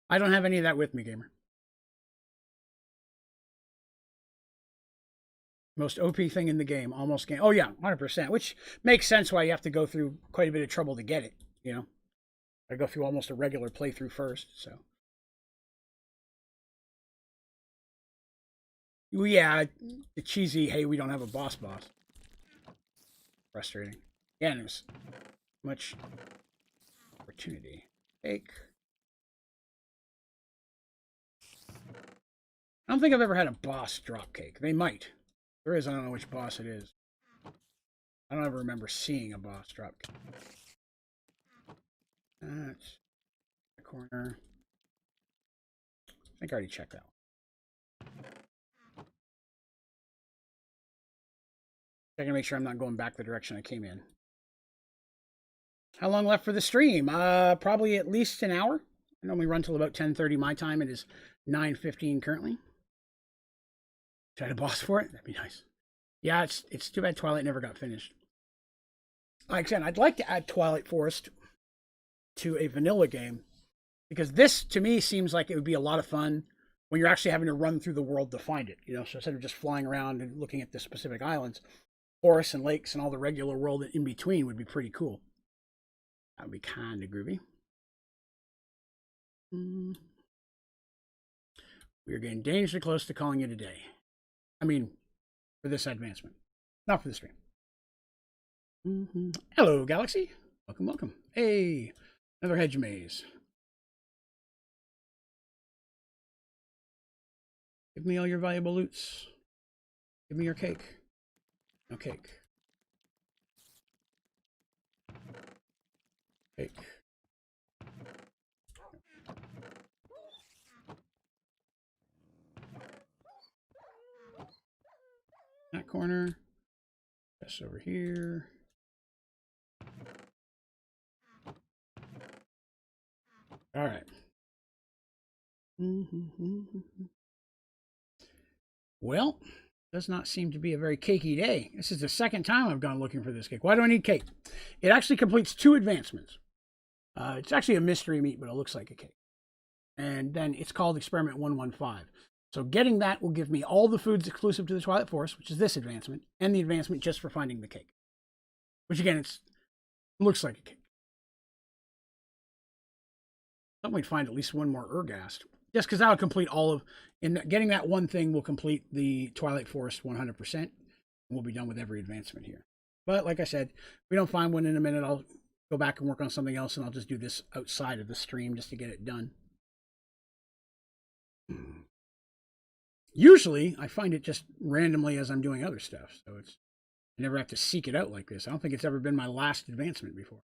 I don't have any of that with me, gamer. Most OP thing in the game, almost game. Oh yeah, 100%, which makes sense why you have to go through quite a bit of trouble to get it, you know. I go through almost a regular playthrough first, so. Well, yeah, the cheesy, hey, we don't have a boss. Frustrating. Again, it was much opportunity. Cake. I don't think I've ever had a boss drop cake. They might. There is, I don't know which boss it is. I don't ever remember seeing a boss drop cake. That's the corner. I think I already checked that one. Checking to make sure I'm not going back the direction I came in. How long left for the stream? Probably at least an hour. I normally run till about 10:30 my time. It is 9:15 currently. Should I have a boss for it? That'd be nice. Yeah, it's too bad Twilight never got finished. Like I said, I'd like to add Twilight Forest to a vanilla game because this, to me, seems like it would be a lot of fun when you're actually having to run through the world to find it. You know, so instead of just flying around and looking at the specific islands, forests and lakes and all the regular world in between would be pretty cool. That would be kind of groovy. We are getting dangerously close to calling it a day. I mean, for this advancement, not for the stream. Hello, Galaxy. Welcome, welcome. Hey, another hedge maze. Give me all your valuable loots. Give me your cake. No cake. Cake. That corner. Just over here. All right. Well, does not seem to be a very cakey day. This is the second time I've gone looking for this cake. Why do I need cake? It actually completes 2 advancements. It's actually a mystery meat, but it looks like a cake. And then it's called Experiment 115. So getting that will give me all the foods exclusive to the Twilight Forest, which is this advancement, and the advancement just for finding the cake. Which again, it looks like a cake. I thought we'd find at least one more Ergast. Just because that'll complete all of, and getting that one thing will complete the Twilight Forest 100%. And we'll be done with every advancement here. But like I said, if we don't find one in a minute, I'll go back and work on something else, and I'll just do this outside of the stream just to get it done. Usually, I find it just randomly as I'm doing other stuff, so I never have to seek it out like this. I don't think it's ever been my last advancement before.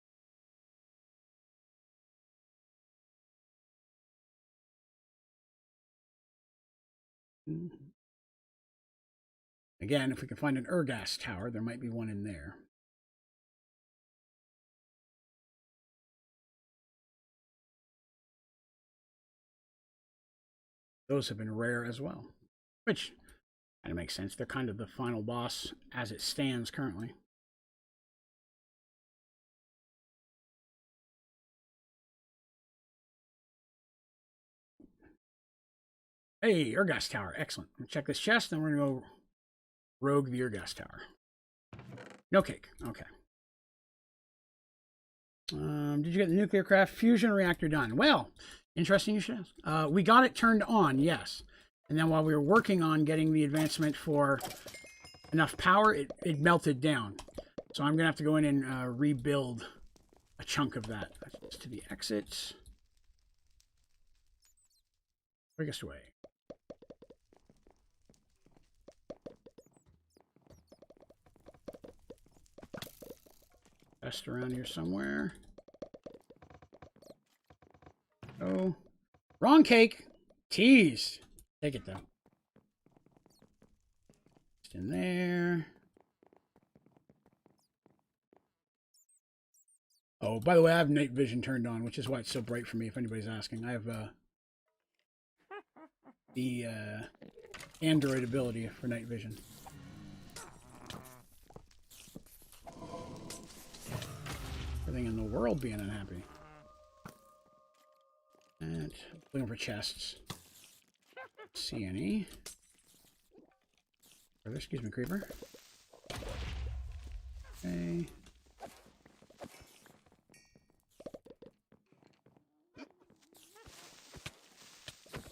Again, if we can find an Ergast tower, there might be one in there. Those have been rare as well, which kind of makes sense. They're kind of the final boss as it stands currently. Hey, Ergas Tower. Excellent. I'm gonna check this chest, then we're gonna go rogue the Ergas Tower. No cake. Okay. Did you get the nuclear craft fusion reactor done? Well, interesting you should ask. We got it turned on, yes. And then while we were working on getting the advancement for enough power, it melted down. So I'm going to have to go in and rebuild a chunk of that. That's to the exits. Biggest way. Best around here somewhere. Oh, wrong cake. Tease. Take it though. Just in there. Oh, by the way, I have night vision turned on, which is why it's so bright for me, if anybody's asking. I have the Android ability for night vision. Everything in the world being unhappy. And looking for chests. See any? Excuse me, creeper. Okay.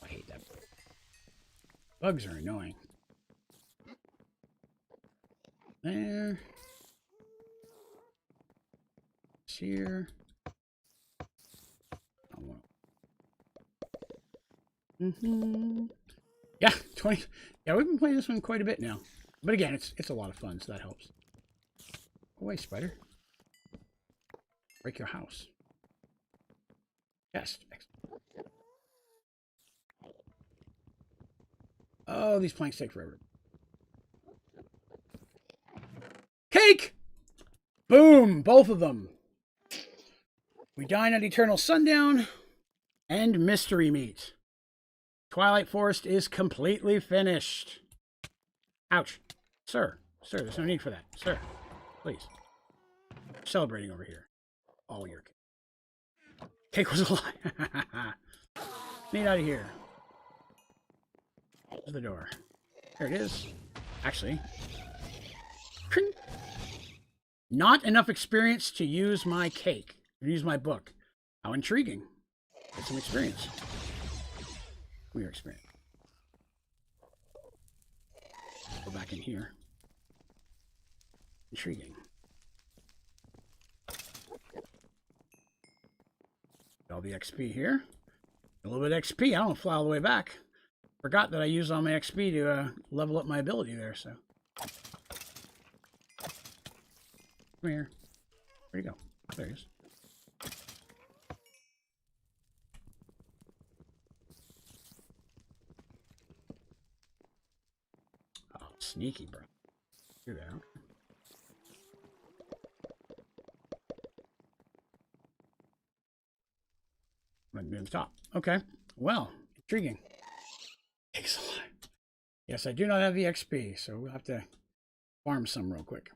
I hate that. Bugs are annoying. There. It's here. Yeah, 20. Yeah, we've been playing this one quite a bit now. But again, it's a lot of fun, so that helps. Go away, spider. Break your house. Yes. Excellent. Oh, these planks take forever. Cake! Boom! Both of them. We dine at Eternal Sundown and Mystery Meat. Twilight Forest is completely finished. Ouch. Sir, there's no need for that. Sir, please. Celebrating over here. All your cake. Cake was a lie. Need out of here. There's the door. There it is. Actually. Not enough experience to use my cake. Use my book. How intriguing. Get some experience. Weird experience. Go back in here. Intriguing. All the XP here. A little bit of XP. I don't fly all the way back. Forgot that I used all my XP to level up my ability there, so. Come here. Where'd he go? There he is. Oh, sneaky, bro. You're there. I'm near the top. Okay. Well, intriguing. Excellent. Yes, I do not have the XP, so we'll have to farm some real quick.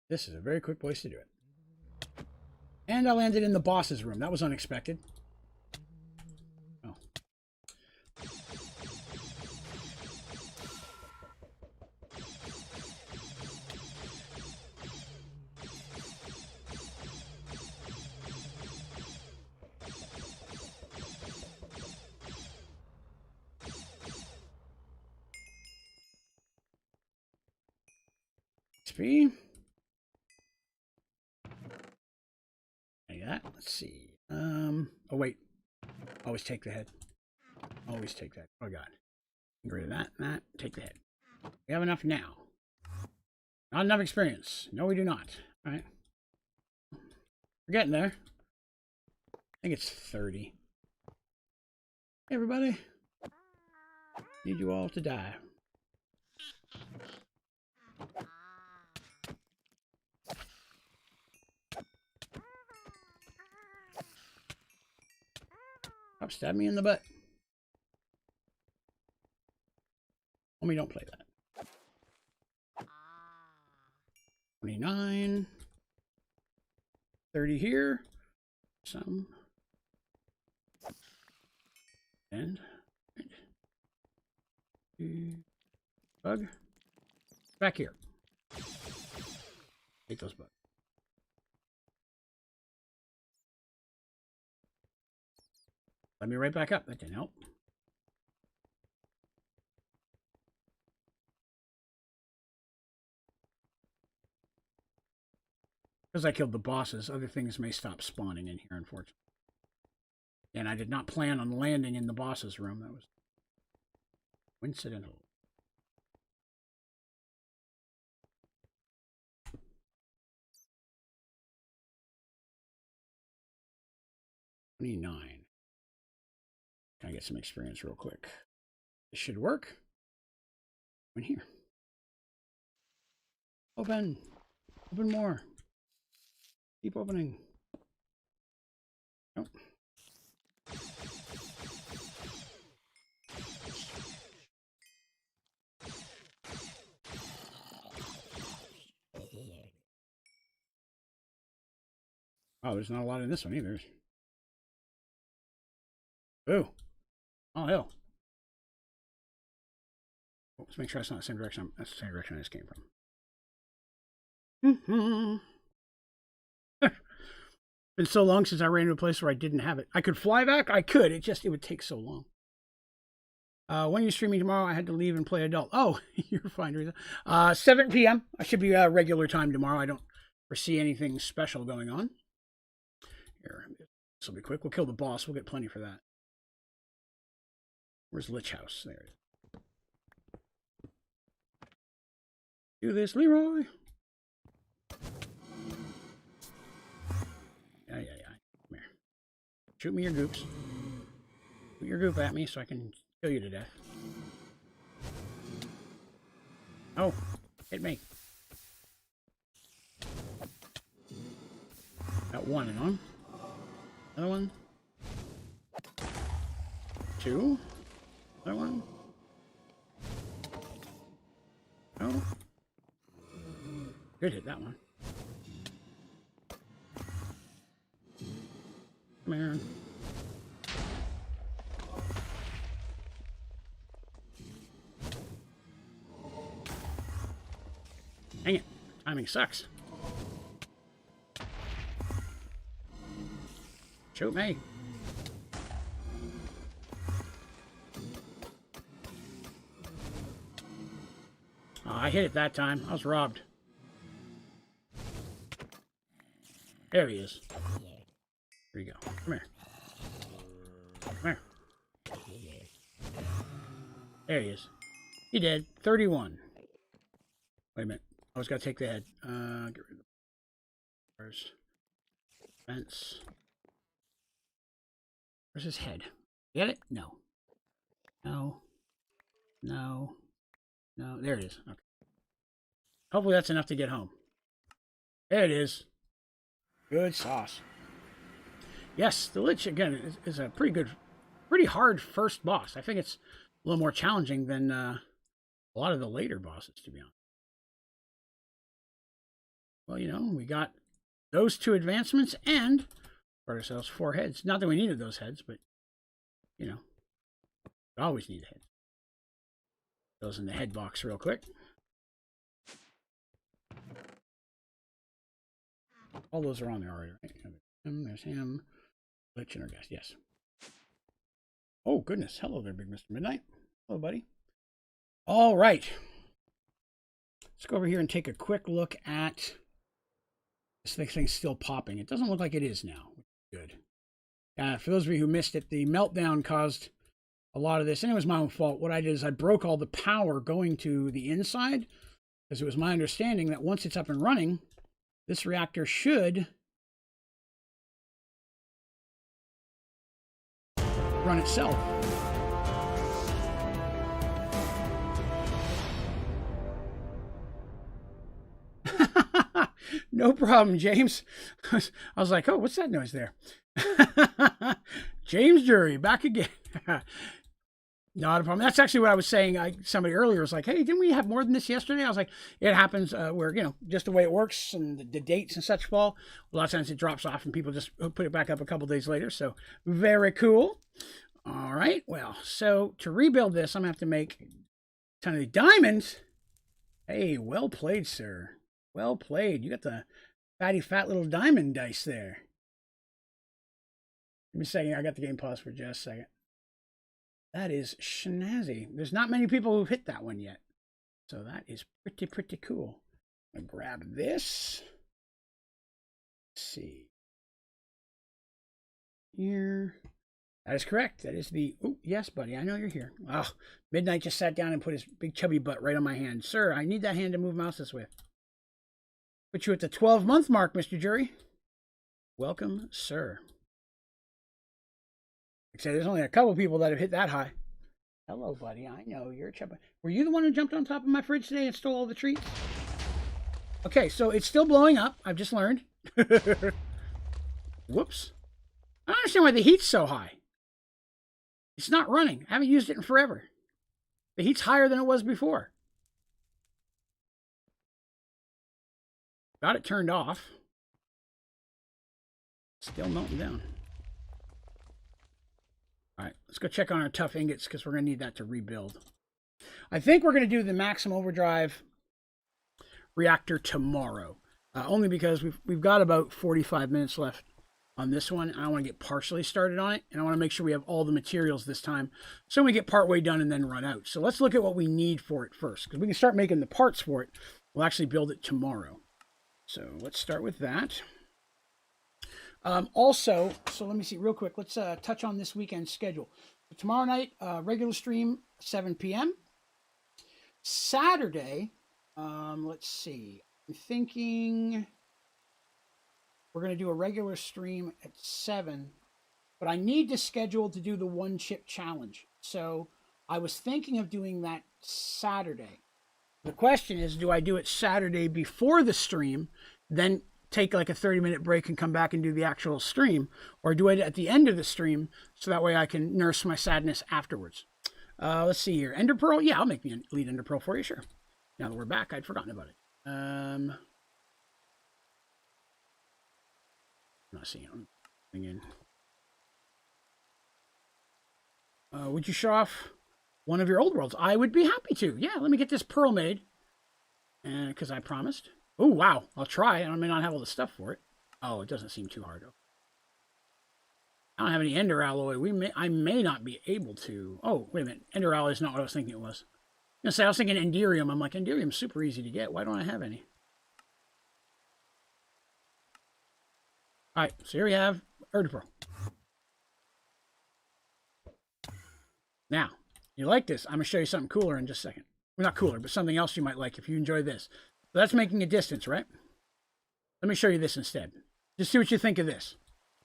This is a very quick place to do it. And I landed in the boss's room. That was unexpected. Oh. XP. That. Let's see. Oh wait. Always take the head. Always take that. Oh god. Get rid of that. That. Take the head. We have enough now. Not enough experience. No, we do not. All right. We're getting there. I think it's 30. Hey, everybody. Need you all to die. Stop stabbing me in the butt. Homie, don't play that. 29. 30 here. Some. And bug back here. Take those bugs. Let me right back up. That didn't help. Because I killed the bosses, other things may stop spawning in here, unfortunately. And I did not plan on landing in the boss's room. That was coincidental. $29. Can I get some experience real quick? This should work. In here. Open. Open more. Keep opening. Nope. Oh, there's not a lot in this one either. Ooh. Oh, hell. Let's make sure that's not the same direction. That's the same direction I just came from. Been so long since I ran to a place where I didn't have it. I could fly back. I could. It would take so long. When you're streaming tomorrow, I had to leave and play adult. Oh, you're fine, Teresa. 7 p.m. I should be regular time tomorrow. I don't foresee anything special going on. Here, this will be quick. We'll kill the boss. We'll get plenty for that. Where's Lich House? There it is. Do this, Leroy. Yeah. Come here. Shoot me your goops. Shoot your goop at me so I can kill you to death. Oh, hit me. Got one on. Another one. Two. Another one. Oh. Good hit that one. Come here. Dang it. Timing sucks. Shoot me. Oh, I hit it that time. I was robbed. There he is. Here you go. Come here. Come here. There he is. He did. 31. Wait a minute. I was got to take the head. Get rid of the bars. Fence. Where's his head? Get it? No. No. No. No. There it is. Okay. Hopefully that's enough to get home. There it is. Good sauce. Yes, the Lich, again, is a pretty hard first boss. I think it's a little more challenging than a lot of the later bosses, to be honest. Well, you know, we got those 2 advancements and got ourselves 4 heads. Not that we needed those heads, but, you know, we always need heads. Those in the head box real quick. All those are on there already, right? There's him. Lich and our guest, yes. Oh, goodness. Hello there, Big Mr. Midnight. Hello, buddy. All right. Let's go over here and take a quick look at this thing's still popping. It doesn't look like it is now. Good. For those of you who missed it, the meltdown caused a lot of this, and it was my own fault. What I did is I broke all the power going to the inside, because it was my understanding that once it's up and running, this reactor should run itself. No problem, James. I was like, oh, what's that noise there? James Jury, back again. Not a problem. That's actually what I was saying. Somebody earlier was like, hey, didn't we have more than this yesterday? I was like, it happens where, you know, just the way it works and the dates and such fall. A lot of times it drops off and people just put it back up a couple days later. So very cool. All right, well, so to rebuild this, I'm going to have to make a ton of diamonds. Hey, well played, sir. Well played. You got the fatty, fat little diamond dice there. Give me a second. I got the game paused for just a second. That is snazzy. There's not many people who've hit that one yet. So that is pretty cool. I'm going to grab this. Let's see. Here. That is correct. That is the... Oh, yes, buddy. I know you're here. Oh, Midnight just sat down and put his big chubby butt right on my hand. Sir, I need that hand to move mouses with. Put you at the 12-month mark, Mr. Jury. Welcome, sir. Like I said, there's only a couple people that have hit that high. Hello, buddy. I know you're chubby. Were you the one who jumped on top of my fridge today and stole all the treats? Okay, so it's still blowing up. I've just learned. Whoops. I don't understand why the heat's so high. It's not running. I haven't used it in forever. The heat's higher than it was before. Got it turned off. Still melting down. All right, let's go check on our tough ingots because we're going to need that to rebuild. I think we're going to do the maximum overdrive reactor tomorrow. Only because we've got about 45 minutes left on this one. I want to get partially started on it, and I want to make sure we have all the materials this time so we get partway done and then run out. So let's look at what we need for it first, because we can start making the parts for it. We'll actually build it tomorrow. So let's start with that. Also, so let me see real quick. Let's touch on this weekend schedule. So tomorrow night, regular stream, 7 p.m. Saturday, let's see. I'm thinking we're going to do a regular stream at 7, but I need to schedule to do the one chip challenge. So I was thinking of doing that Saturday. The question is, do I do it Saturday before the stream, then take like a 30-minute break and come back and do the actual stream, or do it at the end of the stream so that way I can nurse my sadness afterwards? Let's see here. Ender Pearl? Yeah, I'll make the lead Ender Pearl for you, sure. Now that we're back, I'd forgotten about it. I'm not seeing it. Again. Would you show off one of your old worlds? I would be happy to. Yeah, let me get this pearl made. Because I promised. Oh, wow. I'll try. I may not have all the stuff for it. Oh, it doesn't seem too hard, though. I don't have any ender alloy. I may not be able to. Oh, wait a minute. Ender alloy is not what I was thinking it was. I was thinking Enderium. I'm like, Enderium's super easy to get. Why don't I have any? All right, so here we have Ender Pearl. Now, you like this? I'm going to show you something cooler in just a second. Well, not cooler, but something else you might like if you enjoy this. So that's making a distance, right? Let me show you this instead. Just see what you think of this,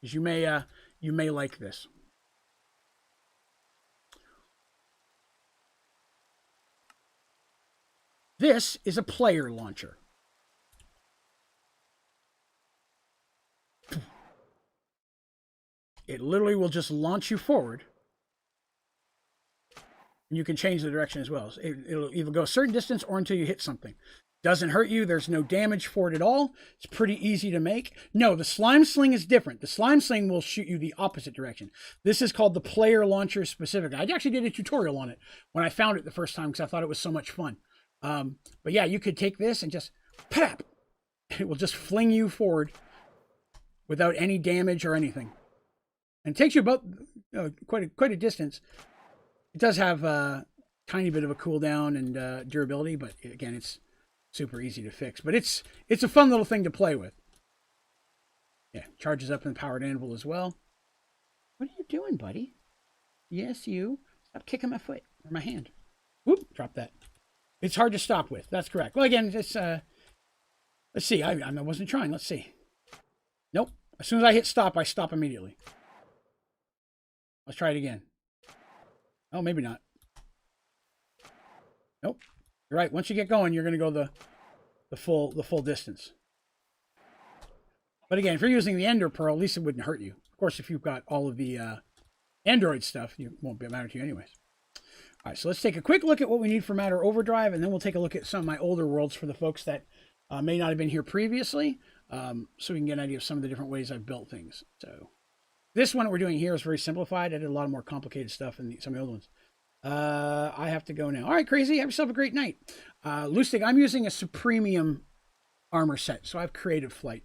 because you may like this. This is a player launcher. It literally will just launch you forward. And you can change the direction as well. It'll either go a certain distance or until you hit something. Doesn't hurt you. There's no damage for it at all. It's pretty easy to make. No, the slime sling is different. The slime sling will shoot you the opposite direction. This is called the player launcher specific. I actually did a tutorial on it when I found it the first time because I thought it was so much fun. But yeah, you could take this and just pap. It will just fling you forward without any damage or anything. And it takes you about quite a distance. It does have a tiny bit of a cooldown and durability, but again, it's super easy to fix. But it's a fun little thing to play with. Yeah, charges up in the powered anvil as well. What are you doing, buddy? Yes, you. Stop kicking my foot or my hand. Whoop, drop that. It's hard to stop with. That's correct. Well, again, it's let's see. I wasn't trying. Let's see. Nope. As soon as I hit stop, I stop immediately. Let's try it again. Oh, maybe not. Nope. You're right. Once you get going, you're going to go the full distance. But again, if you're using the Ender Pearl, at least it wouldn't hurt you. Of course, if you've got all of the Android stuff, it won't matter to you anyways. All right, so let's take a quick look at what we need for Matter Overdrive, and then we'll take a look at some of my older worlds for the folks that may not have been here previously, so we can get an idea of some of the different ways I've built things. So This one we're doing here is very simplified. I did a lot more complicated stuff in some of the other ones. I have to go now. All right, Crazy, have yourself a great night. Lustig, I'm using a Supremium armor set, so I've created flight.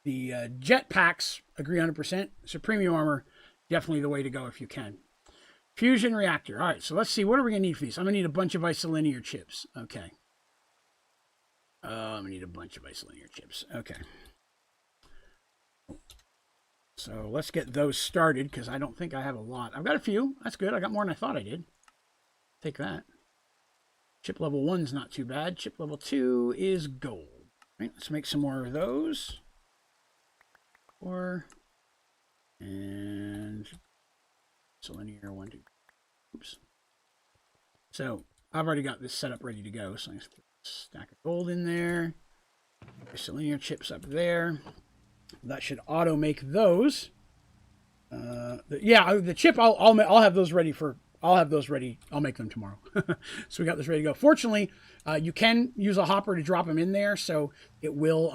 The jetpacks, agree 100%. Supremium armor, definitely the way to go if you can. Fusion reactor. All right, so let's see. What are we going to need for these? I'm going to need a bunch of isolinear chips. Okay. I'm going to need a bunch of isolinear chips. Okay. So let's get those started because I don't think I have a lot. I've got a few. That's good. I got more than I thought I did. Take that. Chip level 1's not too bad. Chip level 2 is gold. All right, let's make some more of those. 4 and so linear 1, 2. Oops. So I've already got this set up ready to go. So let's put a stack of gold in there. There's some linear chips up there. That should auto make those. The chip I'll have those ready for. I'll have those ready. I'll make them tomorrow. So we got this ready to go. Fortunately, you can use a hopper to drop them in there, so it will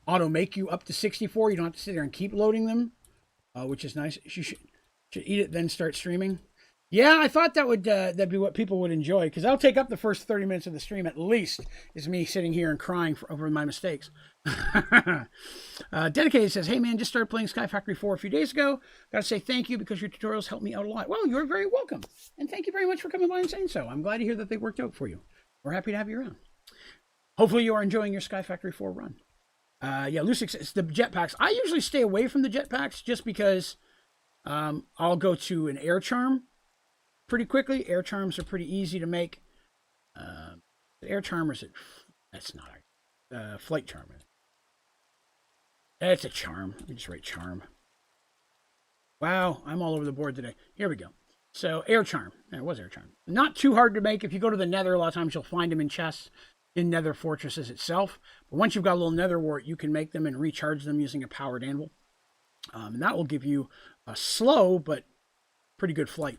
auto make you up to 64. You don't have to sit there and keep loading them, which is nice. You should eat it, then start streaming. Yeah, I thought that would that'd be what people would enjoy, because that'll take up the first 30 minutes of the stream at least, is me sitting here and crying over my mistakes. Dedicated says, hey man, just started playing Sky Factory 4 a few days ago. Gotta say thank you because your tutorials helped me out a lot. Well, you're very welcome. And thank you very much for coming by and saying so. I'm glad to hear that they worked out for you. We're happy to have you around. Hopefully you are enjoying your Sky Factory 4 run. Yeah, Lucix, it's the jetpacks. I usually stay away from the jetpacks just because I'll go to an air charm pretty quickly. Air charms are pretty easy to make. The air charm is that's not a flight charm. It's a charm. Let me just write charm. Wow, I'm all over the board today. Here we go. So air charm. There was air charm. Not too hard to make. If you go to the Nether, a lot of times you'll find them in chests in Nether fortresses itself. But once you've got a little Nether wart, you can make them and recharge them using a powered anvil. And that will give you a slow but pretty good flight.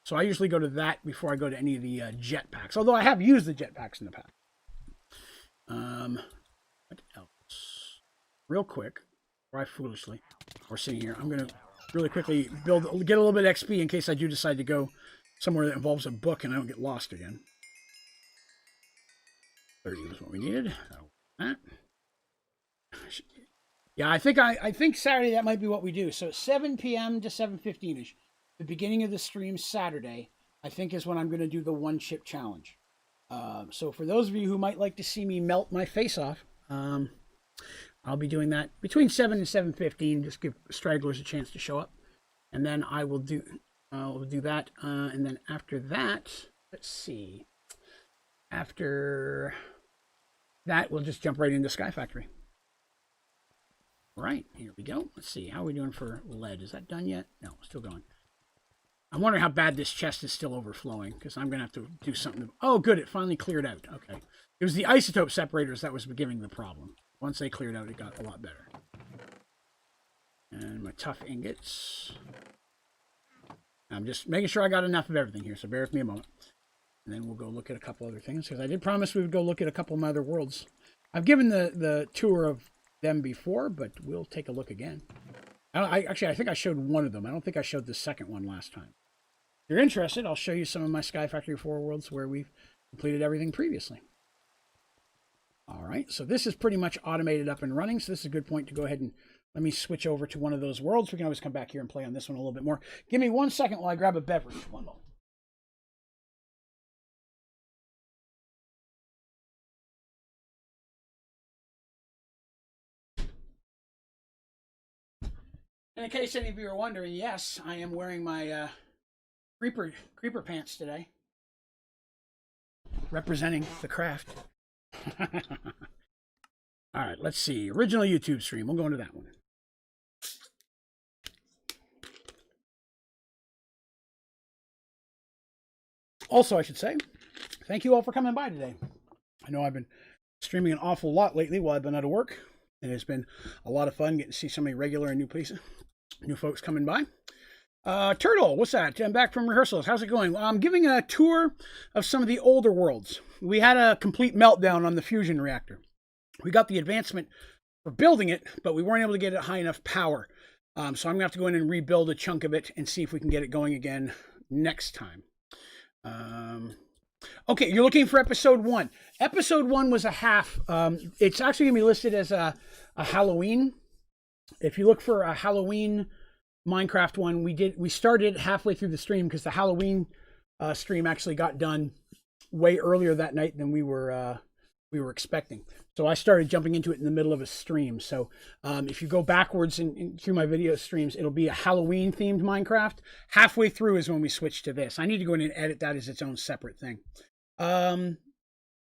So I usually go to that before I go to any of the jetpacks. Although I have used the jetpacks in the past. What else? Real quick, or I foolishly, we're sitting here. I'm going to really quickly get a little bit of XP in case I do decide to go somewhere that involves a book and I don't get lost again. 30 was what we needed. That. Yeah, I think Saturday that might be what we do. So 7 p.m. to 7:15ish. The beginning of the stream Saturday, I think, is when I'm going to do the one chip challenge. So for those of you who might like to see me melt my face off, I'll be doing that between 7 and 7:15. Just give stragglers a chance to show up, and then I'll do that. And then after that, let's see. After that, we'll just jump right into Sky Factory. All right, here we go. Let's see. How are we doing for lead? Is that done yet? No, still going. I'm wondering how bad this chest is still overflowing, because I'm going to have to do something. Oh, good. It finally cleared out. Okay. It was the isotope separators that was giving the problem. Once they cleared out, it got a lot better. And my tough ingots. I'm just making sure I got enough of everything here, so bear with me a moment. And then we'll go look at a couple other things, because I did promise we would go look at a couple of my other worlds. I've given the tour of them before, but we'll take a look again. I think I showed one of them. I don't think I showed the second one last time. If you're interested, I'll show you some of my Sky Factory 4 worlds where we've completed everything previously. All right, so this is pretty much automated up and running, so this is a good point to go ahead and let me switch over to one of those worlds. We can always come back here and play on this one a little bit more. Give me 1 second while I grab a beverage. One moment. And in case any of you are wondering, yes, I am wearing my creeper pants today, representing the craft. All right, let's see. Original YouTube stream. We'll go into that one. Also, I should say, thank you all for coming by today. I know I've been streaming an awful lot lately while I've been out of work, and it's been a lot of fun getting to see so many regular and new folks coming by. Turtle, what's that? I'm back from rehearsals. How's it going? I'm giving a tour of some of the older worlds. We had a complete meltdown on the fusion reactor. We got the advancement for building it, but we weren't able to get it high enough power. So I'm going to have to go in and rebuild a chunk of it and see if we can get it going again next time. Okay, you're looking for episode 1. Episode 1 was a half. It's actually going to be listed as a Halloween. If you look for a Halloween Minecraft one, we started halfway through the stream because the Halloween stream actually got done way earlier that night than we were expecting. So I started jumping into it in the middle of a stream. So if you go backwards through my video streams, it'll be a Halloween themed Minecraft. Halfway through is when we switch to this. I need to go in and edit that as its own separate thing. And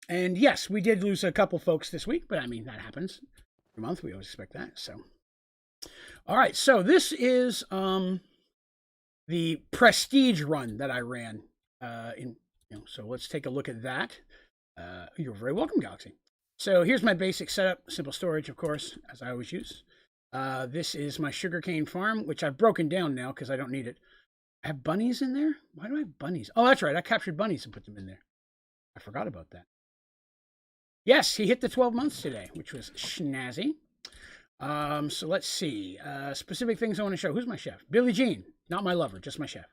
yes, we did lose a couple folks this week, but I mean, that happens every month. We always expect that. So, all right. So this is the prestige run that I ran. So let's take a look at that. You're very welcome, Galaxy. So here's my basic setup. Simple storage, of course, as I always use. This is my sugarcane farm, which I've broken down now because I don't need it. I have bunnies in there? Why do I have bunnies? Oh, that's right. I captured bunnies and put them in there. I forgot about that. Yes, he hit the 12 months today, which was snazzy. So let's see. Specific things I want to show. Who's my chef? Billie Jean. Not my lover, just my chef.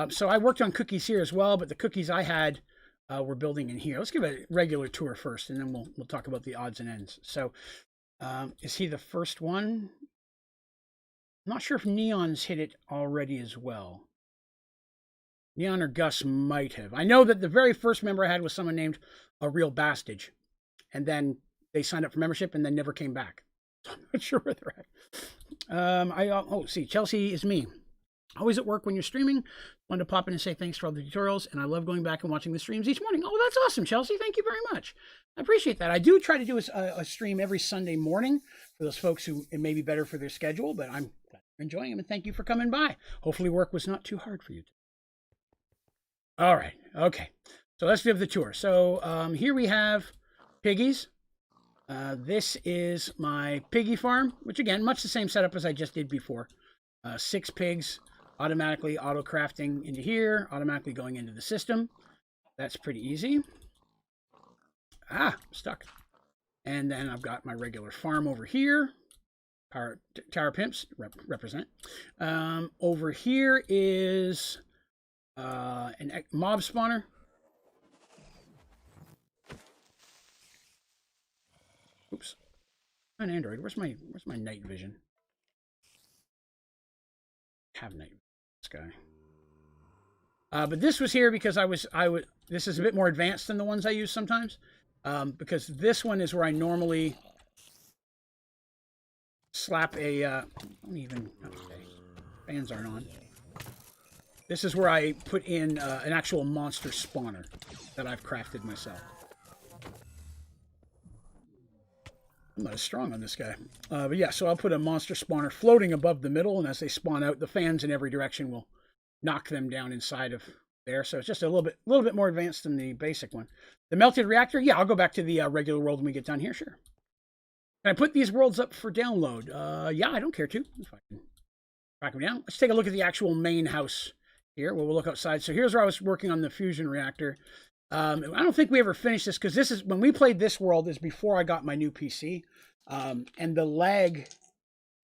So I worked on cookies here as well, but the cookies I had we're building in here. Let's give a regular tour first, and then we'll talk about the odds and ends. So is he the first one? I'm not sure if Neon's hit it already as well. Neon or Gus might have. I know that the very first member I had was someone named A Real Bastage, and then they signed up for membership and then never came back. So I'm not sure where they're at. See, Chelsea is me. Always at work when you're streaming. Wanted to pop in and say thanks for all the tutorials, and I love going back and watching the streams each morning. Oh, that's awesome, Chelsea. Thank you very much. I appreciate that. I do try to do a stream every Sunday morning for those folks who it may be better for their schedule, but I'm glad you're enjoying them, and thank you for coming by. Hopefully work was not too hard for you. All right. Okay. So let's give the tour. So here we have piggies. This is my piggy farm, which again, much the same setup as I just did before. 6 pigs. Automatically auto crafting into here, automatically going into the system. That's pretty easy. Stuck. And then I've got my regular farm over here. Tower Pimps represent. Over here is a mob spawner. Oops. On Android, where's my night vision? Have night vision. Guy. But this was here because this is a bit more advanced than the ones I use sometimes. Because this one is where I normally slap a, fans aren't on. This is where I put in an actual monster spawner that I've crafted myself. I'm not as strong on this guy. But yeah, so I'll put a monster spawner floating above the middle, and as they spawn out, the fans in every direction will knock them down inside of there. So it's just a little bit more advanced than the basic one. The melted reactor, yeah, I'll go back to the regular world when we get done here, sure. Can I put these worlds up for download? Yeah, I don't care to. If I can track them down. Let's take a look at the actual main house here. We'll look outside. So here's where I was working on the fusion reactor. I don't think we ever finished this because this is when we played this world is before I got my new PC, and the lag,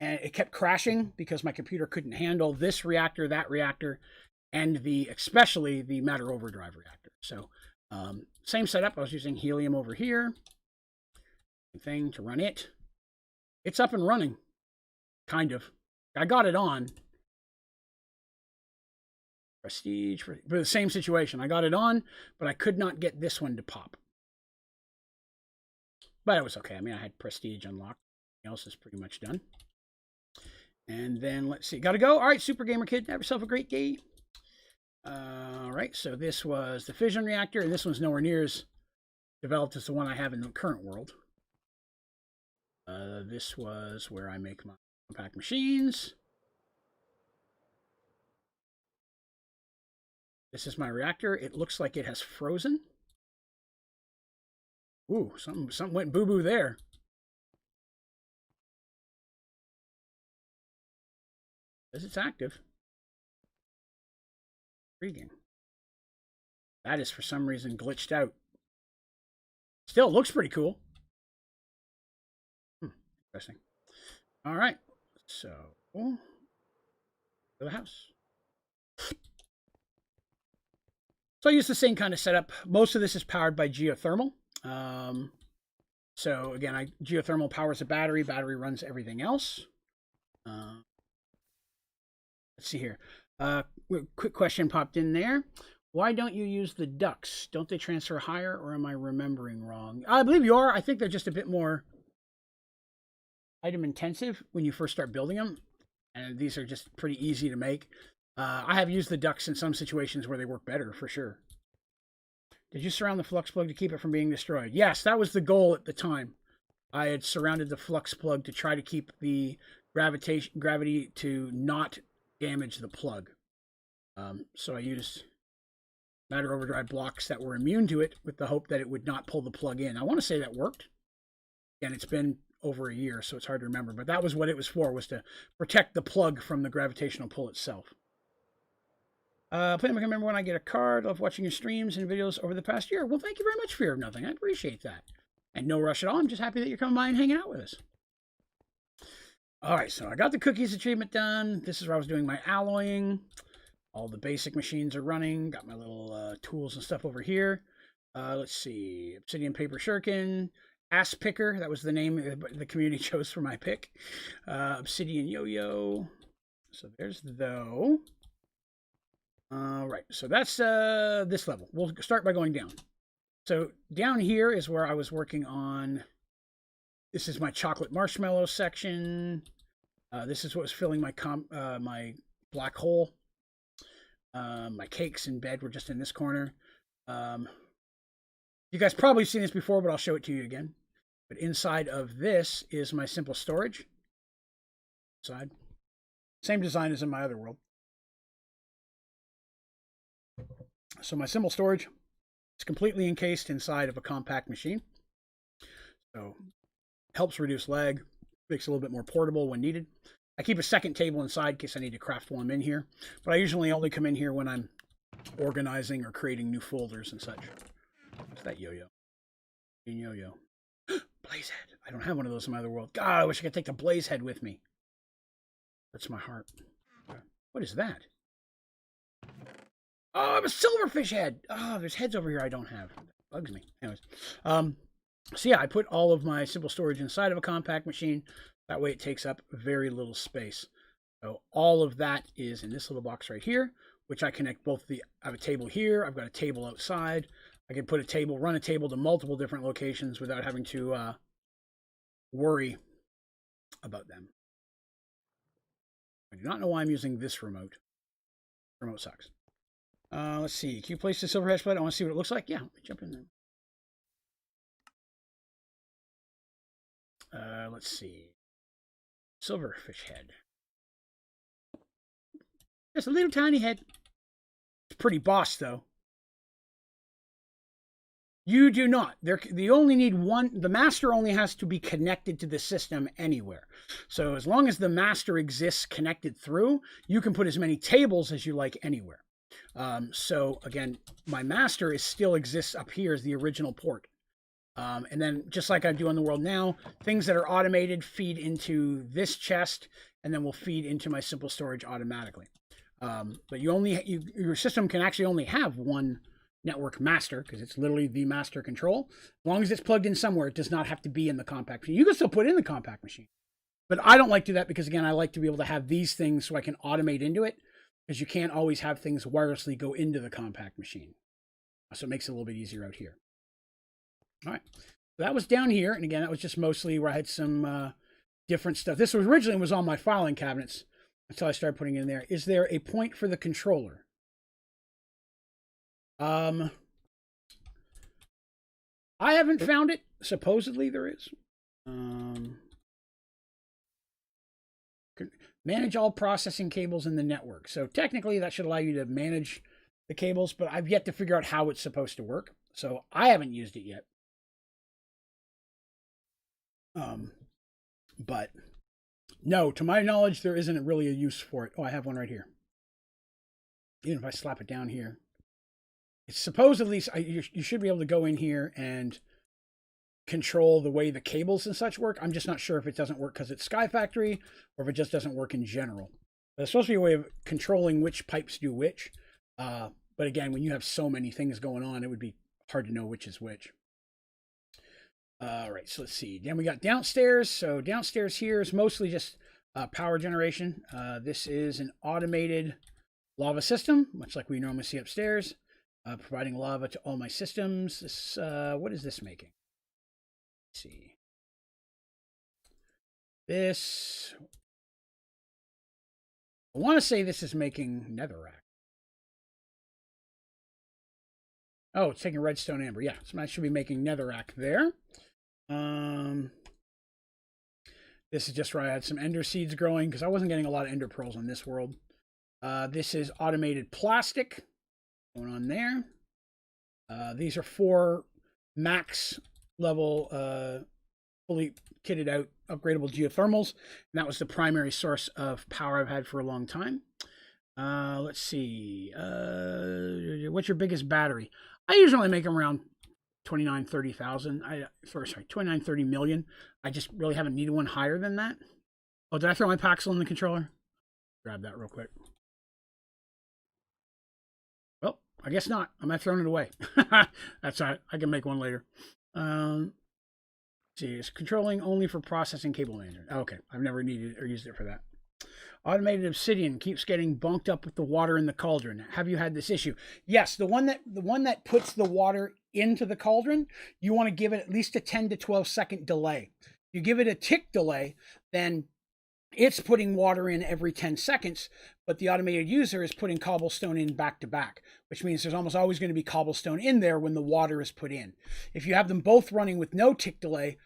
and it kept crashing because my computer couldn't handle this reactor, that reactor, and especially the matter overdrive reactor. So same setup. I was using helium over here. Same thing to run it. It's up and running, kind of. I got it on. Prestige, but the same situation. I got it on, but I could not get this one to pop. But it was okay. I mean, I had Prestige unlocked. Everything else is pretty much done. And then, let's see. Gotta go. All right, Super Gamer Kid. Have yourself a great day. All right, so this was the fission reactor, and this one's nowhere near as developed as the one I have in the current world. This was where I make my compact machines. This is my reactor. It looks like it has frozen. Ooh, something went boo-boo there. Because it's active. Intriguing. That is for some reason glitched out. Still, looks pretty cool. Interesting. All right. So to the house. So I use the same kind of setup. Most of this is powered by geothermal. So again, geothermal powers a battery. Battery runs everything else. Let's see here. Quick question popped in there. Why don't you use the ducts? Don't they transfer higher, or am I remembering wrong? I believe you are. I think they're just a bit more item intensive when you first start building them. And these are just pretty easy to make. I have used the ducts in some situations where they work better, for sure. Did you surround the flux plug to keep it from being destroyed? Yes, that was the goal at the time. I had surrounded the flux plug to try to keep the gravity to not damage the plug. So I used matter overdrive blocks that were immune to it with the hope that it would not pull the plug in. I want to say that worked. And it's been over a year, so it's hard to remember. But that was what it was for, was to protect the plug from the gravitational pull itself. Plan to become a member when I get a card. Love watching your streams and videos over the past year. Well, thank you very much, Fear of Nothing. I appreciate that. And no rush at all. I'm just happy that you're coming by and hanging out with us. All right, so I got the cookies achievement done. This is where I was doing my alloying. All the basic machines are running. Got my little tools and stuff over here. Let's see. Obsidian Paper Shuriken. Ass Picker. That was the name the community chose for my pick. Obsidian Yo-Yo. So there's though. All right, so that's this level. We'll start by going down. So down here is where I was working on. This is my chocolate marshmallow section. This is what was filling my my black hole. My cakes in bed were just in this corner. You guys probably seen this before, but I'll show it to you again. But inside of this is my simple storage. Side. Same design as in my other world. So my simple storage is completely encased inside of a compact machine. So helps reduce lag, makes it a little bit more portable when needed. I keep a second table inside in case I need to craft while I'm in here, but I usually only come in here when I'm organizing or creating new folders and such. What's that yo-yo? Yo-yo. Blaze head. I don't have one of those in my other world. God, I wish I could take the blaze head with me. That's my heart. What is that? Oh, I have a silverfish head. Oh, there's heads over here I don't have. That bugs me. Anyways. So yeah, I put all of my simple storage inside of a compact machine. That way it takes up very little space. So all of that is in this little box right here, which I connect both I have a table here. I've got a table outside. I can run a table to multiple different locations without having to worry about them. I do not know why I'm using this remote. Remote sucks. Let's see. Can you place the silver hedge plate? I want to see what it looks like. Yeah, let me jump in there. Let's see. Silverfish head. Just a little tiny head. It's pretty boss, though. You do not. You only need one. The master only has to be connected to the system anywhere. So as long as the master exists connected through, you can put as many tables as you like anywhere. So again, my master still exists up here as the original port. And then just like I do on the world now, things that are automated feed into this chest and then will feed into my simple storage automatically. But your system can actually only have one network master because it's literally the master control. As long as it's plugged in somewhere, it does not have to be in the compact machine. You can still put it in the compact machine. But I don't like to do that because, again, I like to be able to have these things so I can automate into it, because you can't always have things wirelessly go into the compact machine. So it makes it a little bit easier out here. All right. So that was down here. And again, that was just mostly where I had some different stuff. This was originally was on my filing cabinets until I started putting it in there. Is there a point for the controller? I haven't found it. Supposedly there is. Manage all processing cables in the network. So technically that should allow you to manage the cables, but I've yet to figure out how it's supposed to work. So I haven't used it yet. But no, to my knowledge, there isn't really a use for it. Oh, I have one right here. Even if I slap it down here. It's supposedly, you should be able to go in here and control the way the cables and such work. I'm just not sure if it doesn't work because it's Sky Factory or if it just doesn't work in general. There's supposed to be a way of controlling which pipes do which. But again, when you have so many things going on, it would be hard to know which is which. All right, so let's see. Then we got downstairs. So downstairs here is mostly just power generation. This is an automated lava system, much like we normally see upstairs, providing lava to all my systems. This, what is this making? Let's see. This, I want to say this is making netherrack. Oh, it's taking redstone amber. Yeah, so I should be making netherrack there. This is just where I had some ender seeds growing because I wasn't getting a lot of ender pearls on this world. This is automated plastic going on there. These are 4 max level fully kitted out upgradable geothermals, and that was the primary source of power I've had for a long time. Let's see. What's your biggest battery? I usually make them around 29, 30,000. Sorry, 29, 30 million. I just really haven't needed one higher than that. Oh, did I throw my Paxel in the controller? Grab that real quick. Well, I guess not. I might have thrown it away. That's all right. I can make one later. See, it's controlling only for processing cable management. Okay, I've never needed or used it for that. Automated obsidian keeps getting bunked up with the water in the cauldron. Have you had this issue? Yes, the one that puts the water into the cauldron, you want to give it at least a 10 to 12 second delay. You give it a tick delay, then it's putting water in every 10 seconds, but the automated user is putting cobblestone in back to back, which means there's almost always going to be cobblestone in there when the water is put in. If you have them both running with no tick delay,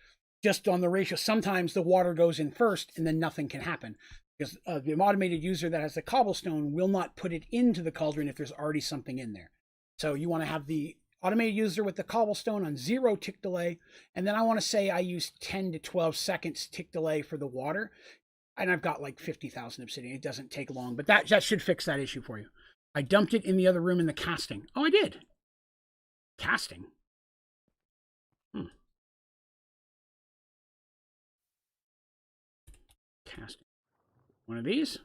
just on the ratio, sometimes the water goes in first and then nothing can happen. Because the automated user that has the cobblestone will not put it into the cauldron if there's already something in there. So you want to have the automated user with the cobblestone on 0 tick delay. And then I want to say I use 10 to 12 seconds tick delay for the water. And I've got like 50,000 obsidian. It doesn't take long, but that should fix that issue for you. I dumped it in the other room in the casting. Oh, I did. Casting. Casting. One of these.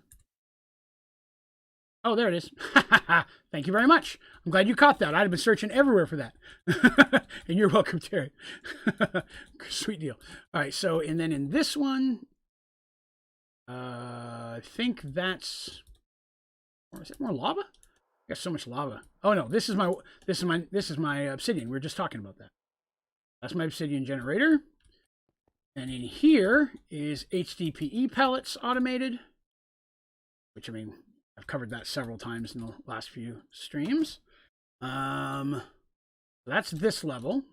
Oh, there it is. Thank you very much. I'm glad you caught that. I'd have been searching everywhere for that. And you're welcome, Terry. Sweet deal. All right, so, and then in this one, I think that's, or is it more lava? I got so much lava. Oh no, this is my obsidian. We were just talking about that. That's my obsidian generator. And in here is HDPE pellets automated, which, I mean, I've covered that several times in the last few streams. That's this level.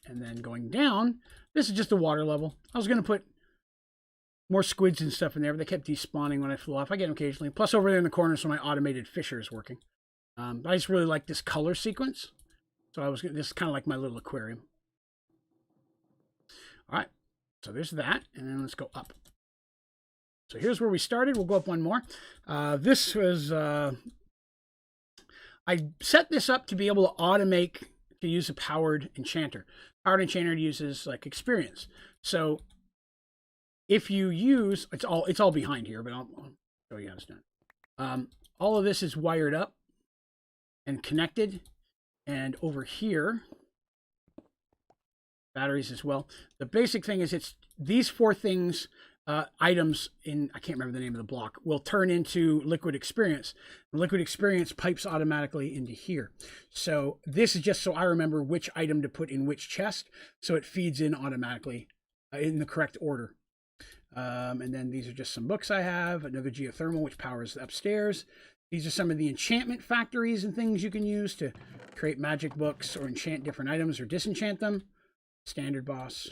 And then going down, this is just the water level. I was going to put more squids and stuff in there, but they kept despawning when I flew off. I get them occasionally. Plus over there in the corner, so my automated fisher is working. I just really like this color sequence. So this is kind of like my little aquarium. All right. So there's that, and then let's go up. So here's where we started. We'll go up one more. This was, I set this up to be able to automate, to use a powered enchanter. Powered enchanter uses like experience. So if you use, it's all behind here, but I'll show you how it's done. All of this is wired up and connected, and over here, batteries as well. The basic thing is it's these 4 things, items in, I can't remember the name of the block, will turn into liquid experience. And liquid experience pipes automatically into here. So this is just so I remember which item to put in which chest, so it feeds in automatically in the correct order. And then these are just some books I have, another geothermal which powers upstairs. These are some of the enchantment factories and things you can use to create magic books or enchant different items or disenchant them. Standard boss,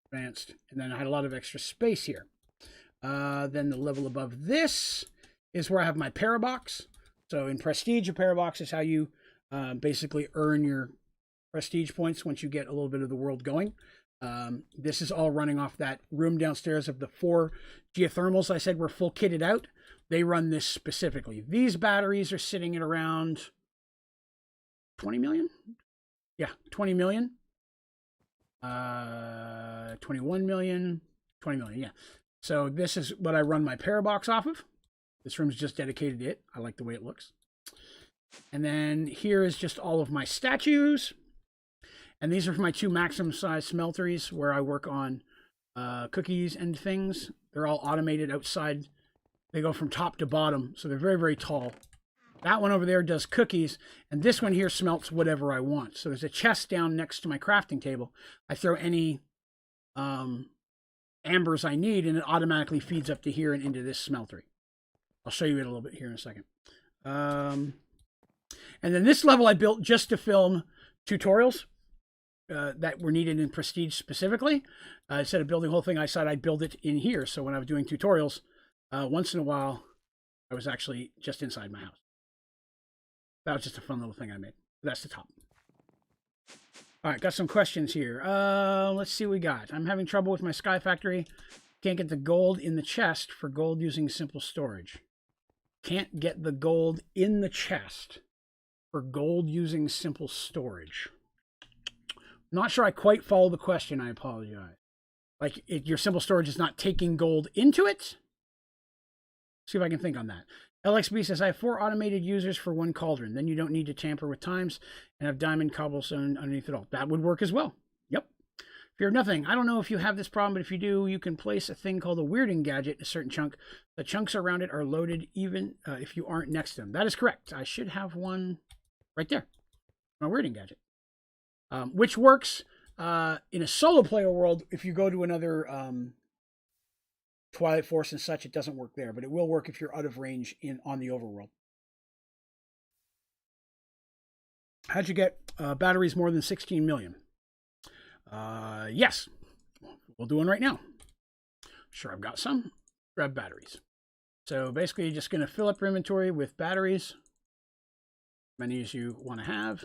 advanced, and then I had a lot of extra space here. Then the level above this is where I have my parabox. So in Prestige, a parabox is how you basically earn your prestige points once you get a little bit of the world going. This is all running off that room downstairs of the 4 geothermals I said were full kitted out. They run this specifically. These batteries are sitting at around 20 million. Yeah, 20 million. 21 million, 20 million, yeah. So this is what I run my parabox off of. This room's just dedicated to it. I like the way it looks. And then here is just all of my statues. And these are for my 2 maximum size smelteries where I work on cookies and things. They're all automated outside. They go from top to bottom, so they're very, very tall. That one over there does cookies, and this one here smelts whatever I want. So there's a chest down next to my crafting table. I throw any ambers I need, and it automatically feeds up to here and into this smeltery. I'll show you it a little bit here in a second. And then this level I built just to film tutorials that were needed in Prestige specifically. Instead of building the whole thing, I decided I'd build it in here. So when I was doing tutorials, once in a while, I was actually just inside my house. That was just a fun little thing I made. That's the top. All right, got some questions here. Let's see what we got. I'm having trouble with my Sky Factory. Can't get the gold in the chest for gold using simple storage. Can't get the gold in the chest for gold using simple storage. Not sure I quite follow the question. I apologize. Like, your simple storage is not taking gold into it? See if I can think on that. LXB says, I have 4 automated users for 1 cauldron. Then you don't need to tamper with times and have diamond cobblestone underneath it all. That would work as well. Yep. Fear of nothing. I don't know if you have this problem, but if you do, you can place a thing called a weirding gadget in a certain chunk. The chunks around it are loaded even if you aren't next to them. That is correct. I should have one right there. My weirding gadget. Which works in a solo player world. If you go to another Twilight Forest and such, it doesn't work there, but it will work if you're out of range on the overworld. How'd you get batteries more than 16 million? Yes, we'll do one right now. Sure, I've got some. Grab batteries. So basically, you're just going to fill up your inventory with batteries, many as you want to have.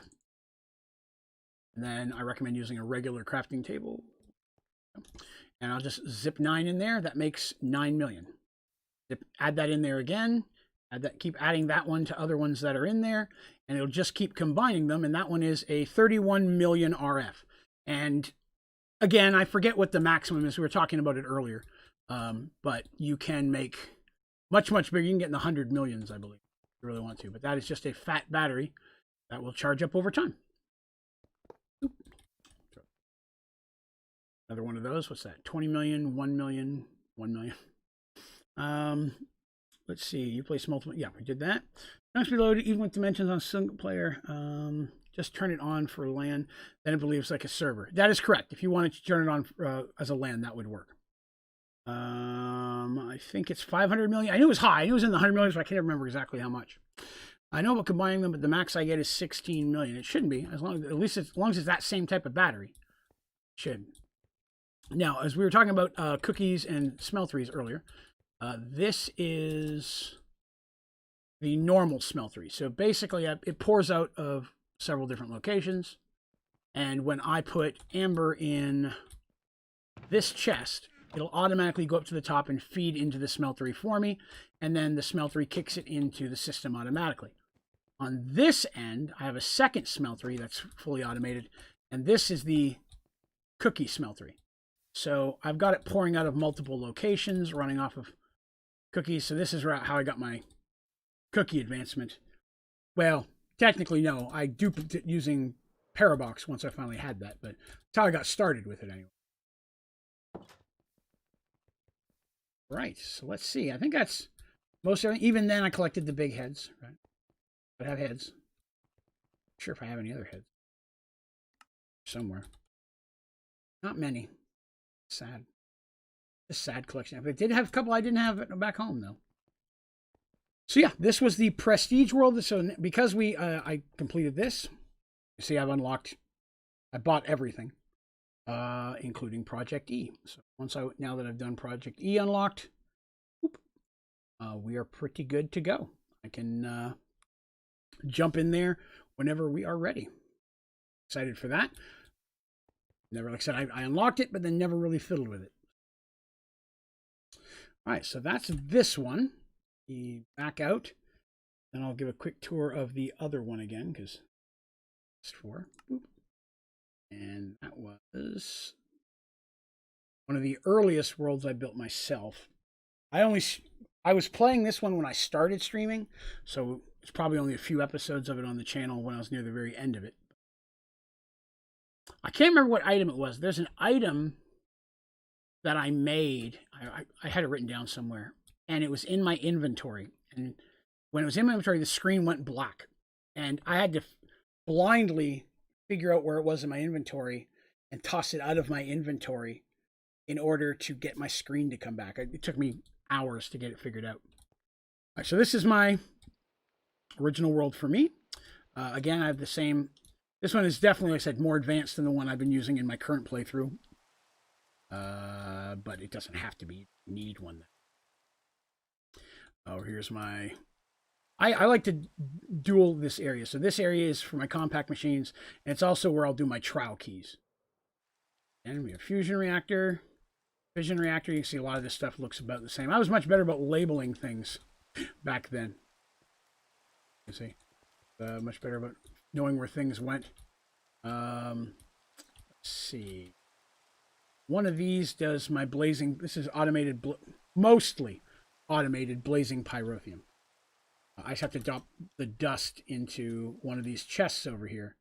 And then I recommend using a regular crafting table. And I'll just zip 9 in there. That makes 9 million. Add that in there again. Keep adding that one to other ones that are in there. And it'll just keep combining them. And that one is a 31 million RF. And again, I forget what the maximum is. We were talking about it earlier. But you can make much, much bigger. You can get in the 100 millions, I believe, if you really want to. But that is just a fat battery that will charge up over time. Another one of those. What's that? 20 million, 1 million, 1 million. Let's see. You place multiple. Yeah, we did that. Must be loaded even with dimensions on single player. Just turn it on for LAN. Then it believes like a server. That is correct. If you wanted to turn it on as a LAN, that would work. I think it's 500 million. I knew it was high. I knew it was in the 100 million, but I can't remember exactly how much. I know about combining them, but the max I get is 16 million. It shouldn't be, as long as it's that same type of battery. It should. Now, as we were talking about cookies and smelteries earlier, this is the normal smeltery. So basically, it pours out of several different locations. And when I put amber in this chest, it'll automatically go up to the top and feed into the smeltery for me. And then the smeltery kicks it into the system automatically. On this end, I have a second smeltery that's fully automated. And this is the cookie smeltery. So I've got it pouring out of multiple locations, running off of cookies. So this is how I got my cookie advancement. Well, technically, no. I duped it using Parabox once I finally had that. But that's how I got started with it anyway. Right. So let's see. I think that's most of it. Even then, I collected the big heads. Right. But I have heads. Not sure if I have any other heads. Somewhere. Not many. Sad. A sad collection. I did have a couple I didn't have back home, though. So yeah, this was the Prestige world. So because I completed this, you see I've unlocked, I bought everything, including Project E. So now that I've done Project E unlocked, we are pretty good to go. I can jump in there whenever we are ready. Excited for that. Never, like I said, I unlocked it, but then never really fiddled with it. All right, so that's this one. Back out. Then I'll give a quick tour of the other one again, because it's 4. Boop. And that was one of the earliest worlds I built myself. I was playing this one when I started streaming, so it's probably only a few episodes of it on the channel when I was near the very end of it. I can't remember what item it was. There's an item that I made. I had it written down somewhere, and it was in my inventory. And when it was in my inventory, the screen went black, and I had to blindly figure out where it was in my inventory and toss it out of my inventory in order to get my screen to come back. It took me hours to get it figured out. All right, so this is my original world for me. Again, I have the same. This one is definitely, like I said, more advanced than the one I've been using in my current playthrough. But it doesn't have to be. You need one. Oh, here's my... I like to dual this area. So this area is for my compact machines, and it's also where I'll do my trial keys. And we have fusion reactor, fission reactor. You can see a lot of this stuff looks about the same. I was much better about labeling things back then. You see, much better about knowing where things went. Let's see. One of these does my blazing. This is automated, mostly automated blazing pyrotheum. I just have to drop the dust into one of these chests over here,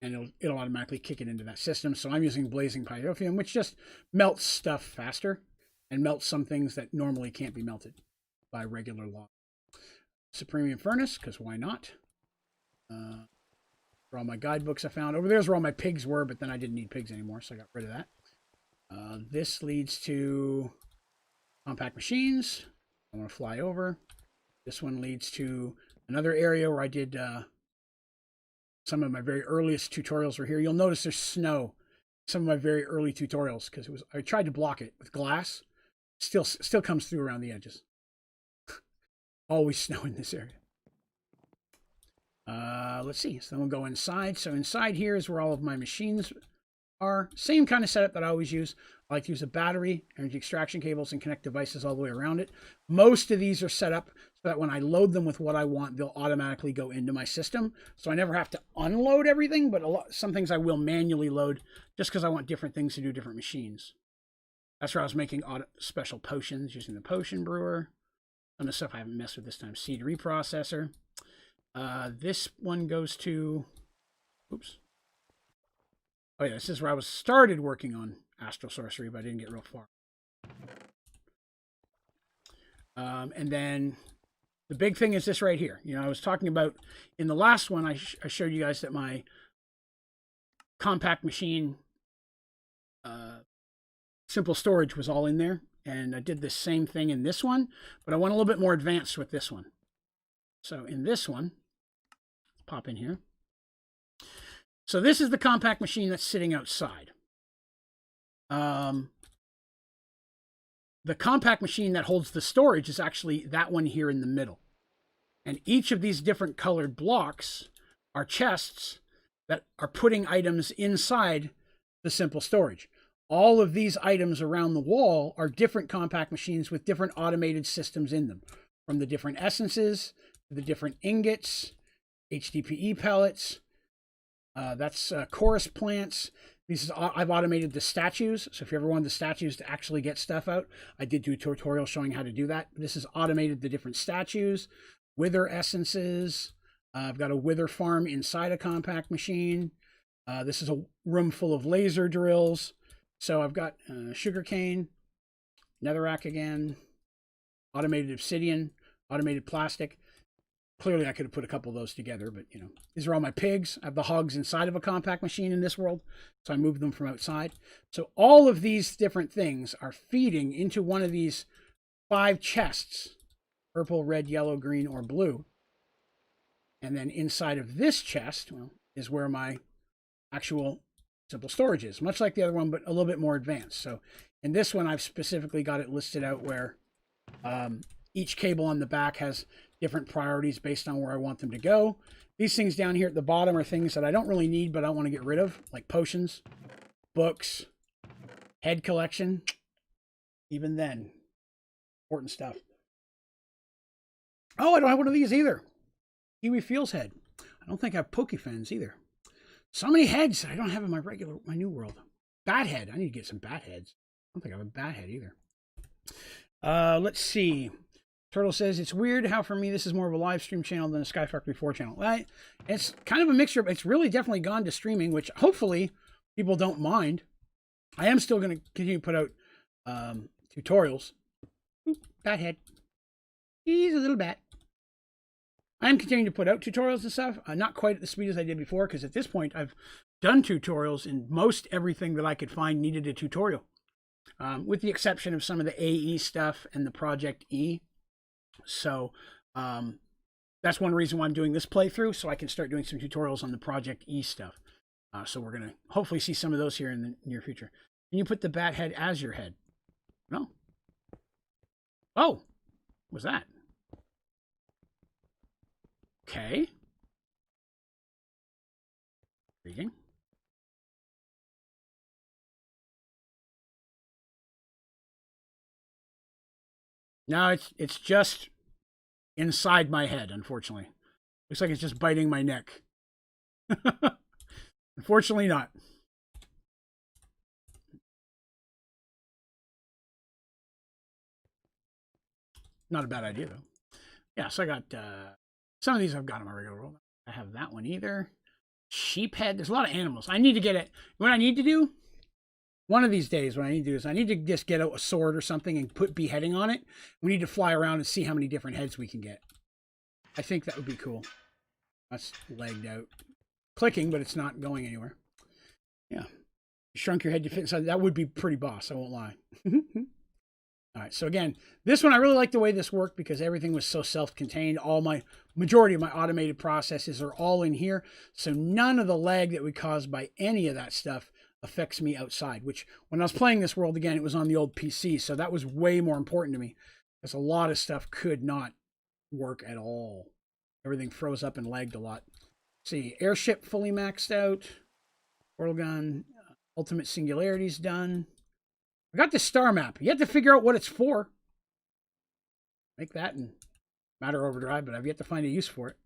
and it'll automatically kick it into that system. So I'm using blazing pyrotheum, which just melts stuff faster and melts some things that normally can't be melted by regular law. Supremium furnace, because why not? For all my guidebooks I found. Over there's where all my pigs were, but then I didn't need pigs anymore, so I got rid of that. This leads to compact machines. I want to fly over. This one leads to another area where I did some of my very earliest tutorials were here. You'll notice there's snow. Some of my very early tutorials, because I tried to block it with glass. Still comes through around the edges. Always snow in this area. Let's see. So then we'll go inside. So inside here is where all of my machines are. Same kind of setup that I always use. I like to use a battery, energy extraction cables, and connect devices all the way around it. Most of these are set up so that when I load them with what I want, they'll automatically go into my system. So I never have to unload everything, but some things I will manually load just because I want different things to do different machines. That's where I was making special potions using the potion brewer. Some of the stuff I haven't messed with this time. Seed reprocessor. This one goes to... Oops. Oh yeah, this is where I was started working on astral sorcery, but I didn't get real far. And then the big thing is this right here. You know, I was talking about in the last one, I showed you guys that my compact machine simple storage was all in there. And I did the same thing in this one, but I went a little bit more advanced with this one. So in this one, pop in here. So this is the compact machine that's sitting outside. The compact machine that holds the storage is actually that one here in the middle. And each of these different colored blocks are chests that are putting items inside the simple storage. All of these items around the wall are different compact machines with different automated systems in them. From the different essences, to the different ingots, HDPE pellets, that's chorus plants. I've automated the statues. So if you ever wanted the statues to actually get stuff out, I did do a tutorial showing how to do that. This is automated the different statues, wither essences. I've got a wither farm inside a compact machine. This is a room full of laser drills. So I've got sugarcane, netherrack again, automated obsidian, automated plastic. Clearly, I could have put a couple of those together, but, you know, these are all my pigs. I have the hogs inside of a compact machine in this world, so I moved them from outside. So all of these different things are feeding into one of these 5 chests, purple, red, yellow, green, or blue. And then inside of this chest, well, is where my actual simple storage is, much like the other one, but a little bit more advanced. So in this one, I've specifically got it listed out where each cable on the back has different priorities based on where I want them to go. These things down here at the bottom are things that I don't really need, but I want to get rid of, like potions, books, head collection. Even then, important stuff. Oh, I don't have one of these either. Kiwi Feels head. I don't think I have Pokefans either. So many heads I don't have in my new world. Bat head. I need to get some bat heads. I don't think I have a bat head either. Let's see. Turtle says, it's weird how for me this is more of a live stream channel than a Sky Factory 4 channel. Well, it's kind of a mixture. It's really definitely gone to streaming, which hopefully people don't mind. I am still going to continue to put out tutorials. Ooh, bat head. He's a little bat. I am continuing to put out tutorials and stuff. Not quite at the speed as I did before, because at this point I've done tutorials, and most everything that I could find needed a tutorial. With the exception of some of the AE stuff and the Project E. So that's one reason why I'm doing this playthrough, so I can start doing some tutorials on the Project E stuff. So we're going to hopefully see some of those here in the near future. Can you put the bat head as your head? No. Oh, what's that? Okay. Intriguing. No, it's just inside my head, unfortunately. Looks like it's just biting my neck. Unfortunately not. Not a bad idea, though. Yeah, so I got some of these I've got in my regular world. I have that one either. Sheep head. There's a lot of animals. I need to get it. What I need to do, one of these days, what I need to do is I need to just get out a sword or something and put beheading on it. We need to fly around and see how many different heads we can get. I think that would be cool. That's legged out. Clicking, but it's not going anywhere. Yeah. You shrunk your head to fit inside. That would be pretty boss, I won't lie. All right, so again, this one, I really like the way this worked because everything was so self-contained. Majority of my automated processes are all in here. So none of the lag that would cause by any of that stuff affects me outside, which when I was playing this world, again, it was on the old PC. So that was way more important to me because a lot of stuff could not work at all. Everything froze up and lagged a lot. Let's see, airship fully maxed out. Portal gun, ultimate singularity's done. I got the star map. You have to figure out what it's for. Make that in Matter Overdrive, but I've yet to find a use for it.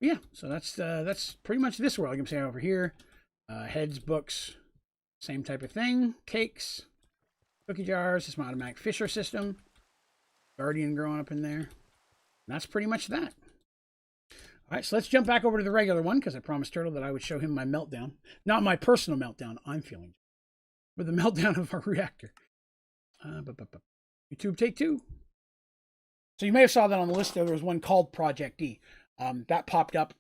Yeah, so that's pretty much this world. Like I'm saying over here, heads, books, same type of thing. Cakes, cookie jars. This is my automatic fisher system. Guardian growing up in there. And that's pretty much that. All right, so let's jump back over to the regular one because I promised Turtle that I would show him my meltdown. Not my personal meltdown I'm feeling, but the meltdown of our reactor. YouTube take 2. So you may have saw that on the list there. There was one called Project E. That popped up.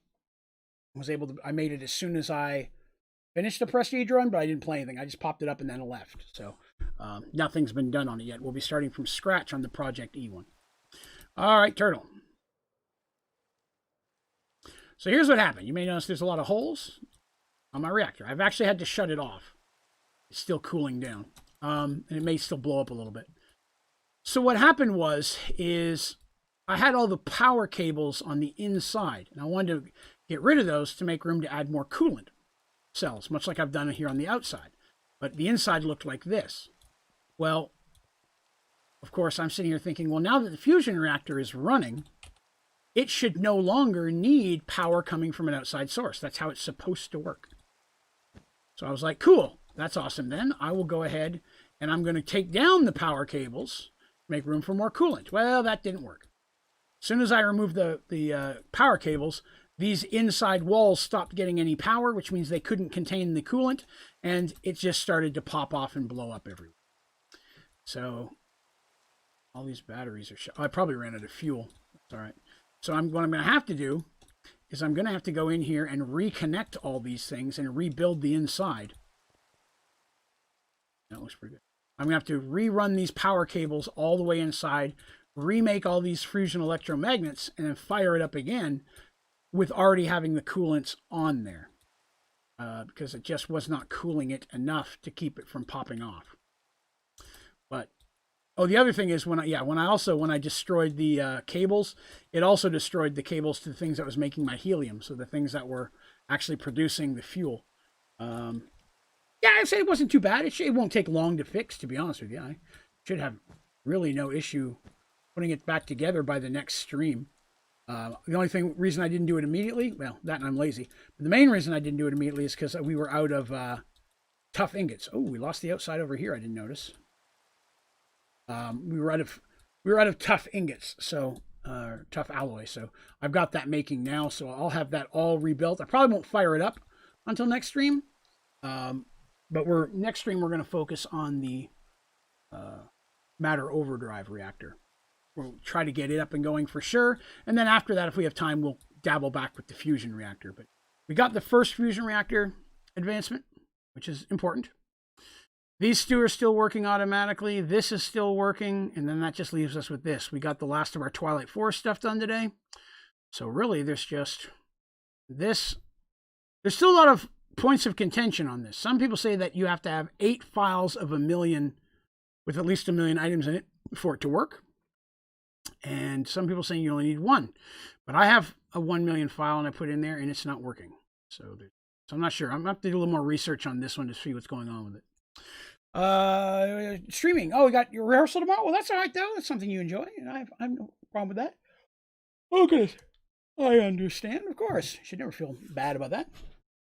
I made it as soon as I finished the Prestige run, but I didn't play anything. I just popped it up and then it left. So nothing's been done on it yet. We'll be starting from scratch on the Project E one. All right, Turtle. So here's what happened. You may notice there's a lot of holes on my reactor. I've actually had to shut it off. It's still cooling down. And it may still blow up a little bit. So what happened is I had all the power cables on the inside. And I wanted to get rid of those to make room to add more coolant cells, much like I've done here on the outside. But the inside looked like this. Well, of course, I'm sitting here thinking, well, now that the fusion reactor is running, it should no longer need power coming from an outside source. That's how it's supposed to work. So I was like, cool, that's awesome. Then I will go ahead and I'm going to take down the power cables, make room for more coolant. Well, that didn't work. As soon as I removed the power cables, these inside walls stopped getting any power, which means they couldn't contain the coolant, and it just started to pop off and blow up everywhere. So all these batteries are... I probably ran out of fuel. That's all right. So what I'm going to have to do is I'm going to have to go in here and reconnect all these things and rebuild the inside. That looks pretty good. I'm going to have to rerun these power cables all the way inside, remake all these fusion electromagnets, and then fire it up again with already having the coolants on there. Because it just was not cooling it enough to keep it from popping off. But oh, the other thing is when I destroyed the cables, it also destroyed the cables to the things that was making my helium. So the things that were actually producing the fuel. Yeah, I'd say it wasn't too bad. It won't take long to fix, to be honest with you. I should have really no issue putting it back together by the next stream. The only reason I didn't do it immediately, well, that and I'm lazy. But the main reason I didn't do it immediately is because we were out of tough ingots. Oh, we lost the outside over here. I didn't notice. We were out of tough ingots, so tough alloy. So I've got that making now. So I'll have that all rebuilt. I probably won't fire it up until next stream. But next stream we're going to focus on the matter overdrive reactor. We'll try to get it up and going for sure. And then after that, if we have time, we'll dabble back with the fusion reactor. But we got the first fusion reactor advancement, which is important. These two are still working automatically. This is still working. And then that just leaves us with this. We got the last of our Twilight Forest stuff done today. So really, there's just this. There's still a lot of points of contention on this. Some people say that you have to have 8 files of 1 million with at least 1 million items in it for it to work. And some people saying you only need 1. But I have a 1 million file and I put it in there and it's not working. So I'm not sure. I'm going to have to do a little more research on this one to see what's going on with it. Streaming. Oh, we got your rehearsal tomorrow? Well, that's all right, though. That's something you enjoy. And I have no problem with that. Oh, goodness. I understand, of course. You should never feel bad about that.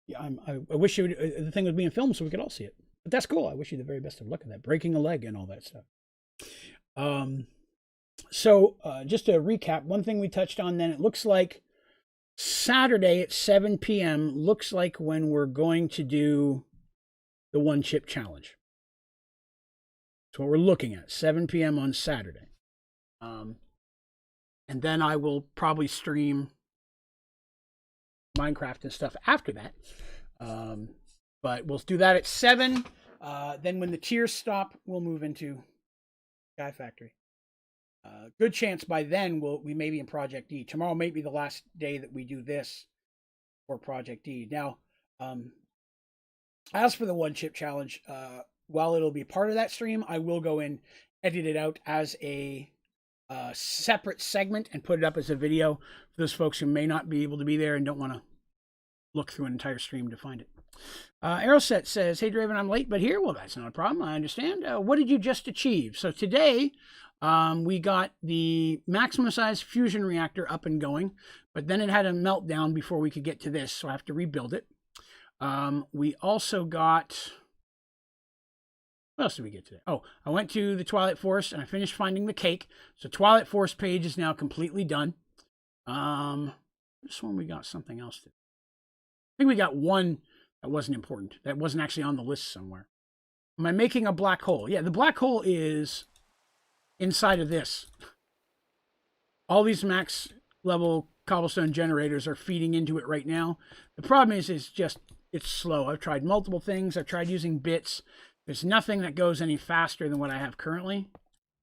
Yeah, I wish the thing was being filmed so we could all see it. But that's cool. I wish you the very best of luck in that. Breaking a leg and all that stuff. So just to recap, one thing we touched on then, it looks like Saturday at 7 p.m. looks like when we're going to do the 1 chip challenge. That's what we're looking at, 7 p.m. on Saturday. And then I will probably stream Minecraft and stuff after that. But we'll do that at 7. Then when the tiers stop, we'll move into Sky Factory. Good chance by then we may be in Project D. Tomorrow may be the last day that we do this for Project D. Now, as for the 1 chip challenge, while it'll be part of that stream, I will go in, edit it out as a separate segment and put it up as a video for those folks who may not be able to be there and don't want to look through an entire stream to find it. Aeroset says, hey, Draven, I'm late, but here. Well, that's not a problem. I understand. What did you just achieve? So today, we got the maximum size fusion reactor up and going, but then it had a meltdown before we could get to this, so I have to rebuild it. We also got... What else did we get today? Oh, I went to the Twilight Forest and I finished finding the cake. So Twilight Forest page is now completely done. This one we got something else to. I think we got one that wasn't important. That wasn't actually on the list somewhere. Am I making a black hole? Yeah, the black hole is inside of this. All these max level cobblestone generators are feeding into it right now. The problem is it's slow. I've tried multiple things. I've tried using bits. There's nothing that goes any faster than what I have currently.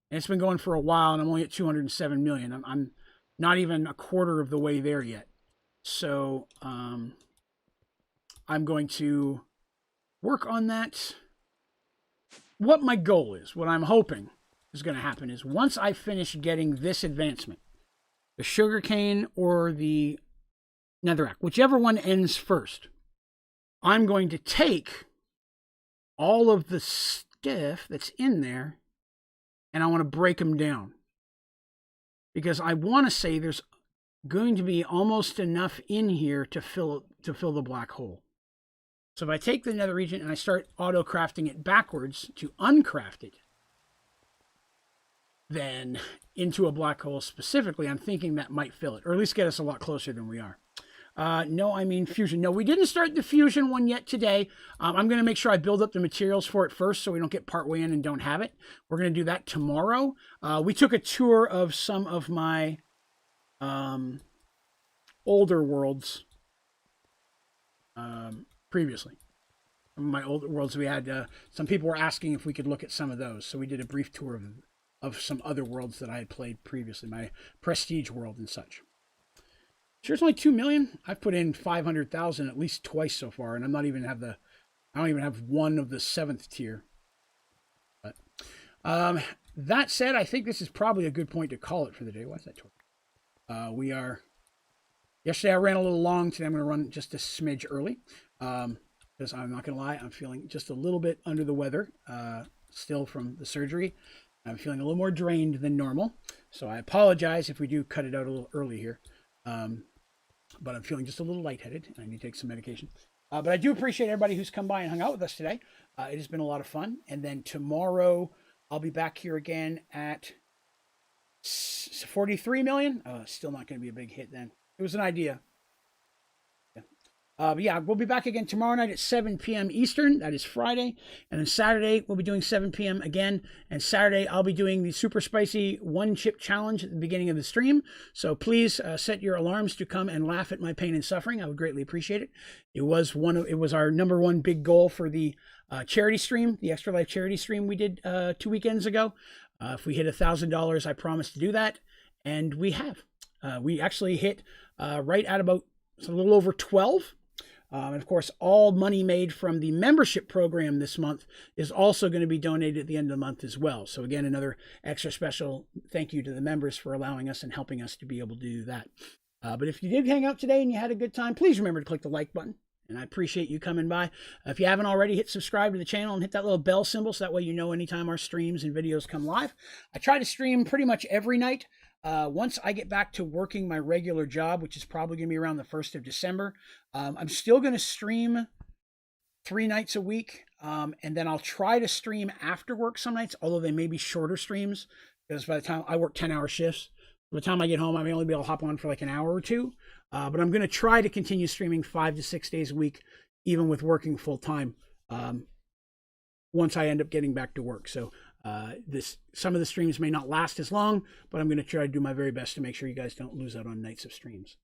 And it's been going for a while, and I'm only at 207 million. I'm not even a quarter of the way there yet. So I'm going to work on that. What my goal is, what I'm hoping is going to happen is once I finish getting this advancement, the sugarcane or the netherrack, whichever one ends first, I'm going to take all of the stuff that's in there and I want to break them down, because I want to say there's going to be almost enough in here to fill the black hole. So if I take the nether region and I start auto crafting it backwards to uncraft it, then into a black hole specifically, I'm thinking that might fill it, or at least get us a lot closer than we are. No, I mean fusion. No, we didn't start the fusion one yet today. I'm going to make sure I build up the materials for it first so we don't get partway in and don't have it. We're going to do that tomorrow. We took a tour of some of my older worlds previously. Some of my older worlds, we had some people were asking if we could look at some of those. So we did a brief tour of some other worlds that I had played previously, my prestige world and such. Sure, it's only 2 million. I've put in 500,000 at least twice so far, and I don't even have one of the 7th tier. But that said, I think this is probably a good point to call it for the day. What's that torque? Yesterday I ran a little long. Today I'm going to run just a smidge early. Because I'm not going to lie, I'm feeling just a little bit under the weather still from the surgery. I'm feeling a little more drained than normal. So I apologize if we do cut it out a little early here. But I'm feeling just a little lightheaded, and I need to take some medication. But I do appreciate everybody who's come by and hung out with us today. It has been a lot of fun. And then tomorrow, I'll be back here again at 43 million. Still not going to be a big hit then. It was an idea. But yeah, we'll be back again tomorrow night at 7 p.m. Eastern. That is Friday. And then Saturday, we'll be doing 7 p.m. again. And Saturday, I'll be doing the Super Spicy One Chip Challenge at the beginning of the stream. So please set your alarms to come and laugh at my pain and suffering. I would greatly appreciate it. It was our #1 big goal for the charity stream, the Extra Life charity stream we did 2 weekends ago. If we hit $1,000, I promise to do that. And we have. We actually hit right at about a little over 12. And of course, all money made from the membership program this month is also going to be donated at the end of the month as well. So again, another extra special thank you to the members for allowing us and helping us to be able to do that. But if you did hang out today and you had a good time, please remember to click the like button. And I appreciate you coming by. If you haven't already, hit subscribe to the channel and hit that little bell symbol so that way you know anytime our streams and videos come live. I try to stream pretty much every night. Once I get back to working my regular job, which is probably going to be around the 1st of December, I'm still going to stream 3 nights a week. And then I'll try to stream after work some nights, although they may be shorter streams because by the time I work 10-hour shifts, by the time I get home, I may only be able to hop on for like an hour or two. But I'm going to try to continue streaming 5 to 6 days a week, even with working full time, once I end up getting back to work. So some of the streams may not last as long, but I'm going to try to do my very best to make sure you guys don't lose out on nights of streams.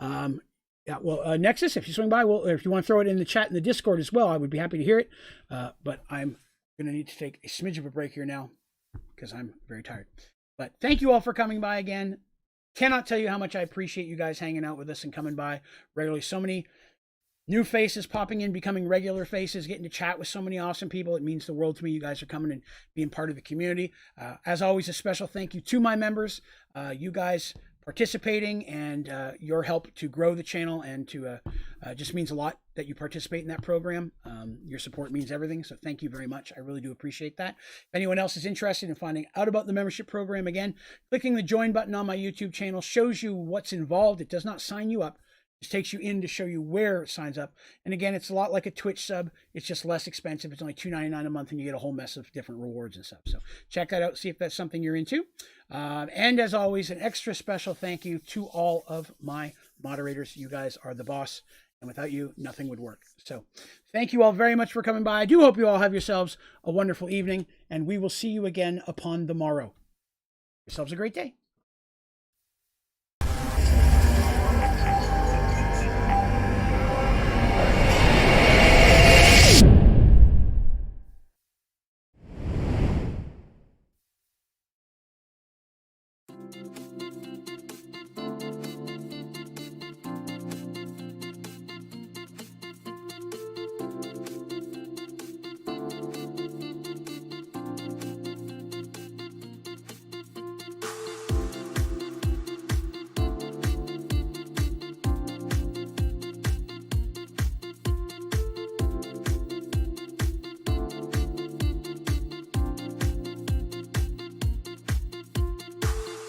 Yeah, well, Nexus, if you swing by, well, if you want to throw it in the chat in the Discord as well, I would be happy to hear it. But I'm going to need to take a smidge of a break here now because I'm very tired. But thank you all for coming by again. Cannot tell you how much I appreciate you guys hanging out with us and coming by regularly. So many new faces popping in, becoming regular faces, getting to chat with so many awesome people. It means the world to me. You guys are coming and being part of the community. As always, a special thank you to my members. You guys participating and your help to grow the channel and to just means a lot that you participate in that program. Your support means everything. So thank you very much. I really do appreciate that. If anyone else is interested in finding out about the membership program, again, clicking the join button on my YouTube channel shows you what's involved. It does not sign you up. It takes you in to show you where it signs up. And again, it's a lot like a Twitch sub. It's just less expensive. It's only $2.99 a month and you get a whole mess of different rewards and stuff. So check that out. See if that's something you're into. And as always, an extra special thank you to all of my moderators. You guys are the boss. And without you, nothing would work. So thank you all very much for coming by. I do hope you all have yourselves a wonderful evening. And we will see you again upon the morrow. Yourselves a great day.